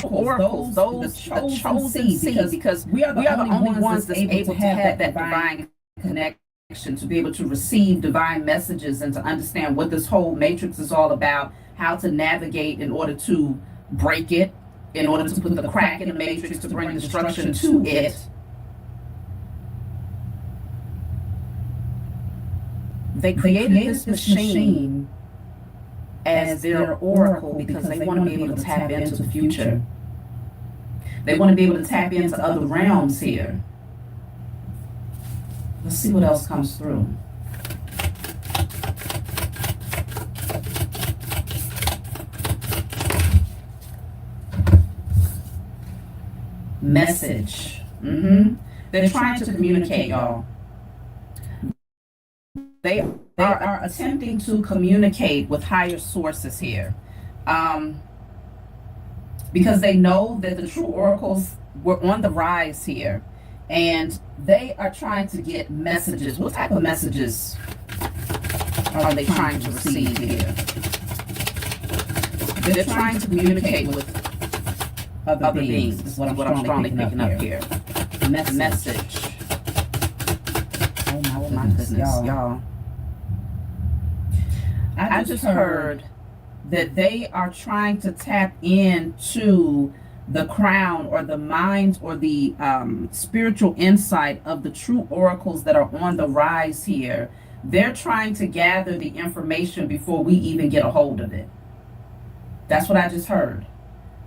Oracles, those chosen seeds, because we are the only ones that's able to have that divine connection, to be able to receive divine messages and to understand what this whole matrix is all about, how to navigate in order to break it, in order to put the crack in the matrix to bring destruction to it. They created this machine as their oracle because they want to be able to tap into the future. They want to be able to tap into other realms here. Let's see what else comes through. Message. They're trying to communicate, y'all. They are attempting to communicate with higher sources here, because they know that the true oracles were on the rise here, and they are trying to get messages. What type of messages are they trying to receive here? They're trying to communicate with other beings. Is what I'm strongly picking up here. Message. business, y'all. I just heard that they are trying to tap into the crown or the mind or the spiritual insight of the true oracles that are on the rise here. They're trying to gather the information before we even get a hold of it. That's what I just heard.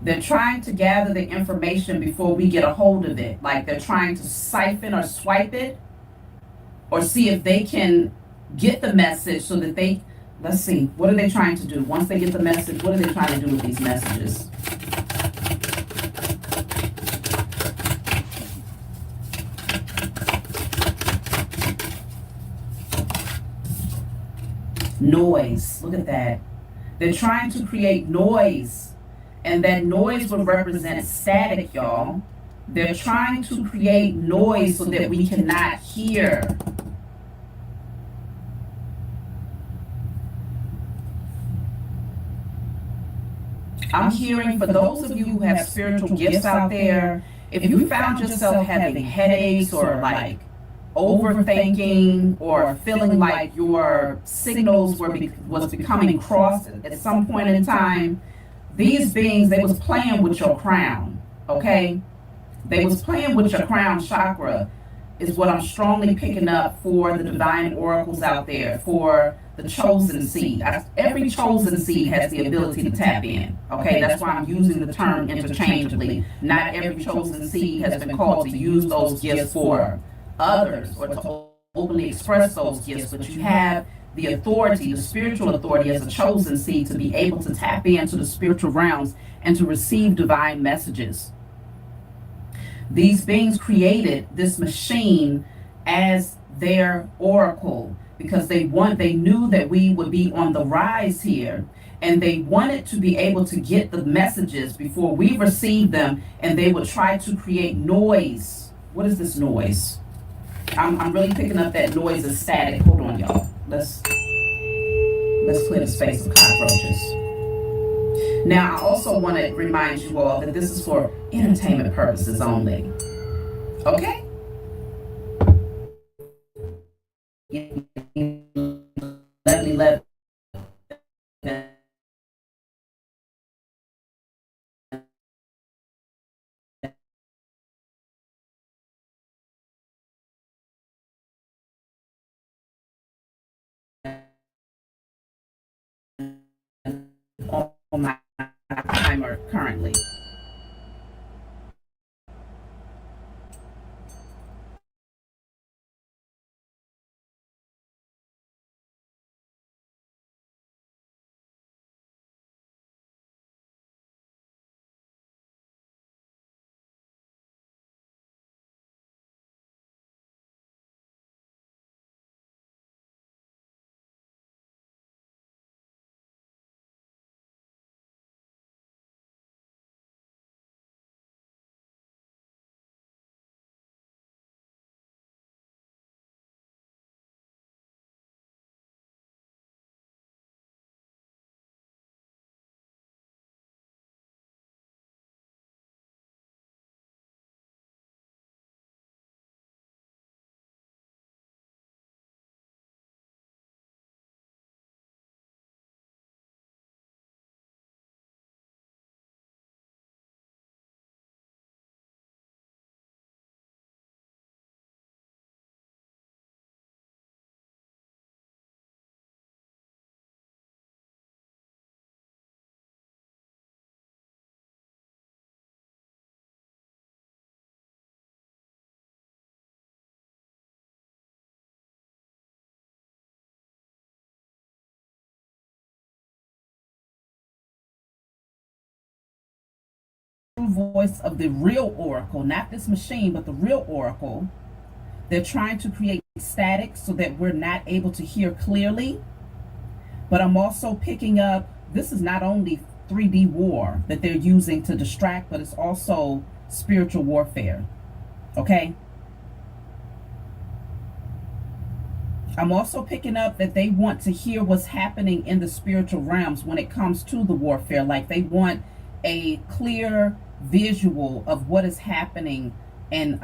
They're trying to gather the information before we get a hold of it. Like they're trying to siphon or swipe it or see if they can get the message so that they, let's see, what are they trying to do? Once they get the message, what are they trying to do with these messages? Noise, look at that. They're trying to create noise, and that noise will represent static, y'all. They're trying to create noise so that we cannot hear. I'm hearing, for those of you who have spiritual gifts out there, if you found yourself having headaches or like overthinking or feeling like your signals was becoming crossed at some point in time, these beings, they was playing with your crown, okay? They was playing with your crown chakra is what I'm strongly picking up for the divine oracles out there, for the chosen seed. Every chosen seed has the ability to tap in, okay? That's why I'm using the term interchangeably. Not every chosen seed has been called to use those gifts for others or to openly express those gifts, but you have the authority, the spiritual authority as a chosen seed to be able to tap into the spiritual realms and to receive divine messages. These beings created this machine as their oracle because they knew that we would be on the rise here, and they wanted to be able to get the messages before we received them, and they would try to create noise. What is this noise? I'm really picking up that noise is static. Hold on, y'all. Let's clear the space of cockroaches. Now, I also want to remind you all that this is for entertainment purposes only. Okay? Let on my timer currently. Voice of the real oracle, not this machine, but the real oracle. They're trying to create static so that we're not able to hear clearly. But I'm also picking up, this is not only 3D war that they're using to distract, but it's also spiritual warfare. Okay? I'm also picking up that they want to hear what's happening in the spiritual realms when it comes to the warfare. Like they want a clear visual of what is happening and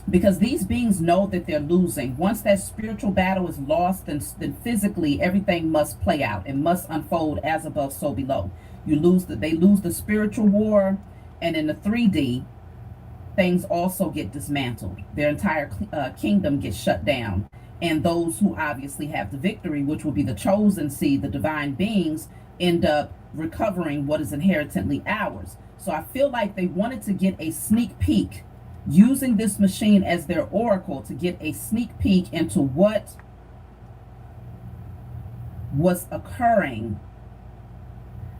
because these beings know that they're losing. Once that spiritual battle is lost, then physically everything must play out. It must unfold as above, so below. They lose the spiritual war, and in the 3D, things also get dismantled. Their entire kingdom gets shut down. And those who obviously have the victory, which will be the chosen seed, the divine beings, end up recovering what is inherently ours. So I feel like they wanted to get a sneak peek, using this machine as their oracle, to get a sneak peek into what was occurring.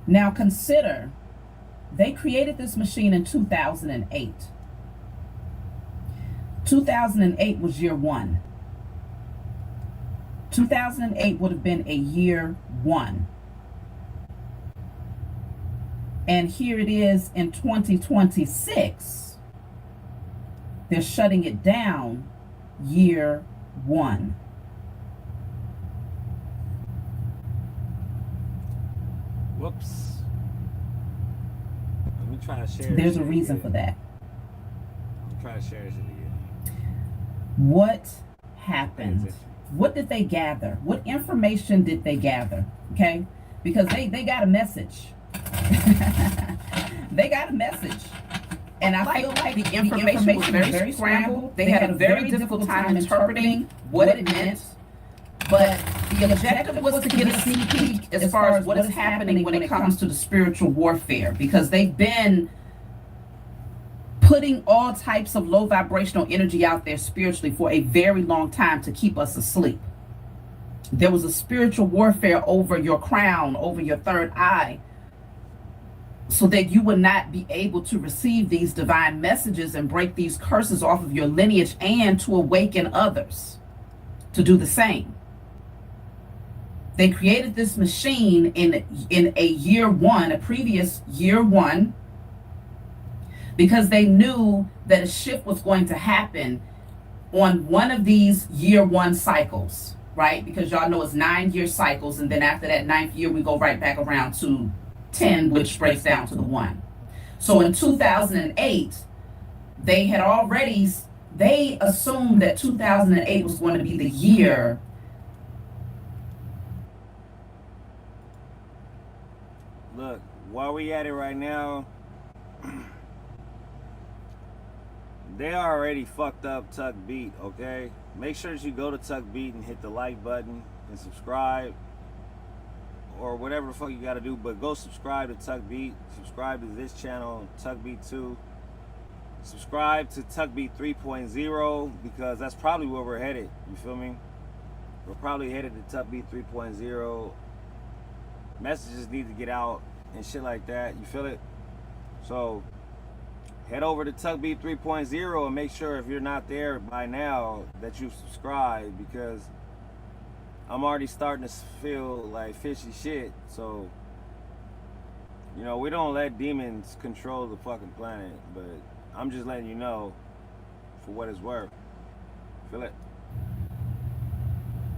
Now consider, they created this machine in 2008. 2008 was year one. 2008 would have been a year one. And here it is in 2026. They're shutting it down year one. Whoops. Let me try to share. There's a reason for that. I'm trying to share this again. What happened? What did they gather? What information did they gather? Okay? Because they got a message. They got a message. And I feel like the information was very scrambled. They had a very difficult time interpreting what it meant. But the objective was to get a sneak peek as far as what is happening when it comes to the spiritual warfare, because they've been putting all types of low vibrational energy out there spiritually for a very long time to keep us asleep. There was a spiritual warfare over your crown, over your third eye, so that you would not be able to receive these divine messages and break these curses off of your lineage, and to awaken others to do the same. They created this machine in a year one, a previous year one, because they knew that a shift was going to happen on one of these year one cycles, right? Because y'all know it's 9-year cycles, and then after that 9th year, we go right back around to 10, which breaks down to the 1. So in 2008, they assumed that 2008 was going to be the year Look, while we at it right now, they already fucked up Tuck Beat, okay? Make sure that you go to Tuck Beat and hit the like button and subscribe, or whatever the fuck you gotta do, but go subscribe to Tuck Beat, subscribe to this channel, Tuck Beat 2, subscribe to Tuck Beat 3.0, because that's probably where we're headed, you feel me? We're probably headed to Tuck Beat 3.0. Messages need to get out and shit like that, you feel it? So head over to Tuck Beat 3.0 and make sure, if you're not there by now, that you subscribe, because I'm already starting to feel like fishy shit. So, you know, we don't let demons control the fucking planet, but I'm just letting you know for what it's worth. Feel it?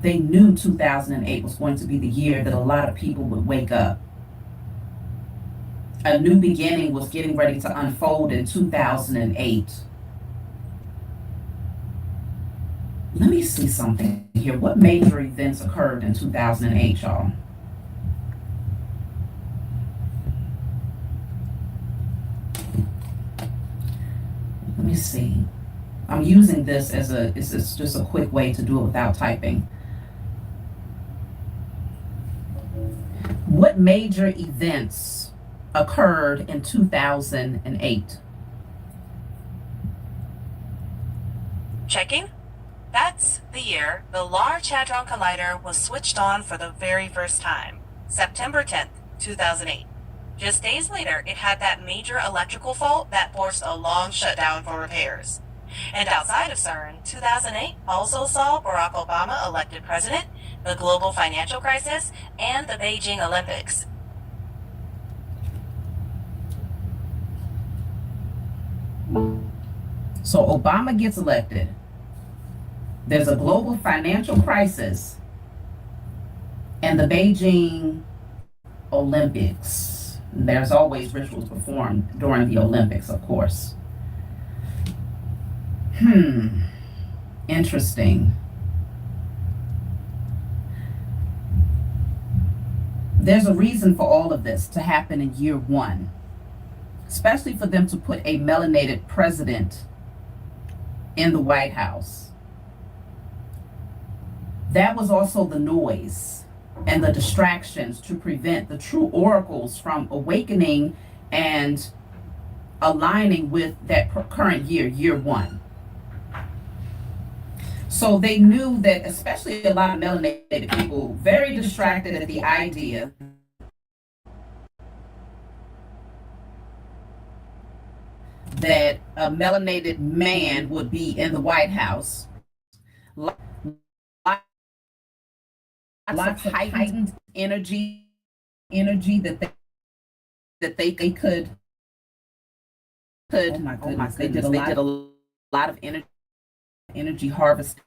They knew 2008 was going to be the year that a lot of people would wake up. A new beginning was getting ready to unfold in 2008. Let me see something here. What major events occurred in 2008, y'all? Let me see. I'm using this as it's just a quick way to do it without typing. What major events occurred in 2008? Checking? That's the year the Large Hadron Collider was switched on for the very first time, September 10th, 2008. Just days later, it had that major electrical fault that forced a long shutdown for repairs. And outside of CERN, 2008 also saw Barack Obama elected president, the global financial crisis, and the Beijing Olympics. So Obama gets elected. There's a global financial crisis, and the Beijing Olympics. There's always rituals performed during the Olympics, of course. Interesting. There's a reason for all of this to happen in year one, especially for them to put a melanated president in the White House. That was also the noise and the distractions to prevent the true oracles from awakening and aligning with that current year, year one. So they knew that, especially a lot of melanated people, very distracted at the idea that a melanated man would be in the White House. Lots of heightened energy that they could. Oh my goodness, they did a lot of energy harvesting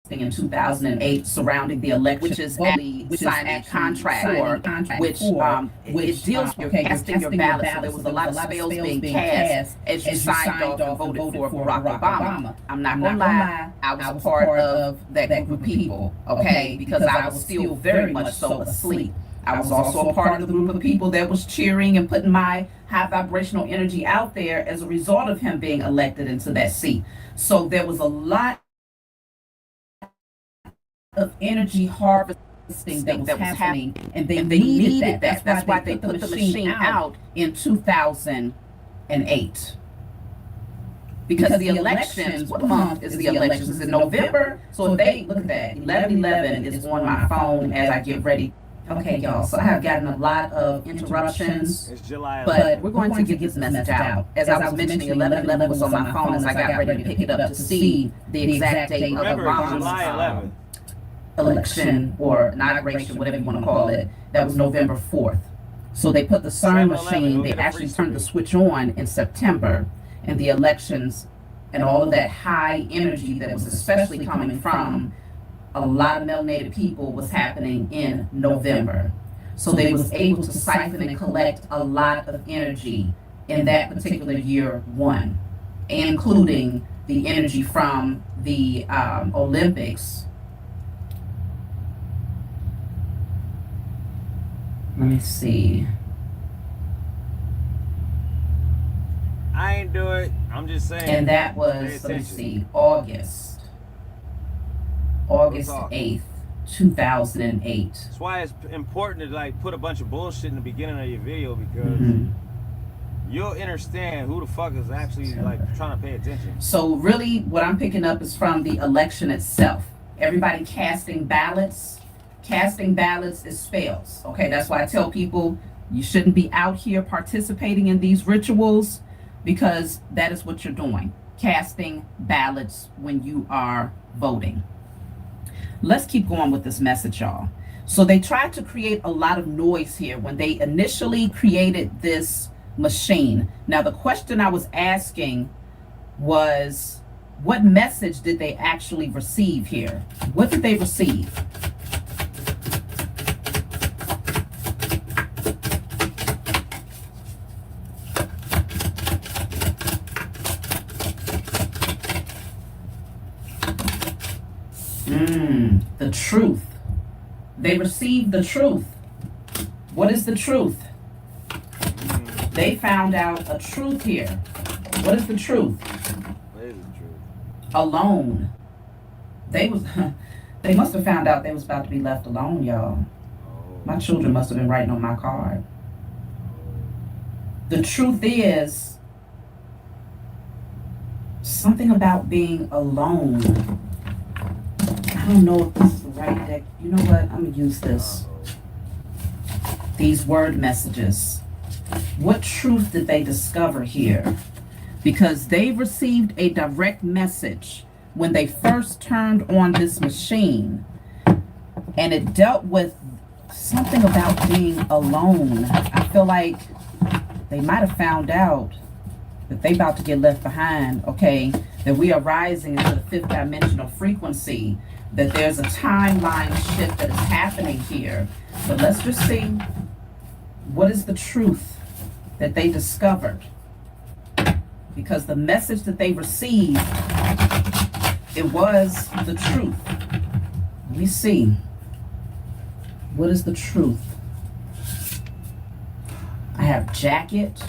in 2008 surrounding the election, which is signing a contract which it deals with casting your ballot. So there was a lot of spells being cast as you signed off and voted for Barack Obama. I'm not gonna lie, I was a part of that group of people, okay, because I was still very much so asleep. I was also a part of the group of people that was cheering and putting my high vibrational energy out there as a result of him being elected into that seat. So there was a lot of energy harvesting that was happening, and they needed that. That's why they put the machine out in 2008. Because the elections, what month is the elections? Is it November? So if they, look at that, 11/11 is on my phone as I get ready. Okay, y'all, so I have gotten a lot of interruptions. It's July 11th. But we're going to get this message out. As I was mentioning, 11/11 was on my phone as I got ready to pick it up to see the exact date of Obama's election or inauguration, whatever you want to call it. That was November 4th. So they put the CERN machine, they actually turned the switch on in September, and the elections and all of that high energy that was especially coming from a lot of melanated people was happening in November. So they was able to siphon and collect a lot of energy in that particular year one, including the energy from the Olympics. Let me see. I ain't do it. I'm just saying. And that was, let me see, August 8th, 2008. That's why it's important to like put a bunch of bullshit in the beginning of your video, because you'll understand who the fuck is actually like trying to pay attention. So really what I'm picking up is from the election itself. Everybody casting ballots. Casting ballots is spells. Okay, that's why I tell people you shouldn't be out here participating in these rituals, because that is what you're doing. Casting ballots when you are voting. Let's keep going with this message, y'all. So they tried to create a lot of noise here when they initially created this machine. Now, the question I was asking was, what message did they actually receive here? What did they receive? The truth. They received the truth. What is the truth? They found out a truth here. What is the truth? What is the truth? Alone. They must have found out they was about to be left alone, y'all. My children must have been writing on my card. The truth is something about being alone. I don't know if this is the right deck. You know what? I'm going to use this. These word messages. What truth did they discover here? Because they received a direct message when they first turned on this machine. And it dealt with something about being alone. I feel like they might have found out that they about to get left behind, okay? That we are rising into the fifth dimensional frequency, that there's a timeline shift that is happening here. But let's just see, what is the truth that they discovered? because the message that they received, it was the truth. Let me see. What is the truth? I have jacket,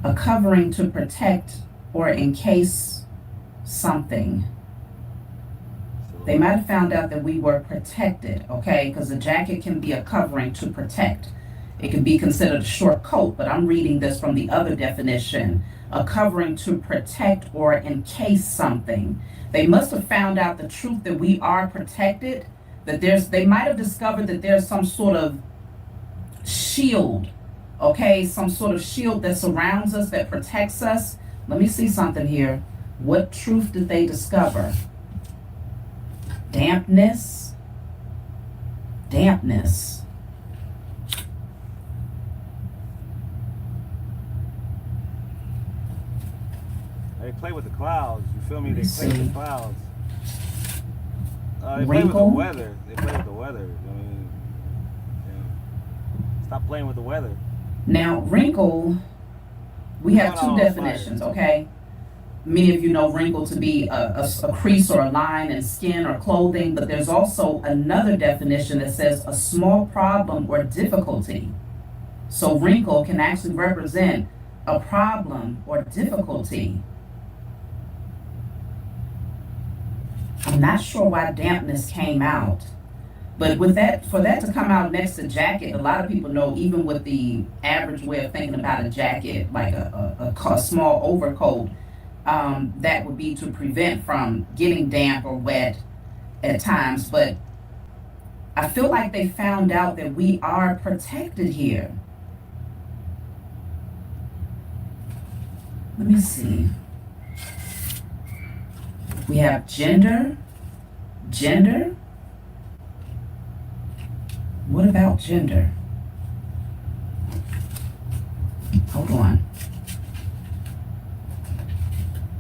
a covering to protect or encase something. They might have found out that we were protected, okay? Because a jacket can be a covering to protect. It can be considered a short coat, but I'm reading this from the other definition. A covering to protect or encase something. They must have found out the truth that we are protected, that they might have discovered that there's some sort of shield, okay? Some sort of shield that surrounds us, that protects us. Let me see something here. What truth did they discover? Dampness. They play with the clouds. You feel me? They play with the clouds. They play with the weather. I mean, yeah. Stop playing with the weather. Now, wrinkle, we have two definitions, okay? Many of you know wrinkle to be a crease or a line in skin or clothing, but there's also another definition that says a small problem or difficulty. So wrinkle can actually represent a problem or difficulty. I'm not sure why dampness came out, but for that to come out next to jacket, a lot of people know, even with the average way of thinking about a jacket, like a small overcoat, that would be to prevent from getting damp or wet at times. But I feel like they found out that we are protected here. Let me see. We have gender. What about gender? Hold on.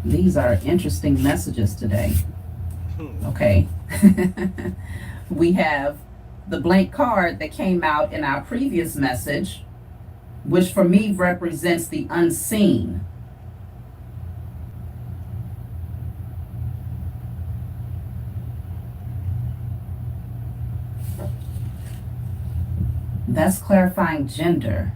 These are interesting messages today. Okay. We have the blank card that came out in our previous message, which for me represents the unseen. That's clarifying gender.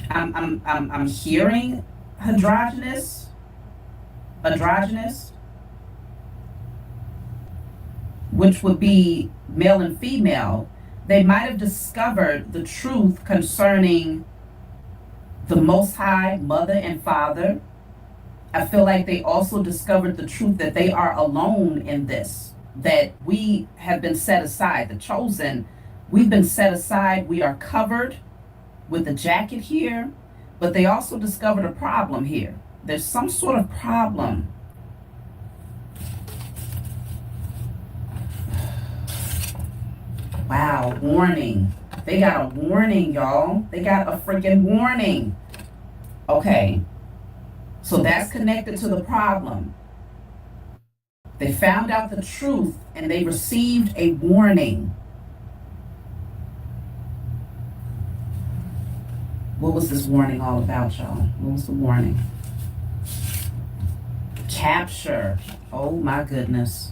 I'm hearing androgynous, which would be male and female. They might have discovered the truth concerning the Most High, Mother and Father. I feel like they also discovered the truth that they are alone in this, that we have been set aside, the chosen, we've been set aside, we are covered with the jacket here, but they also discovered a problem here. There's some sort of problem. Wow, warning. They got a warning, y'all. They got a freaking warning. Okay, so that's connected to the problem. They found out the truth and they received a warning. What was this warning all about, y'all? What was the warning? Capture. Oh my goodness.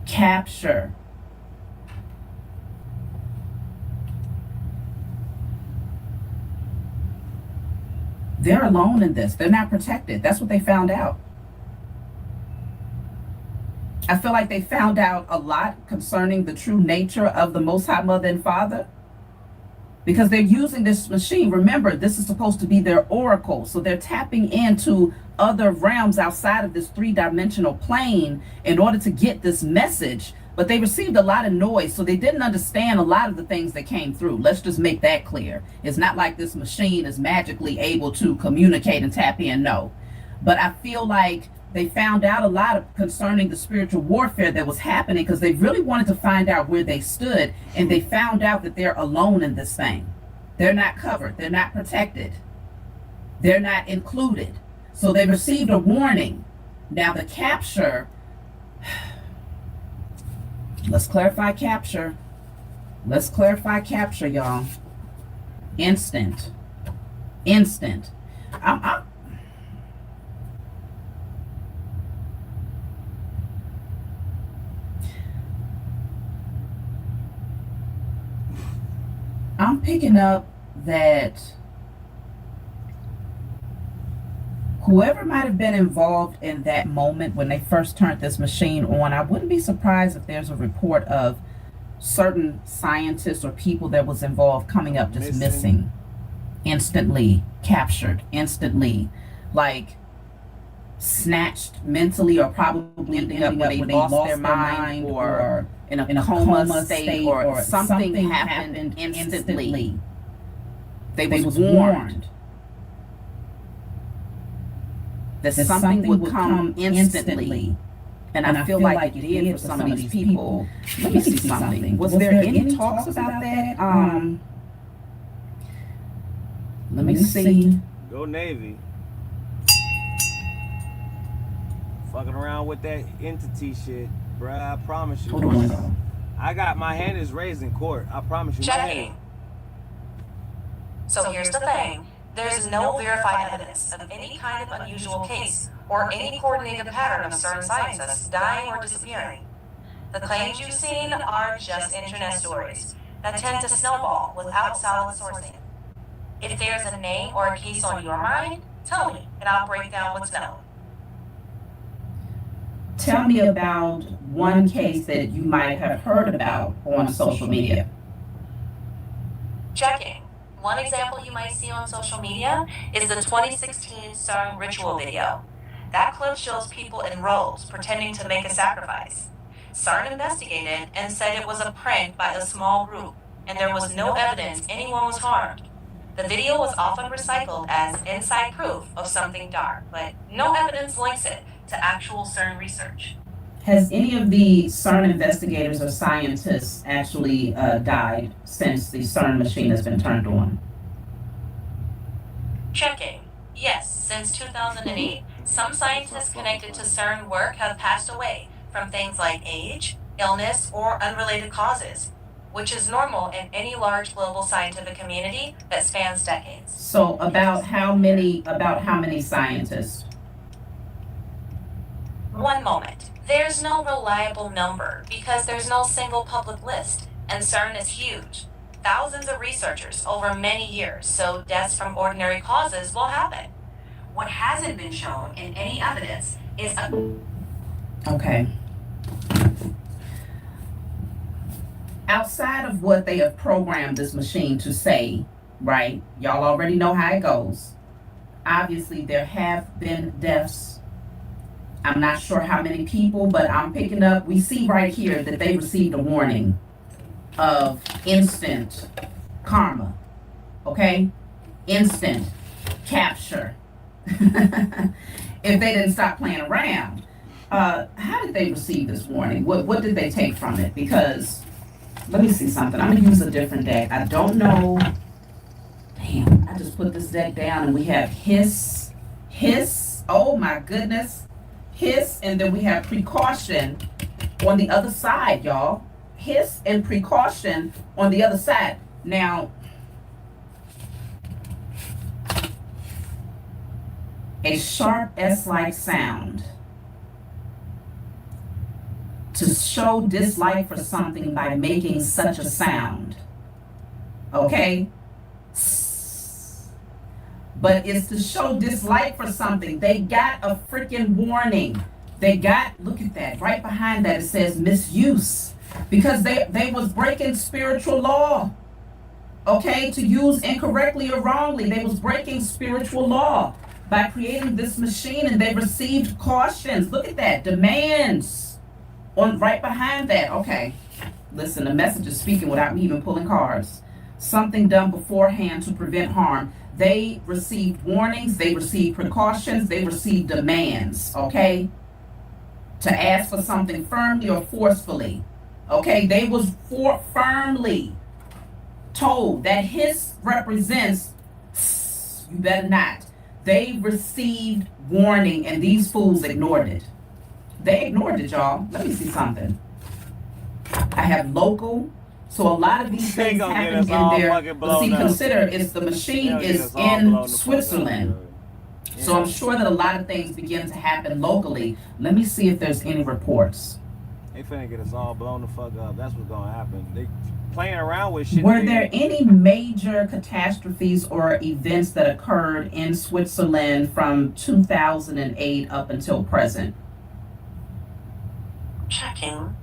Capture. They're alone in this. They're not protected. That's what they found out. I feel like they found out a lot concerning the true nature of the Most High Mother and Father, because they're using this machine. Remember, this is supposed to be their oracle. So they're tapping into other realms outside of this three-dimensional plane in order to get this message. But they received a lot of noise, so they didn't understand a lot of the things that came through. Let's just make that clear. It's not like this machine is magically able to communicate and tap in, no. But I feel like they found out a lot concerning the spiritual warfare that was happening, because they really wanted to find out where they stood, and they found out that they're alone in this thing. They're not covered. They're not protected. They're not included. So they received a warning. Now the capture, let's clarify capture. Let's clarify capture, y'all. Instant. I'm picking up that whoever might have been involved in that moment when they first turned this machine on, I wouldn't be surprised if there's a report of certain scientists or people that was involved coming up just missing instantly, captured instantly, like snatched mentally, or probably ending up when they lost their mind or in a coma state, or something happened instantly. They was warned that something would come instantly. And I feel like it did for some of these people. Let me see something. Was there any talks about that? Let me see. Go Navy. Fucking around with that entity shit, bruh. I promise you. Hold on. I got my hand is raised in court. I promise you. Checking. So here's the thing. There's no verified evidence of any kind of unusual case or any coordinated pattern of certain scientists dying or disappearing. The claims you've seen are just internet stories that tend to snowball without solid sourcing. If there's a name or a case on your mind, tell me, and I'll break down what's known. Tell me about one case that you might have heard about on social media. Checking. One example you might see on social media is the 2016 CERN ritual video. That clip shows people in rows pretending to make a sacrifice. CERN investigated and said it was a prank by a small group, and there was no evidence anyone was harmed. The video was often recycled as inside proof of something dark, but no evidence links it to actual CERN research. Has any of the CERN investigators or scientists actually died since the CERN machine has been turned on? Checking. Yes, since 2008, some scientists connected to CERN work have passed away from things like age, illness, or unrelated causes, which is normal in any large global scientific community that spans decades. So about how many scientists? One moment. There's no reliable number because there's no single public list, and CERN is huge. Thousands of researchers over many years, so deaths from ordinary causes will happen. What hasn't been shown in any evidence is Okay. Outside of what they have programmed this machine to say, right? Y'all already know how it goes. Obviously, there have been deaths. I'm not sure how many people, but I'm picking up, we see right here that they received a warning of instant karma, okay? Instant capture. If they didn't stop playing around. How did they receive this warning? What did they take from it? Because, let me see something. I'm gonna use a different deck. I don't know. Damn, I just put this deck down and we have hiss, oh my goodness. Hiss, and then we have precaution on the other side, y'all. Hiss and precaution on the other side. Now, a sharp S-like sound to show dislike for something by making such a sound. Okay? But it's to show dislike for something. They got a freaking warning. They got, look at that, right behind that it says misuse. Because they was breaking spiritual law. Okay, to use incorrectly or wrongly. They was breaking spiritual law by creating this machine, and they received cautions. Look at that, demands on right behind that. Okay, listen, the message is speaking without me even pulling cards. Something done beforehand to prevent harm. They received warnings, they received precautions, they received demands, okay? To ask for something firmly or forcefully, okay? They was firmly told that hiss represents, you better not. They received warning and these fools ignored it. They ignored it, y'all. Let me see something. I have local. So a lot of these things happen in there. But see, consider it's the machine is in Switzerland. So I'm sure that a lot of things begin to happen locally. Let me see if there's any reports. They finna get us all blown the fuck up. That's what's gonna happen. They playing around with shit. Were there any major catastrophes or events that occurred in Switzerland from 2008 up until present? Checking.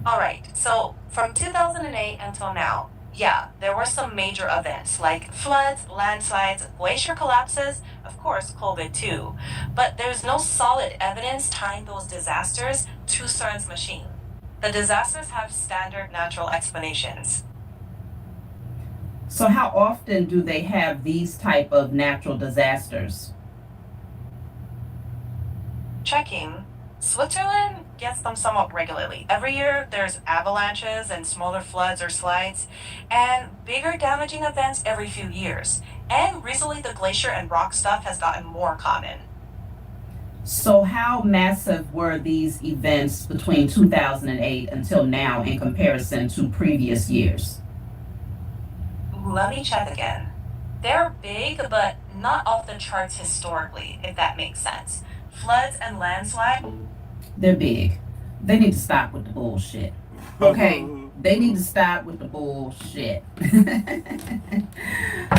All right, so from 2008 until now, yeah, there were some major events like floods, landslides, glacier collapses, of course, COVID too. But there's no solid evidence tying those disasters to CERN's machine. The disasters have standard natural explanations. So how often do they have these type of natural disasters? Checking. Switzerland gets them somewhat regularly. Every year there's avalanches and smaller floods or slides, and bigger damaging events every few years. And recently the glacier and rock stuff has gotten more common. So how massive were these events between 2008 until now in comparison to previous years? Let me check again. They're big, but not off the charts historically, if that makes sense. Floods and landslides. They're big. They need to stop with the bullshit. Okay? They need to stop with the bullshit.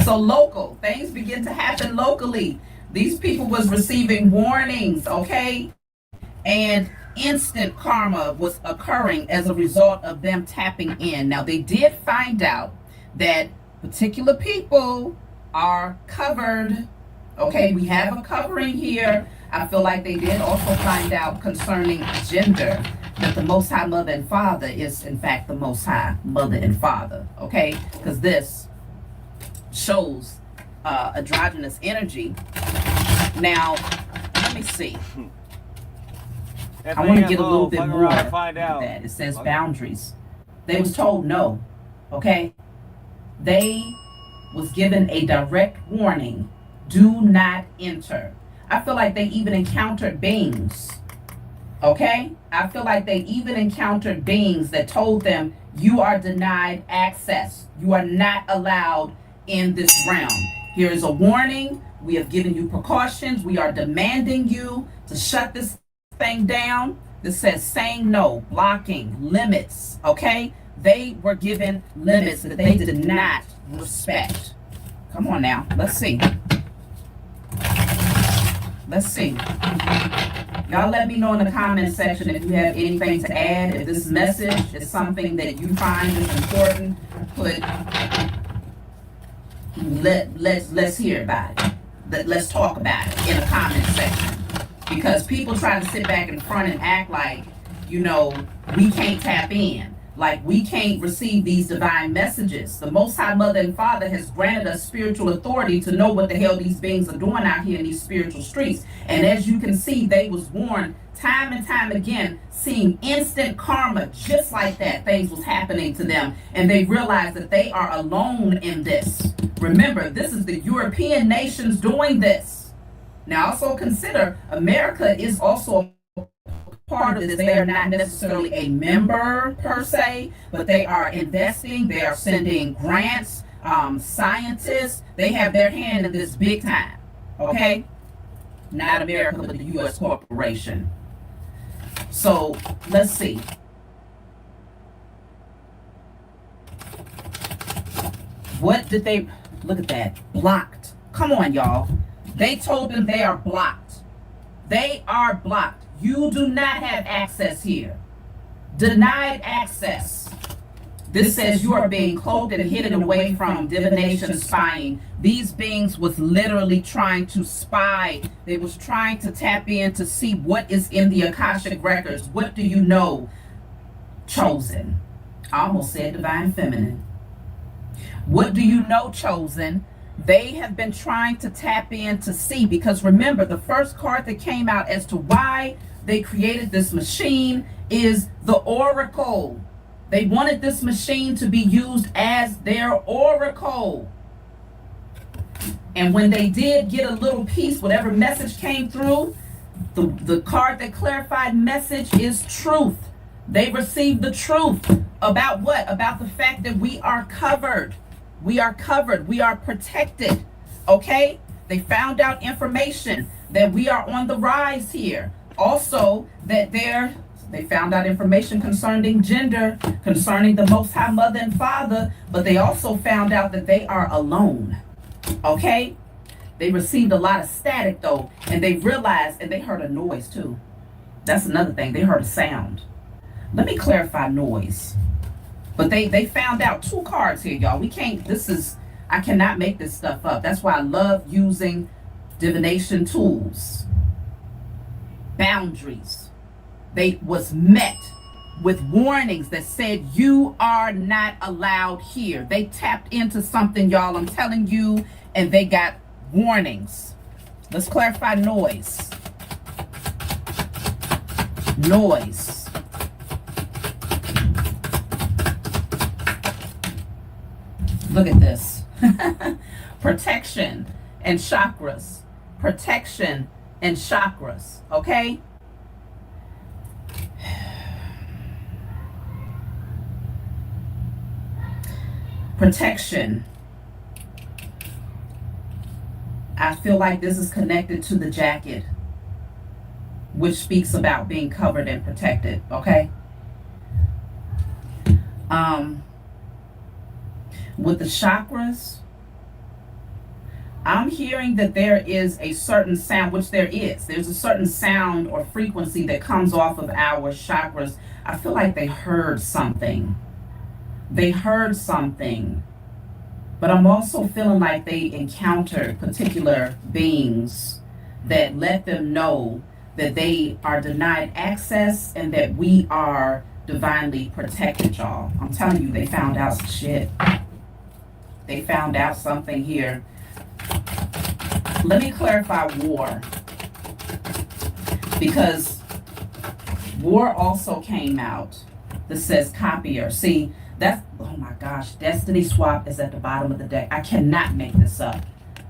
So local, things begin to happen locally. These people was receiving warnings, okay? And instant karma was occurring as a result of them tapping in. Now they did find out that particular people are covered. Okay, we have a covering here. I feel like they did also find out concerning gender, that the Most High Mother and Father is in fact the Most High Mother and Father, okay? Because this shows androgynous energy. Now, let me see. I want to get a little bit more of that. It says boundaries. They was told no, okay? They was given a direct warning, do not enter. I feel like they even encountered beings, okay? I feel like they even encountered beings that told them, you are denied access. You are not allowed in this realm. Here is a warning. We have given you precautions. We are demanding you to shut this thing down. This says saying no, blocking, limits, okay? They were given limits that they did not respect. Come on now, let's see. Let's see. Y'all let me know in the comment section if you have anything to add. If this message is something that you find is important, let's hear about it. Let's talk about it in the comment section. Because people try to sit back in front and act like, you know, we can't tap in. Like we can't receive these divine messages. The Most High Mother and Father has granted us spiritual authority to know what the hell these beings are doing out here in these spiritual streets. And as you can see, they was warned time and time again, seeing instant karma just like that. Things was happening to them. And they realized that they are alone in this. Remember, this is the European nations doing this. Now also consider America is also part of this. They are not necessarily a member per se, but they are investing. They are sending grants, scientists. They have their hand in this big time. Okay? Not America, but the U.S. corporation. So let's see. What did they, look at that, blocked. Come on, y'all. They told them they are blocked. They are blocked. You do not have access here. Denied access. This says you are being cloaked and hidden away from divination, spying. These beings was literally trying to spy. They was trying to tap in to see what is in the Akashic records. What do you know? Chosen. I almost said divine feminine. What do you know, chosen? They have been trying to tap in to see, because remember, the first card that came out as to why they created this machine is the oracle. They wanted this machine to be used as their oracle. And when they did get a little piece, whatever message came through, the card that clarified message is truth. They received the truth about what? About the fact that we are covered. We are covered. We are protected. Okay? They found out information that we are on the rise here. Also, that they found out information concerning gender, concerning the Most High Mother and Father, but they also found out that they are alone. Okay? They received a lot of static though, and they realized, and they heard a noise too. That's another thing. They heard a sound. Let me clarify noise. But they found out 2 cards here, y'all. I cannot make this stuff up. That's why I love using divination tools. Boundaries. They was met with warnings that said you are not allowed here. They tapped into something, y'all, I'm telling you, and they got warnings. Let's clarify noise. Noise. Look at this. Protection and chakras. Protection and chakras. Okay? Protection. I feel like this is connected to the jacket, which speaks about being covered and protected. Okay? With the chakras, I'm hearing that there is a certain sound, which there is. There's a certain sound or frequency that comes off of our chakras. I feel like they heard something. They heard something. But I'm also feeling like they encountered particular beings that let them know that they are denied access and that we are divinely protected, y'all. I'm telling you, they found out some shit. They found out something here. Let me clarify war. Because war also came out that says copier. See, that's, oh my gosh, Destiny Swap is at the bottom of the deck. I cannot make this up.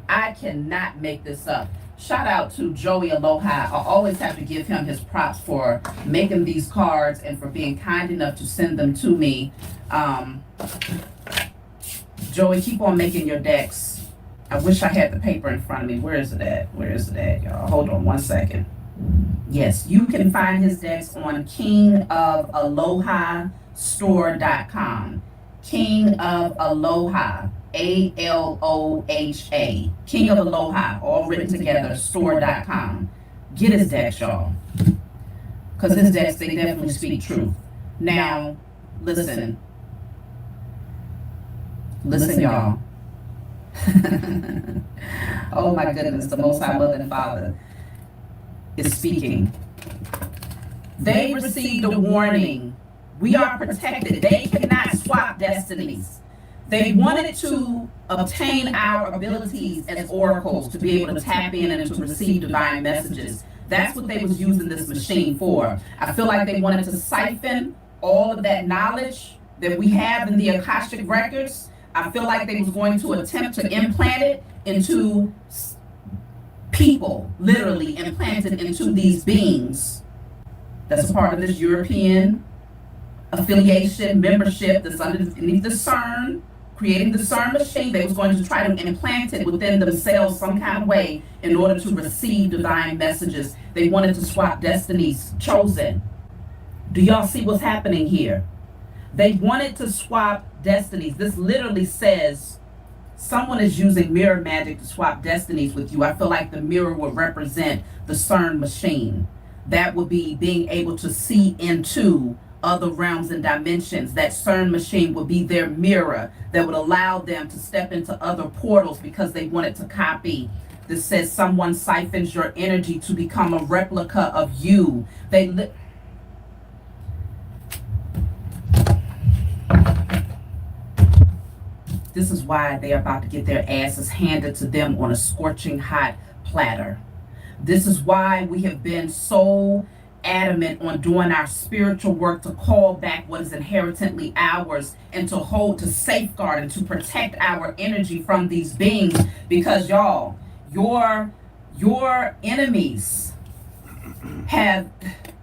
I cannot make this up. Shout out to Joey Aloha. I always have to give him his props for making these cards and for being kind enough to send them to me. Joey, keep on making your decks. I wish I had the paper in front of me. Where is it at? Where is it at, y'all? Hold on one second. Yes, you can find his decks on kingofaloha.store.com. King of Aloha, ALOHA. King of Aloha, all written together, store.com. Get his decks, y'all. Because his decks, they definitely speak truth. Now, listen. Listen, y'all. Oh my goodness, the Most High Mother and Father is speaking. They received a warning. We are protected. They cannot swap destinies. They wanted to obtain our abilities as oracles to be able to tap in and to receive divine messages. That's what they was using this machine for. I feel like they wanted to siphon all of that knowledge that we have in the Akashic records. I feel like they was going to attempt to implant it into people, literally implanted into these beings. That's a part of this European affiliation, membership that's underneath the CERN, creating the CERN machine. They was going to try to implant it within themselves some kind of way in order to receive divine messages. They wanted to swap destinies chosen. Do y'all see what's happening here? They wanted to swap destinies. This literally says someone is using mirror magic to swap destinies with you. I feel like the mirror would represent the CERN machine. That would be being able to see into other realms and dimensions. That CERN machine would be their mirror that would allow them to step into other portals because they wanted to copy. This says someone siphons your energy to become a replica of you. This is why they're about to get their asses handed to them on a scorching hot platter. This is why we have been so adamant on doing our spiritual work to call back what is inherently ours and to hold, to safeguard, and to protect our energy from these beings. Because y'all, your enemies have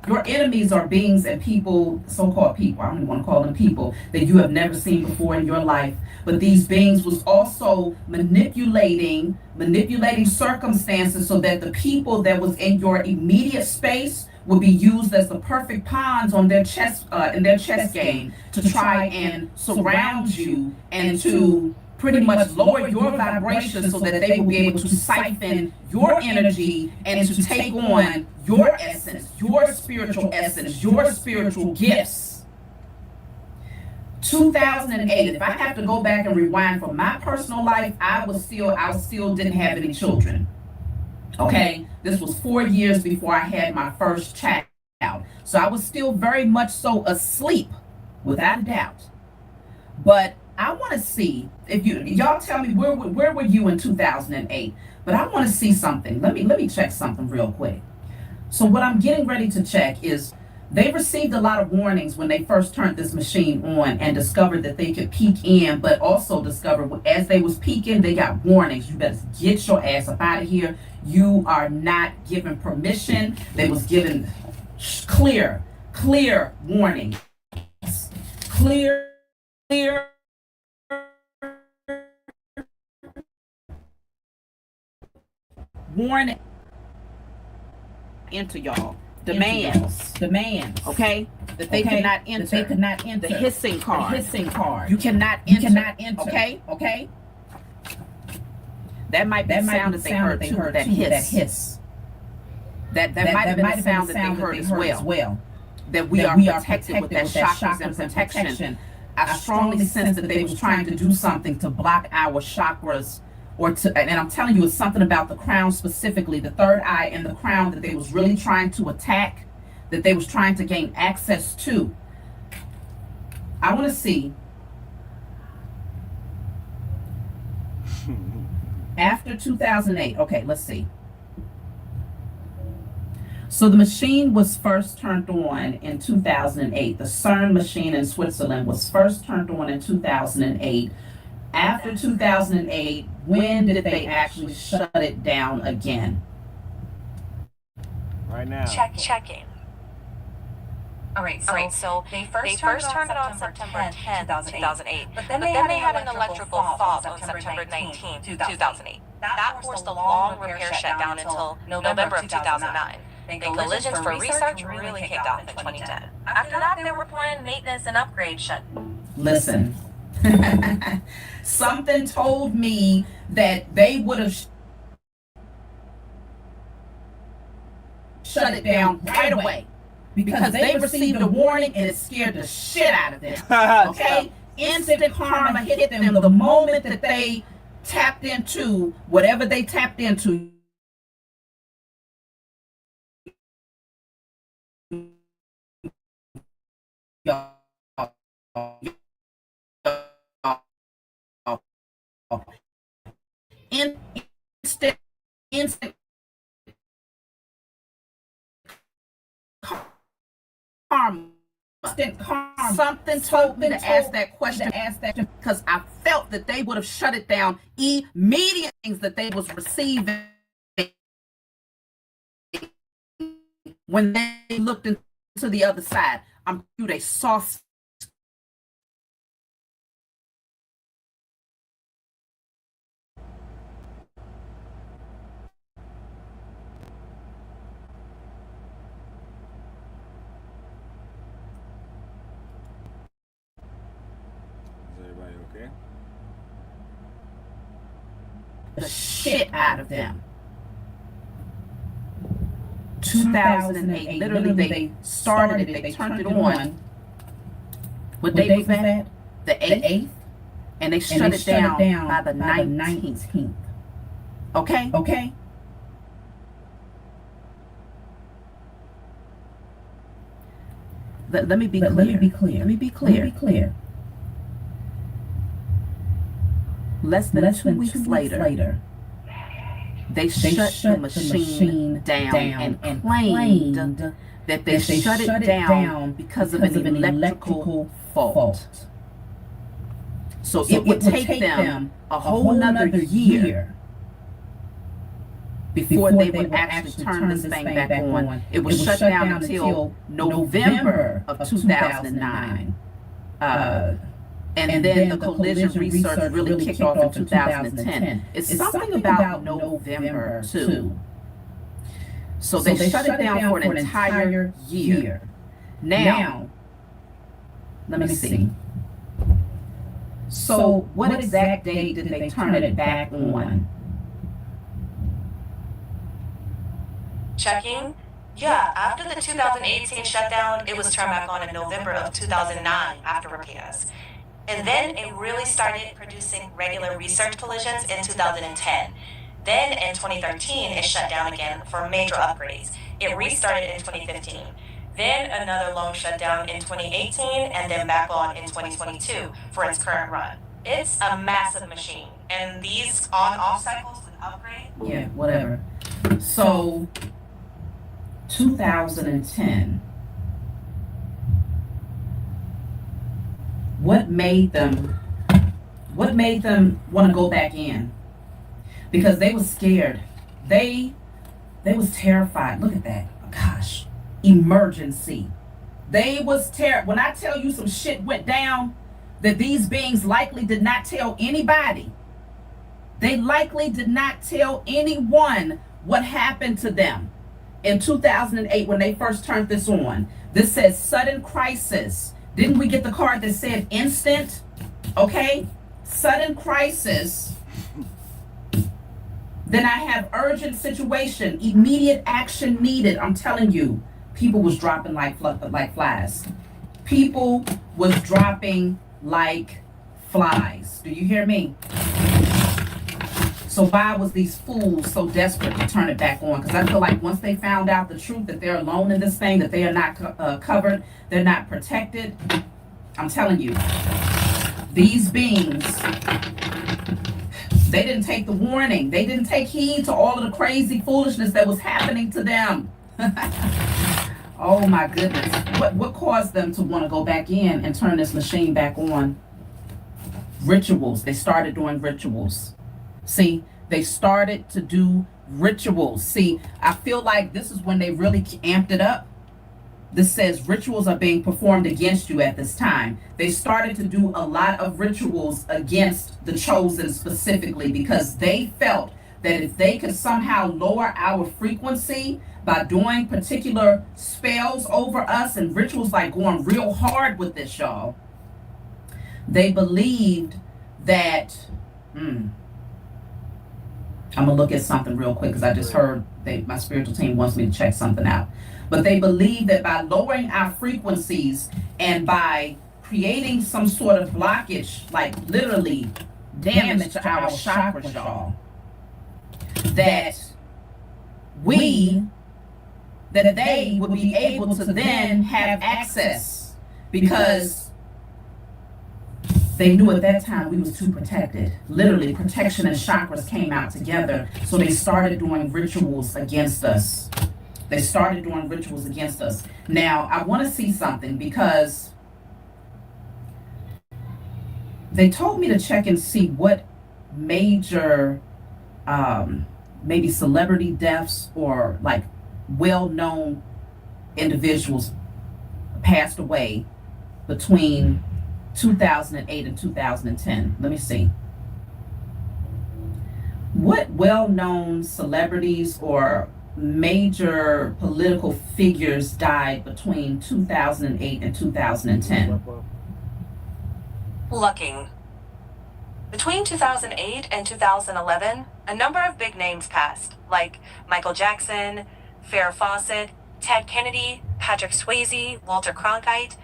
your enemies are beings and people, so-called people, I don't even want to call them people, that you have never seen before in your life. But these beings was also manipulating circumstances so that the people that was in your immediate space would be used as the perfect pawns on their chess in their chess game to try and surround you and to pretty much lower your vibration so that they will be able to siphon your energy and to take on your essence, your spiritual essence, your spiritual gifts. 2008, if I have to go back and rewind for my personal life, I still didn't have any children. Okay, this was 4 years before I had my first child. So I was still very much so asleep, without a doubt. But I want to see if y'all tell me where were you in 2008? But I want to see something. Let me check something real quick. So what I'm getting ready to check is they received a lot of warnings when they first turned this machine on and discovered that they could peek in, but also discovered as they was peeking, they got warnings. You better get your ass up out of here. You are not given permission. They was given clear warning. Clear warning into y'all. Demands. Okay, that they could not enter. The hissing card. You cannot enter. Okay. That might be the sound that they heard too. That hiss. That might have been the sound that they heard as well. That we are protected with that chakras and protection. I strongly sense that they was trying to do something to block our chakras, and I'm telling you, it's something about the crown specifically, the third eye and the crown, that they was really trying to attack, that they was trying to gain access to. I want to see after 2008. Okay, let's see. So the machine was first turned on in 2008. The CERN machine in Switzerland was first turned on in 2008. After 2008, when did they actually shut it down again? Right now. Checking. All right, so they first turned it on September 10th, 2008. But then they had an electrical fault on September 19th, 2008. That forced a long repair shutdown until November of 2009. Then collisions for research really kicked off in 2010. After that, they were planned maintenance and upgrade shut. Listen, something told me that they would have shut it down right away because they received a warning and it scared the shit out of them. Okay? Instant karma hit them the moment that they tapped into whatever they tapped into. Instant karma. Something told me to ask that question because I felt that they would have shut it down immediately. Things that they was receiving when they looked into the other side. I'm sure they saw. Okay. The shit out of them. 2008, literally they started it, they turned it on. What day was that? The 8th? And they shut it down by the 19th. Okay? Let me be clear. Less than 2 weeks later, they shut the machine down and claimed that they shut it down because of an electrical fault. So it would take them a whole nother year before they would actually turn this thing back on. It was shut down until November of 2009. And then the collision research really kicked off in 2010. It's something about November, too. So they shut it down for an entire year. Now, let me see. So what exact date did they turn it back on? Checking. Yeah, after the 2018 shutdown, it was turned back on in November of 2009 after repairs. And then it really started producing regular research collisions in 2010. Then in 2013, it shut down again for major upgrades. It restarted in 2015. Then another long shutdown in 2018, and then back on in 2022 for its current run. It's a massive machine, and these on-off cycles with upgrade. Yeah, whatever. So 2010. What made them want to go back in? Because they were scared. They was terrified. Look at that. Oh, gosh. Emergency. They was terrified. When I tell you some shit went down that these beings likely did not tell anybody. They likely did not tell anyone what happened to them in 2008 when they first turned this on. This says sudden crisis. Didn't we get the card that said instant? Okay, sudden crisis. Then I have urgent situation, immediate action needed. I'm telling you, people was dropping like flies. People was dropping like flies. Do you hear me? So why was these fools so desperate to turn it back on? Because I feel like once they found out the truth that they're alone in this thing, that they are not covered, they're not protected. I'm telling you, these beings, they didn't take the warning. They didn't take heed to all of the crazy foolishness that was happening to them. Oh my goodness. What caused them to want to go back in and turn this machine back on? Rituals. They started doing rituals. See, they started to do rituals. See, I feel like this is when they really amped it up. This says rituals are being performed against you at this time. They started to do a lot of rituals against the chosen specifically because they felt that if they could somehow lower our frequency by doing particular spells over us and rituals, like going real hard with this, y'all, they believed that I'm gonna look at something real quick because I just heard my spiritual team wants me to check something out. But they believe that by lowering our frequencies and by creating some sort of blockage, like literally damage to our chakras, y'all, that they would be able to then have access, because they knew at that time we was too protected. Literally, protection and chakras came out together. So they started doing rituals against us. They started doing rituals against us. Now, I want to see something because they told me to check and see what major, maybe celebrity deaths or like well-known individuals passed away between 2008 and 2010. Let me see. What well-known celebrities or major political figures died between 2008 and 2010? Looking. Between 2008 and 2011, a number of big names passed, like Michael Jackson, Farrah Fawcett, Ted Kennedy, Patrick Swayze, Walter Cronkite,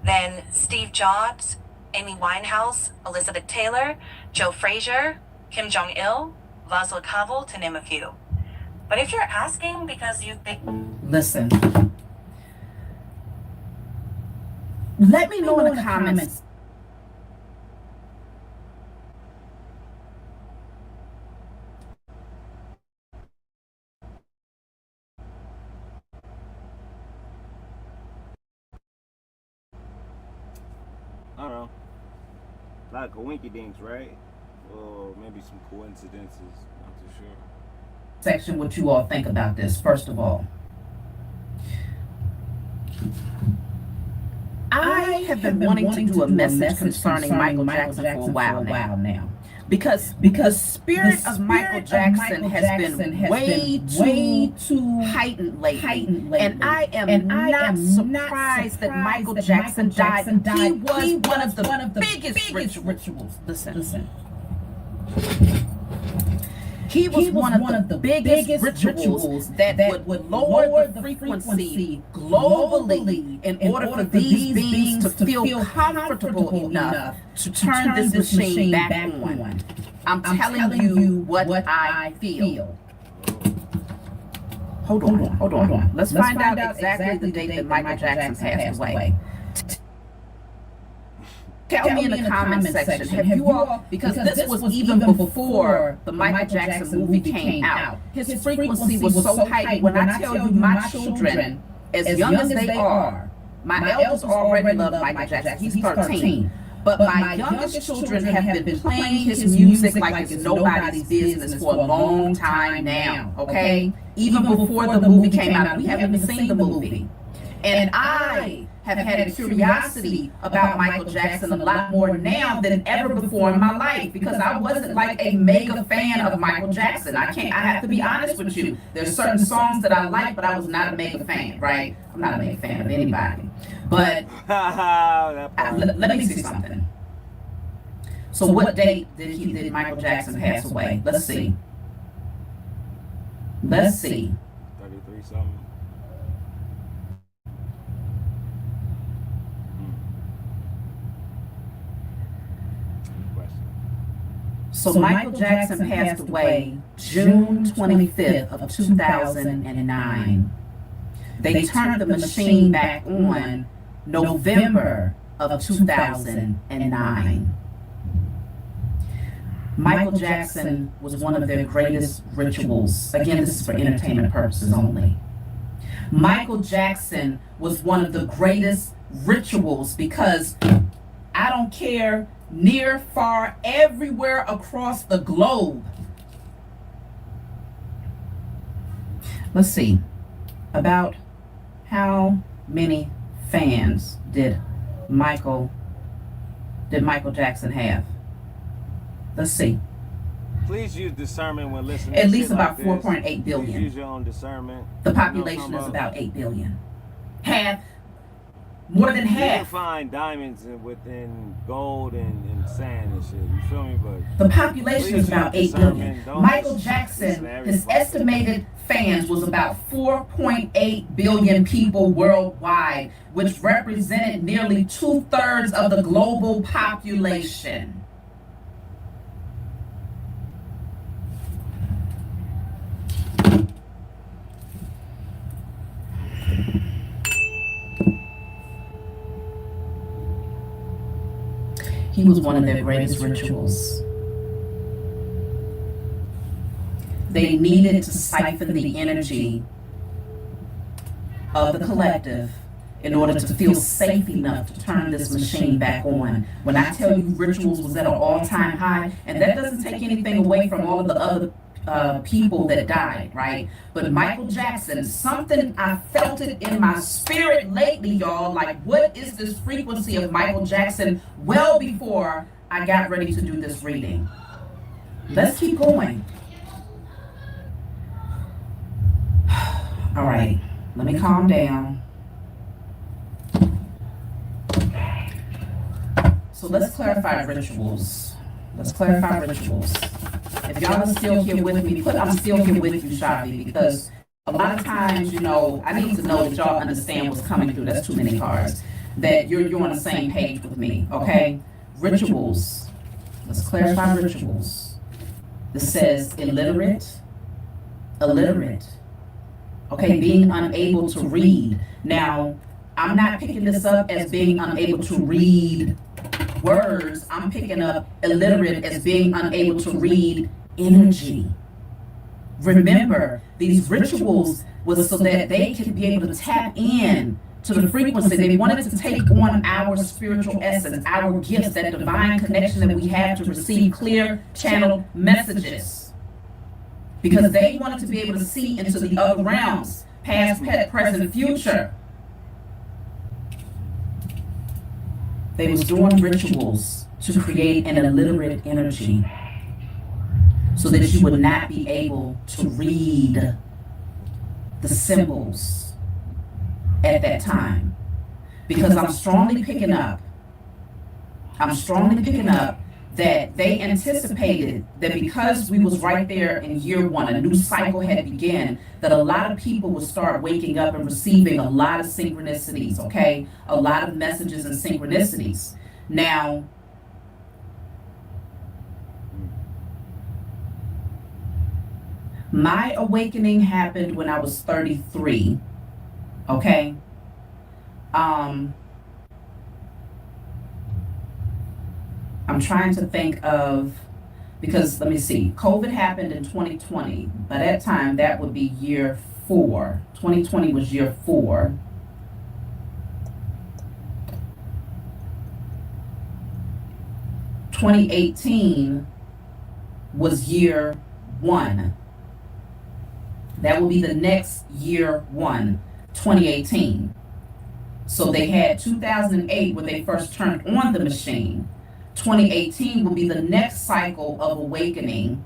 then Steve Jobs, Amy Winehouse, Elizabeth Taylor, Joe Frazier, Kim Jong-il, Václav Havel, to name a few. But if you're asking because you think... Listen. Let me know in the comments. don't know. A lot of coinkydinks, right? Or maybe some coincidences. Not too sure. Section, what you all think about this, first of all. I have been wanting to do a message concerning Michael Jackson for a while now. Because the spirit of Michael Jackson has been way too heightened lately. And I am not surprised that Michael Jackson died. He was one of the biggest rituals. Listen. He was one of the biggest rituals that would lower the frequency globally in order for these beings to feel comfortable enough to turn this machine back on. I'm telling you what I feel. Hold on. Let's find out exactly the date that Michael Jackson passed away. Tell me in the comment section, have you all, because this was even before the Michael Jackson movie came out. His frequency was so high. When I tell you my children, as young as they are, my eldest already love Michael Jackson. He's 13. But my youngest children have been playing his music like it's nobody's business for a long time now, okay? Even before the movie came out, we haven't even seen the movie. And I have had a curiosity about Michael Jackson a lot more now than ever before in my life, because I wasn't like a mega fan of Michael Jackson. I have to be honest with you. There's certain songs that I like, but I was not a mega fan, right? I'm not a mega fan of anybody. But let me see something. So what date did Michael Jackson pass away? Let's see. 33 something. So Michael Jackson passed away June 25th of 2009. They turned the machine back on November of 2009. Michael Jackson was one of their greatest rituals. Again, this is for entertainment purposes only. Michael Jackson was one of the greatest rituals because I don't care, near, far, everywhere across the globe. Let's see, about how many fans did Michael Jackson have? Let's see. Please use discernment when listening. At least about like 4.8 billion. Please use your own discernment. The population is about 8 billion. More than half. You can find diamonds within gold and sand and shit. You feel me? But the population is about 8 billion. Michael Jackson, his estimated fans was about 4.8 billion people worldwide, which represented nearly 2/3 of the global population. He was one of their greatest rituals. They needed to siphon the energy of the collective in order to feel safe enough to turn this machine back on. When I tell you rituals was at an all-time high, and that doesn't take anything away from all of the other people that died, right? But Michael Jackson, something, I felt it in my spirit lately, y'all, like what is this frequency of Michael Jackson well before I got ready to do this reading. Let's keep going. All right, let me calm down. So let's clarify rituals. Let's clarify rituals. If y'all are still here with me, I'm still here with you, Shavi, because a lot of times, you know, I need to know that y'all understand what's coming through. That's too many cards. That you're on the same page with me, okay? Rituals. Let's clarify rituals. This says illiterate. Okay, being unable to read. Now, I'm not picking this up as being unable to read words. I'm picking up illiterate as being unable to read energy. Remember, these rituals was so that they could be able to tap in to the frequency. They wanted to take on our spiritual essence, our gifts, that divine connection that we have to receive clear channeled messages. Because they wanted to be able to see into the other realms, past, present, future. They was doing rituals to create an illiterate energy so that you would not be able to read the symbols at that time. Because I'm strongly picking up that they anticipated that because we was right there in year one, a new cycle had begun, that a lot of people would start waking up and receiving a lot of synchronicities, okay? A lot of messages and synchronicities. Now, my awakening happened when I was 33, okay? I'm trying to think of, because let me see, COVID happened in 2020. By that time, that would be year 4. 2020 was year 4. (2018) was year 1. That will be the next year 1, 2018. So they had 2008 when they first turned on the machine. 2018 will be the next cycle of awakening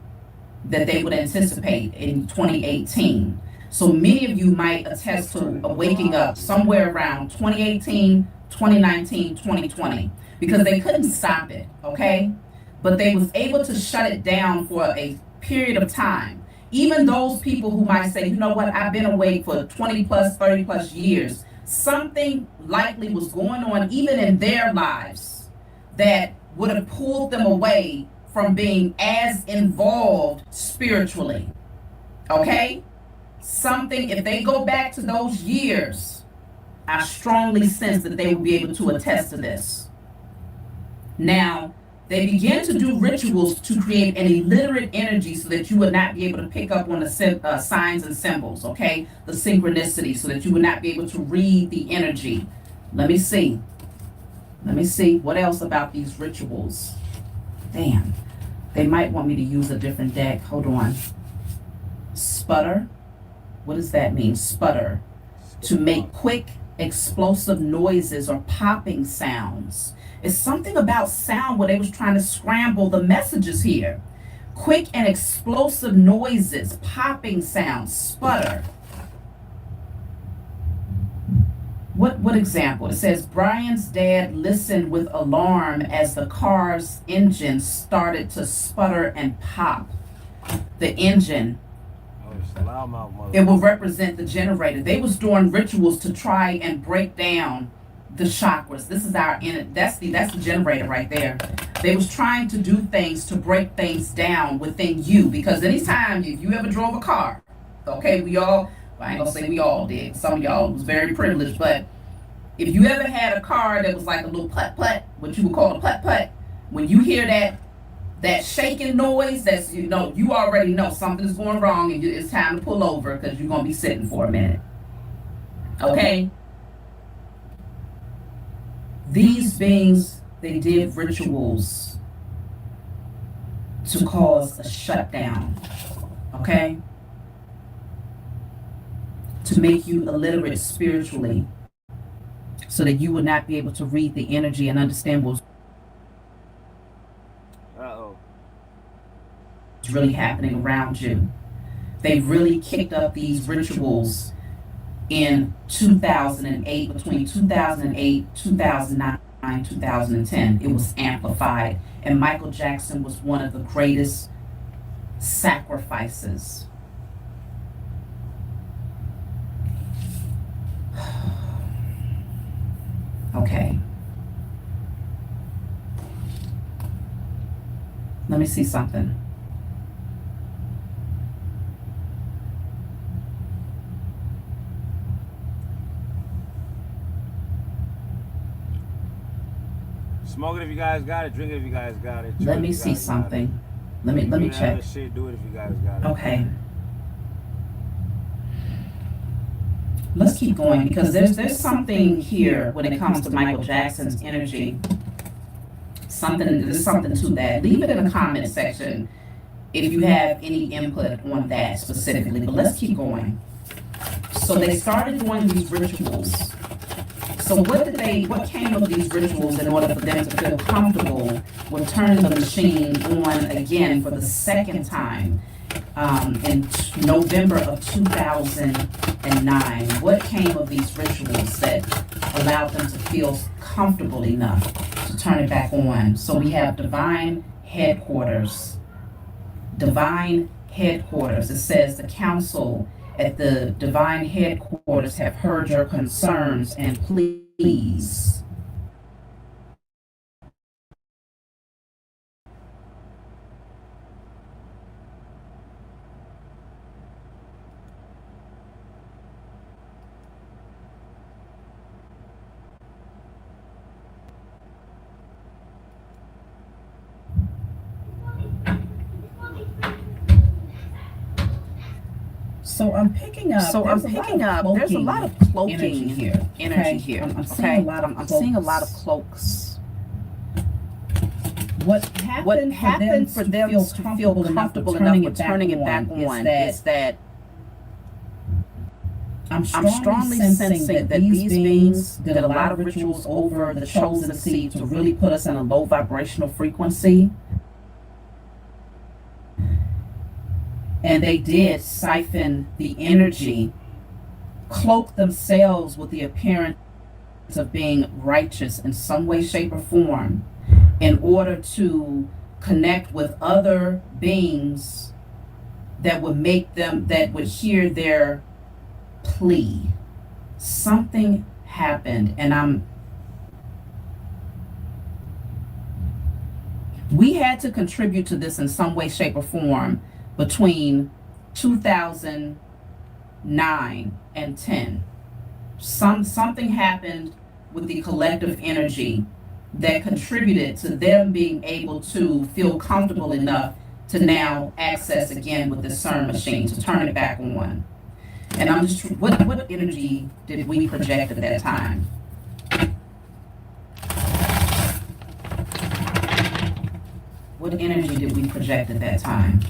that they would anticipate in 2018. So many of you might attest to waking up somewhere around 2018, 2019, 2020, because they couldn't stop it, okay? But they was able to shut it down for a period of time. Even those people who might say, you know what, I've been awake for 20 plus, 30 plus years, something likely was going on even in their lives that would have pulled them away from being as involved spiritually, okay? Something, if they go back to those years, I strongly sense that they will be able to attest to this. Now, they began to do rituals to create an illiterate energy so that you would not be able to pick up on the signs and symbols, okay? The synchronicity, so that you would not be able to read the energy. Let me see. What else about these rituals? Damn. They might want me to use a different deck. Hold on. Sputter. What does that mean? Sputter. To make quick, explosive noises or popping sounds. It's something about sound where they was trying to scramble the messages here. Quick and explosive noises, popping sounds, sputter. What example? It says Brian's dad listened with alarm as the car's engine started to sputter and pop. The engine, it will represent the generator. They was doing rituals to try and break down the chakras. This is that's the generator right there. They was trying to do things to break things down within you, because anytime if you ever drove a car, okay, I ain't gonna say we all did. Some of y'all was very privileged, but if you ever had a car that was like a little putt-putt, what you would call a putt-putt, when you hear that shaking noise, that's, you already know something's going wrong and it's time to pull over because you're gonna be sitting for a minute. Okay? These beings, they did rituals to cause a shutdown. Okay? To make you illiterate spiritually, so that you would not be able to read the energy and understand what's really happening around you. They really kicked up these rituals in 2008, between 2008, 2009, 2010. It was amplified, and Michael Jackson was one of the greatest sacrifices. Okay. Let me see something. Smoke it if you guys got it. Drink it if you guys got it. Let me see something. Let me check. Shit, do it if you guys got it. Okay. let's keep going because there's something here when it comes to Michael Jackson's energy. There's something to that. Leave it in the comment section if you have any input on that specifically. But let's keep going. So they started doing these rituals. So what came of these rituals in order for them to feel comfortable with turning the machine on again for the second time in November of 2009? What came of these rituals that allowed them to feel comfortable enough to turn it back on? So we have divine headquarters. Divine headquarters. It says the council at the divine headquarters have heard your concerns and please. So I'm picking up. There's a lot of cloaking energy here. I'm seeing a lot of cloaks. What happened for them to feel comfortable enough with turning it back on is that I'm strongly sensing that these beings did a lot of rituals over the chosen seed to really put us in a low vibrational frequency. And they did siphon the energy, cloak themselves with the appearance of being righteous in some way, shape, or form in order to connect with other beings that would hear their plea. Something happened, and we had to contribute to this in some way, shape, or form between 2009 and 10. Something happened with the collective energy that contributed to them being able to feel comfortable enough to now access again with the CERN machine, to turn it back on. And I'm just, what energy did we project at that time? What energy did we project at that time?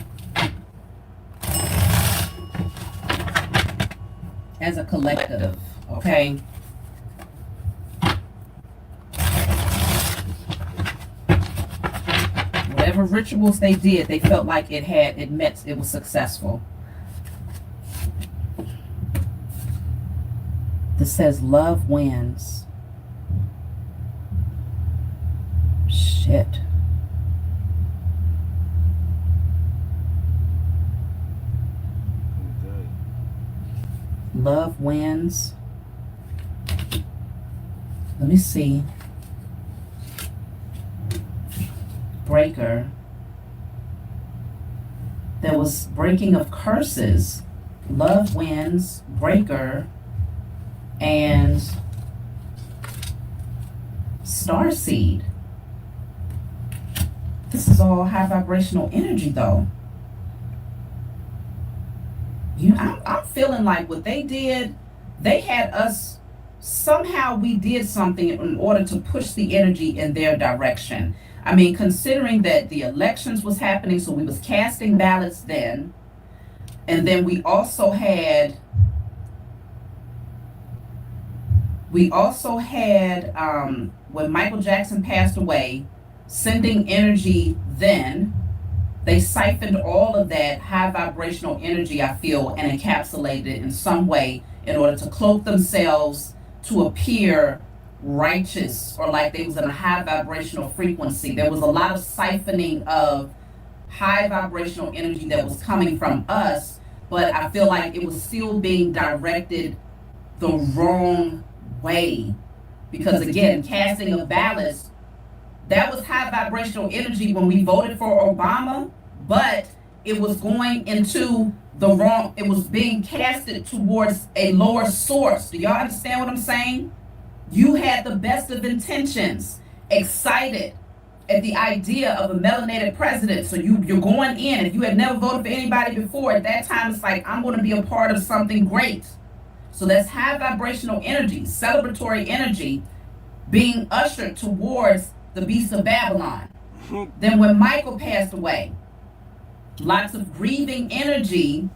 As a collective, okay? Whatever rituals they did, they felt like it was successful. This says love wins. Shit. Love wins. Let me see. Breaker. There was breaking of curses. Love wins. Breaker. And Starseed. This is all high vibrational energy though. I'm feeling like what they did, they had us, somehow we did something in order to push the energy in their direction. I mean, considering that the elections was happening, so we was casting ballots then, and then we also had when Michael Jackson passed away, sending energy then. They siphoned all of that high vibrational energy, I feel, and encapsulated it in some way in order to cloak themselves to appear righteous or like they was in a high vibrational frequency. There was a lot of siphoning of high vibrational energy that was coming from us, but I feel like it was still being directed the wrong way. Because again, casting of ballots, that was high vibrational energy when we voted for Obama, but it was going into the wrong, it was being casted towards a lower source. Do y'all understand what I'm saying? You had the best of intentions, excited at the idea of a melanated president. So you're going in. If you had never voted for anybody before, at that time it's like, I'm going to be a part of something great. So that's high vibrational energy, celebratory energy being ushered towards the beast of Babylon. Then when Michael passed away, lots of grieving energy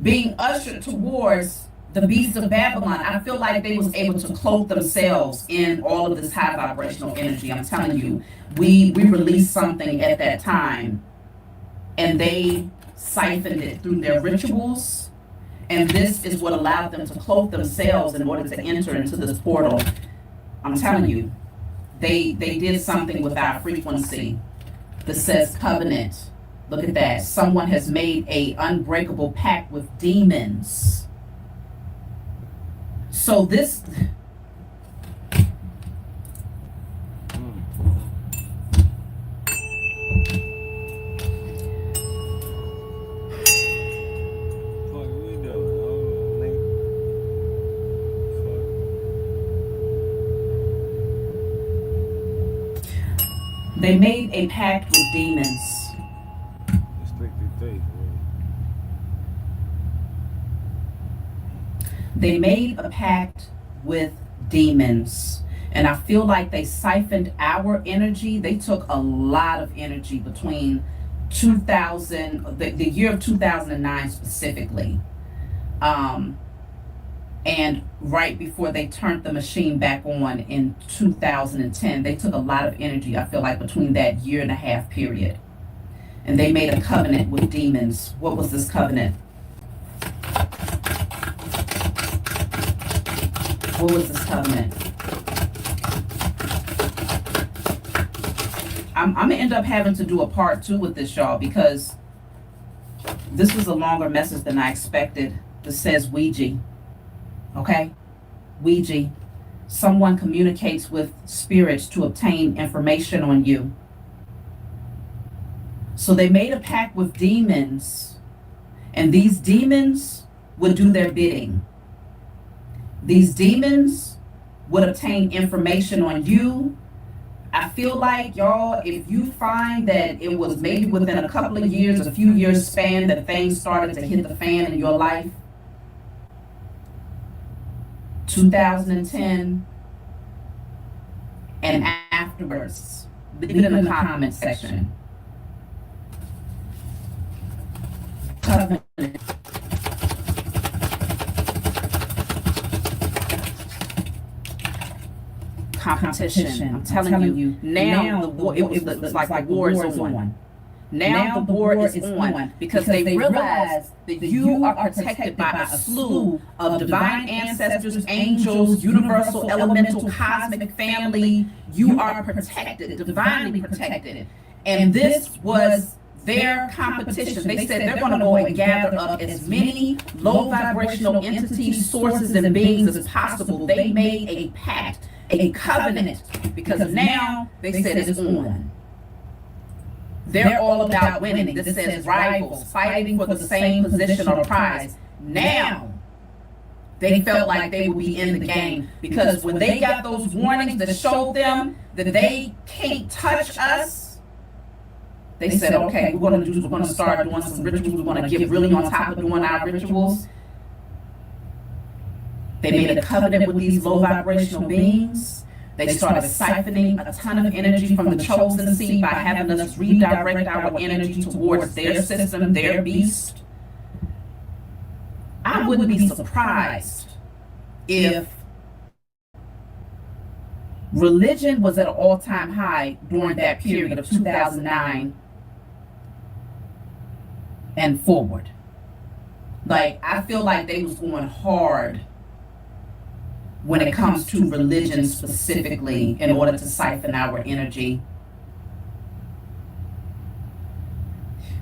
being ushered towards the beast of Babylon. I feel like they was able to cloak themselves in all of this high vibrational energy. I'm telling you, we released something at that time, and they siphoned it through their rituals, and this is what allowed them to cloak themselves in order to enter into this portal. I'm telling you, they did something with our frequency that says covenant. Look at that. Someone has made a unbreakable pact with demons. So this they made a pact with demons. They made a pact with demons. And I feel like they siphoned our energy. They took a lot of energy between 2000, the year of 2009 specifically. And right before they turned the machine back on in 2010, they took a lot of energy, I feel like, between that year and a half period. And they made a covenant with demons. What was this covenant? What was this covenant? I'm gonna end up having to do a part 2 with this, y'all, because this was a longer message than I expected. This says Ouija. Okay? Ouija. Someone communicates with spirits to obtain information on you. So they made a pact with demons, and these demons would do their bidding. These demons would obtain information on you. I feel like, y'all, if you find that it was maybe within a couple of years, a few years span, that things started to hit the fan in your life, 2010 and afterwards, leave it in the comment section. Covenant. Competition. I'm telling you. Now the war, it was like the war is on. Now the war is on because they realize that you are protected by a slew of divine ancestors, angels, universal, elemental, cosmic family. You are protected, divinely protected. And this was their competition. They said they're going to go and gather up as many low vibrational entities, sources, and beings as possible. They made a pact, a covenant, because now they said it's on. They're all about winning. This says rivals, fighting for the same position or prize. Now, they felt like they would be in the game, because when they got those warnings that showed them that they can't touch us, they said, okay, we're going to start doing some rituals. We're going to get really on top of doing our rituals. They made a covenant with these low vibrational beings. They started siphoning a ton of energy from the chosen seed by having us redirect our energy towards their system, their beast. I wouldn't be surprised if religion was at an all-time high during that period of 2009 and forward. Like, I feel like they was going hard when it comes to religion specifically in order to siphon our energy.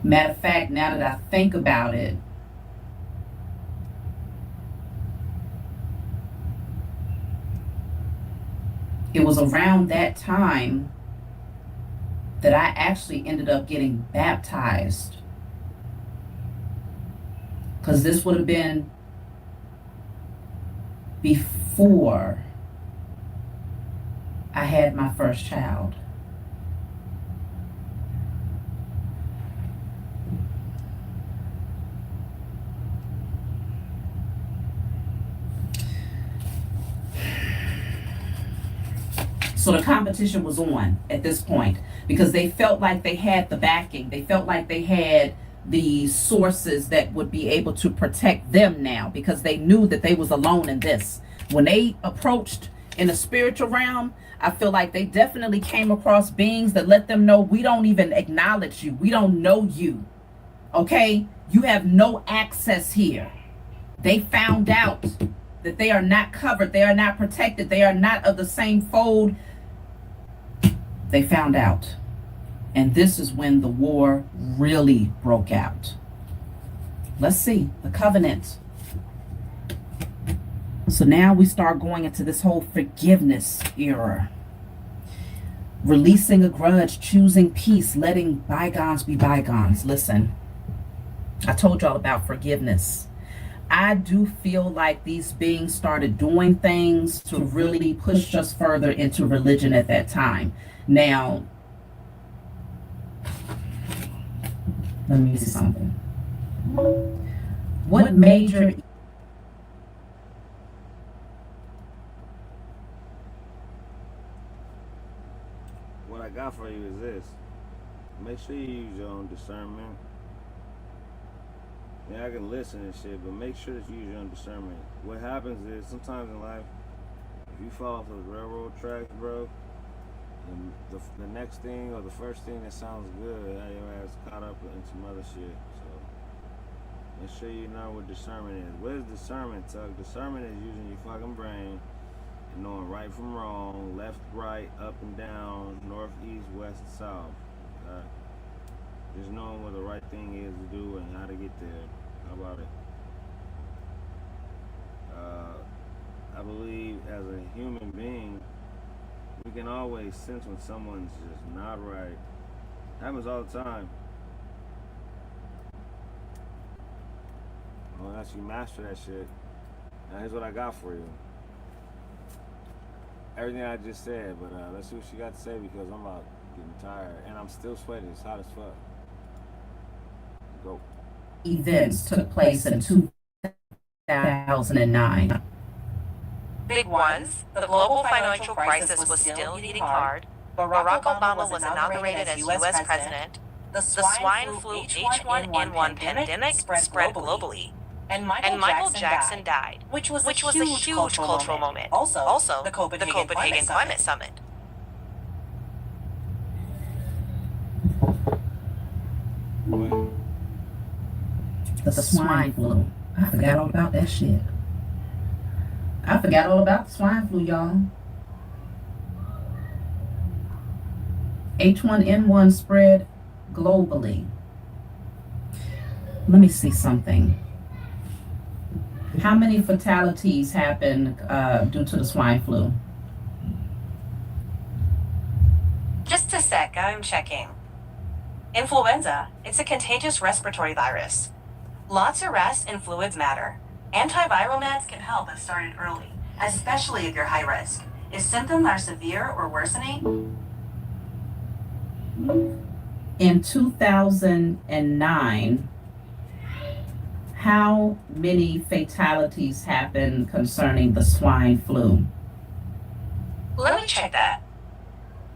Matter of fact, now that I think about it, it was around that time that I actually ended up getting baptized. Because this would have been before I had my first child. competition was on at this point because they felt like they had the backing. They felt like they had the sources that would be able to protect them now because they knew that they was alone in this. When they approached in the spiritual realm, I feel like they definitely came across beings that let them know, we don't even acknowledge you. We don't know you. Okay? You have no access here. They found out that they are not covered. They are not protected. They are not of the same fold. They found out. And this is when the war really broke out. Let's see, the covenant. So now we start going into this whole forgiveness era. Releasing a grudge, choosing peace, letting bygones be bygones. Listen, I told y'all about forgiveness. I do feel like these beings started doing things to really push us further into religion at that time. Now, let me see something. What major What I got for you is this. Make sure you use your own discernment. Yeah, I can listen and shit, but make sure that you use your own discernment. What happens is, sometimes in life, if you fall off those railroad tracks, bro, and the next thing or the first thing that sounds good, your ass caught up in some other shit. So, make sure you know what discernment is. What is discernment, Tuck? Discernment is using your fucking brain and knowing right from wrong, left, right, up and down, north, east, west, and south. Okay? Just knowing what the right thing is to do and how to get there. How about it? I believe as a human being, we can always sense when someone's just not right. Happens all the time. Well, unless you master that shit. Now here's what I got for you. Everything I just said, but let's see what she got to say because I'm about getting tired and I'm still sweating. It's hot as fuck. Go. events took place in 2009? Big ones. The global financial crisis was still hitting hard. Barack Obama was inaugurated as U.S. president. The swine flu H1N1 pandemic spread globally. And Michael Jackson died, which was a huge cultural moment. Also, the Copenhagen Climate Summit. The swine flu. I forgot all about that shit. I forgot all about the swine flu, y'all. H1N1 spread globally. Let me see something. How many fatalities happened due to the swine flu? Just a sec, I'm checking. Influenza. It's a contagious respiratory virus. Lots of rest and fluids matter. Antiviral meds can help if started early, especially if you're high risk. If symptoms are severe or worsening, in 2009, how many fatalities happened concerning the swine flu? let me check that.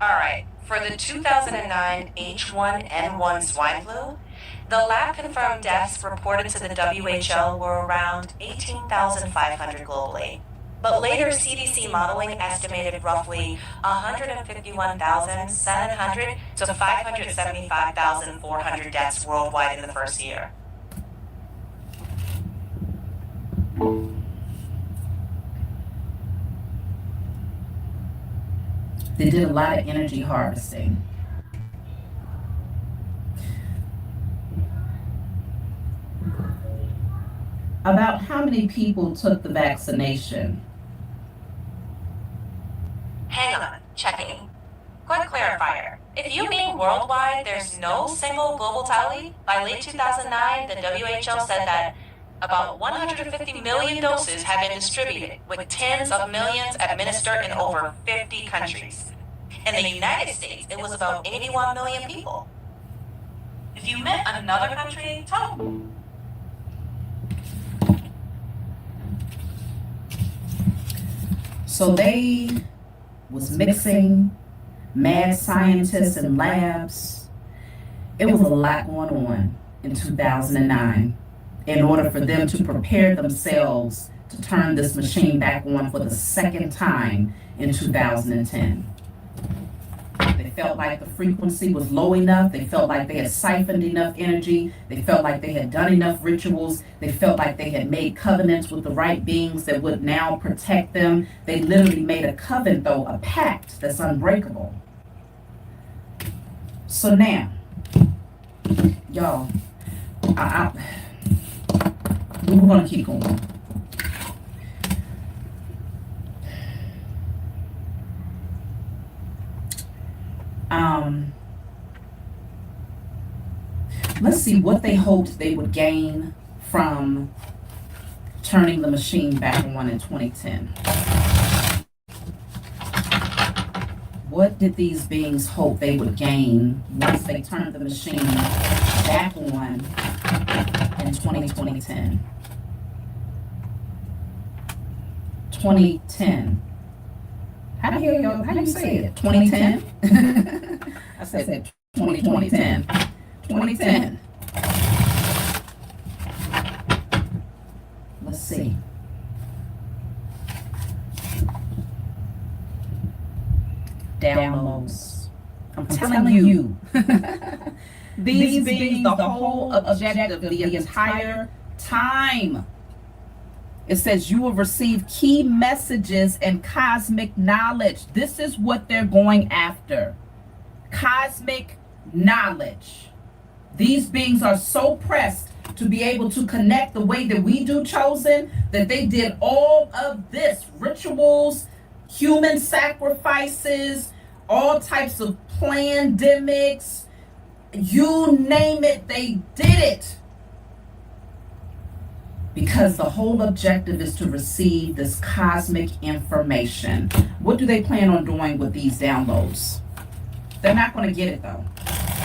Alright, for the 2009 H1N1 swine flu, the lab confirmed deaths reported to the WHO were around 18,500 globally. But later CDC modeling estimated roughly 151,700 to 575,400 deaths worldwide in the first year. They did a lot of energy harvesting. About how many people took the vaccination? Hang on, checking. Quick clarifier. If you mean worldwide, there's no single global tally. By late 2009, the WHO said that about 150 million doses have been distributed, with tens of millions administered in over 50 countries. In the United States, it was about 81 million people. If you meant another country, tell me. So they was mixing mad scientists and labs. It was a lot going on in 2009 in order for them to prepare themselves to turn this machine back on for the second time in 2010. They felt like the frequency was low enough. They felt like they had siphoned enough energy. They felt like they had done enough rituals. They felt like they had made covenants with the right beings that would now protect them. They literally made a covenant, though, a pact that's unbreakable. So now, y'all, we're going to keep going. Let's see what they hoped they would gain from turning the machine back on in 2010. What did these beings hope they would gain once they turned the machine back on in 2010? 2010. How do you say it? 2010? I said 2010. 2010. Let's see. Downloads. I'm telling you. These beings, the whole objective, the entire time. It says you will receive key messages and cosmic knowledge. This is what they're going after. Cosmic knowledge. These beings are so pressed to be able to connect the way that we do, Chosen, that they did all of this. Rituals, human sacrifices, all types of pandemics. You name it, they did it. Because the whole objective is to receive this cosmic information. What do they plan on doing with these downloads? They're not going to get it, though.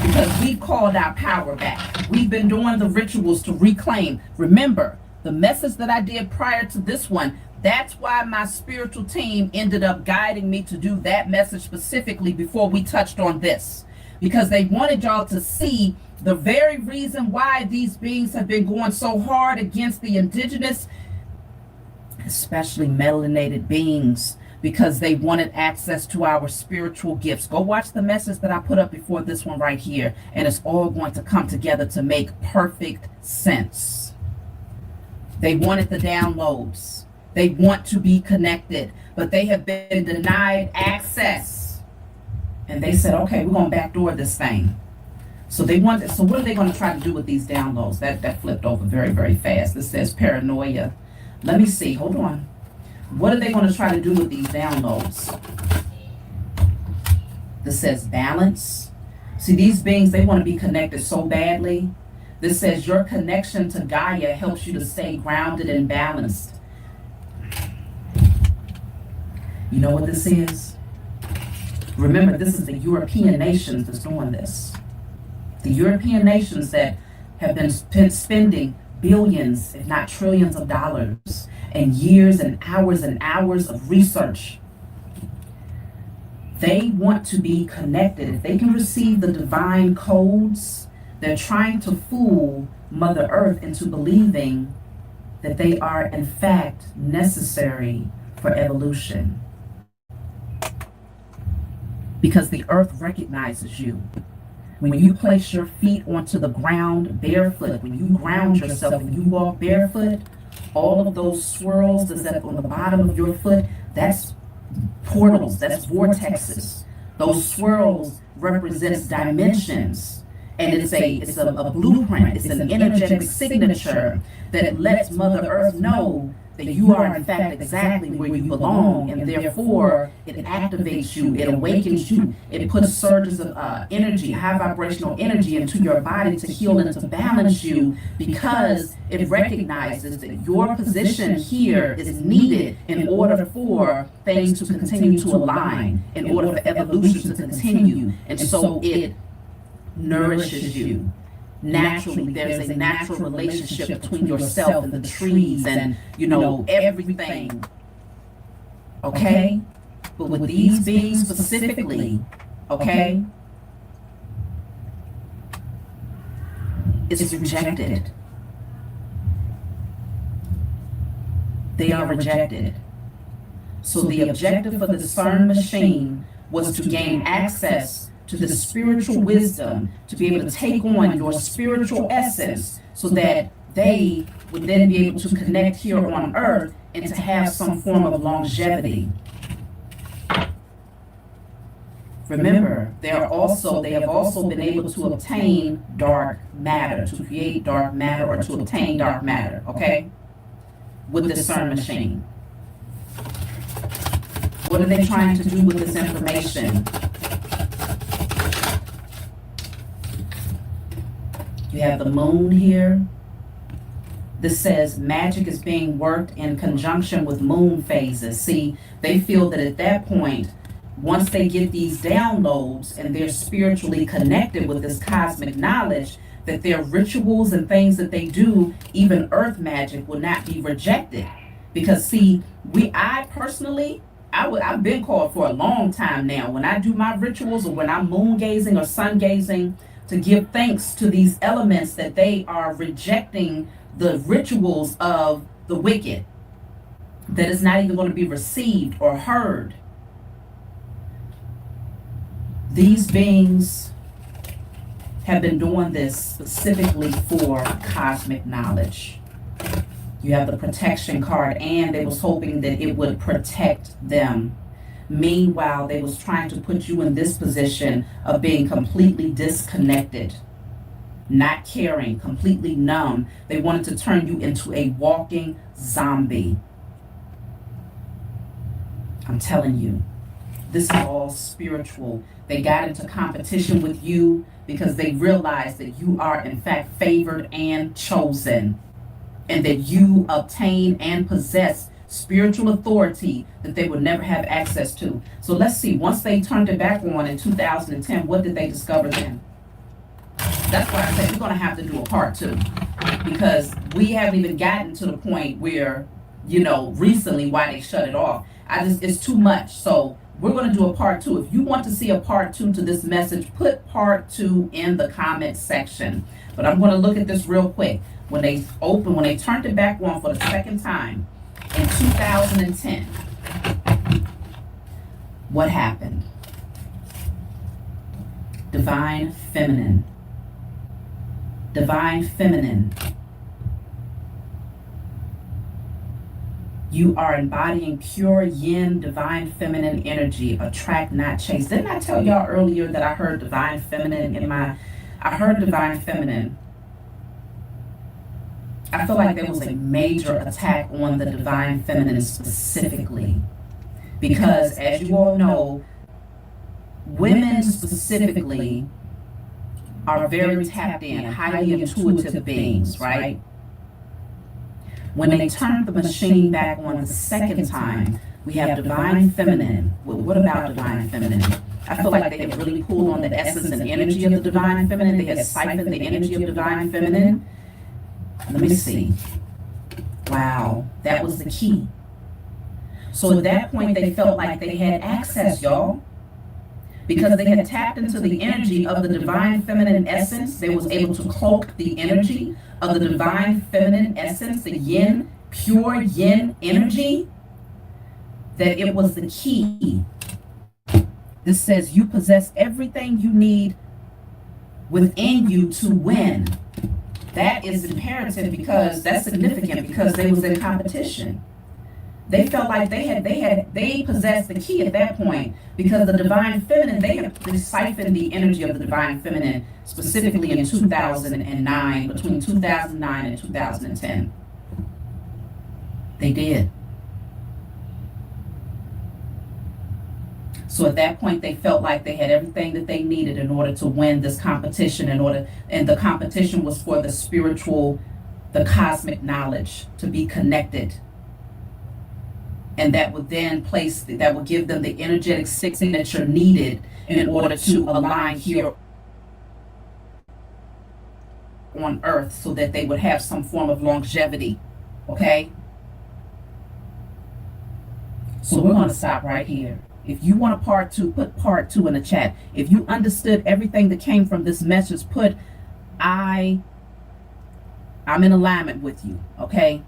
Because we've called our power back. We've been doing the rituals to reclaim. Remember, the message that I did prior to this one, that's why my spiritual team ended up guiding me to do that message specifically before we touched on this. Because they wanted y'all to see the very reason why these beings have been going so hard against the indigenous, especially melanated beings, because they wanted access to our spiritual gifts. Go watch the message that I put up before this one right here, and it's all going to come together to make perfect sense. They wanted the downloads. They want to be connected, but they have been denied access. And they said, okay, we're going to backdoor this thing. So what are they going to try to do with these downloads? That flipped over very, very fast. This says paranoia. Let me see. Hold on. What are they going to try to do with these downloads? This says balance. See, these beings, they want to be connected so badly. This says your connection to Gaia helps you to stay grounded and balanced. You know what this is? Remember, this is the European nations that's doing this. The European nations that have been spending billions, if not trillions of dollars, and years and hours of research. They want to be connected. If they can receive the divine codes, they're trying to fool Mother Earth into believing that they are in fact necessary for evolution. Because the earth recognizes you. When you place your feet onto the ground barefoot, when you ground yourself and you walk barefoot, all of those swirls that's on the bottom of your foot, that's portals, that's vortexes. Those swirls represent dimensions. And it's a blueprint, it's an energetic signature that lets Mother Earth know that you are in fact exactly where you belong, and therefore it activates you, it awakens you, it puts surges of energy, high vibrational energy into your body to heal and to balance you, because it recognizes that your position here is needed in order for things to continue to align, in order for evolution to continue, and so it nourishes you. Naturally, there's a natural relationship between yourself and the trees and, everything. Okay? But with these beings specifically, okay, is rejected. They are rejected. So the objective for the CERN machine was to gain access to the spiritual wisdom, to be able to take on your spiritual essence so that they would then be able to connect here on earth and to have some form of longevity. Remember, they have also been able to obtain dark matter, to create dark matter or to obtain dark matter, okay? With the CERN machine. What are they trying to do with this information? You have the moon here. This says magic is being worked in conjunction with moon phases. See, they feel that at that point, once they get these downloads and they're spiritually connected with this cosmic knowledge, that their rituals and things that they do, even earth magic, will not be rejected. Because see, I've been called for a long time now, when I do my rituals or when I'm moon gazing or sun gazing, to give thanks to these elements that they are rejecting the rituals of the wicked, that is not even going to be received or heard. These beings have been doing this specifically for cosmic knowledge. You have the protection card, and they was hoping that it would protect them. Meanwhile, they was trying to put you in this position of being completely disconnected, not caring, completely numb. They wanted to turn you into a walking zombie. I'm telling you, this is all spiritual. They got into competition with you because they realized that you are in fact favored and chosen, and that you obtain and possess spiritual authority that they would never have access to. So let's see, once they turned it back on in 2010, what did they discover then? That's why I said we're going to have to do a part 2, because we haven't even gotten to the point where, recently why they shut it off. It's too much. So we're going to do a part 2. If you want to see a part 2 to this message, put part 2 in the comment section. But I'm going to look at this real quick. When they turned it back on for the second time in 2010, what happened? Divine Feminine. Divine Feminine. You are embodying pure yin, divine feminine energy. Attract, not chase. Didn't I tell y'all earlier that I heard divine feminine I heard divine feminine. I feel like there was a major attack on the divine feminine specifically. Because as you all know, women specifically are very tapped in, highly intuitive beings, right? When they turned the machine back on the second time, we have divine feminine. Well, what about divine feminine? I feel like they had really pulled on the essence and energy of the divine feminine. They had siphoned the energy of divine feminine. Let me see. Wow, that was the key. So at that point, they felt like they had access, y'all. Because they had tapped into the energy of the divine feminine essence, they was able to cloak the energy of the divine feminine essence, the yin, pure yin energy, that it was the key. This says you possess everything you need within you to win. That is imperative, because that's significant, because they was in competition. They felt like they possessed the key at that point, because the divine feminine, they siphoned the energy of the divine feminine specifically in 2009, between 2009 and 2010. They did. So at that point, they felt like they had everything that they needed in order to win this competition, and the competition was for the spiritual, the cosmic knowledge, to be connected. And that would give them the energetic signature needed in order to align here on earth, so that they would have some form of longevity. Okay? So we're going to stop right here. If you want a part two, put part two in the chat. If you understood everything that came from this message, put I'm in alignment with you, okay?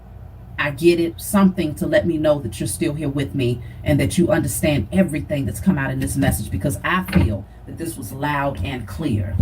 I get it, something to let me know that you're still here with me and that you understand everything that's come out in this message, because I feel that this was loud and clear.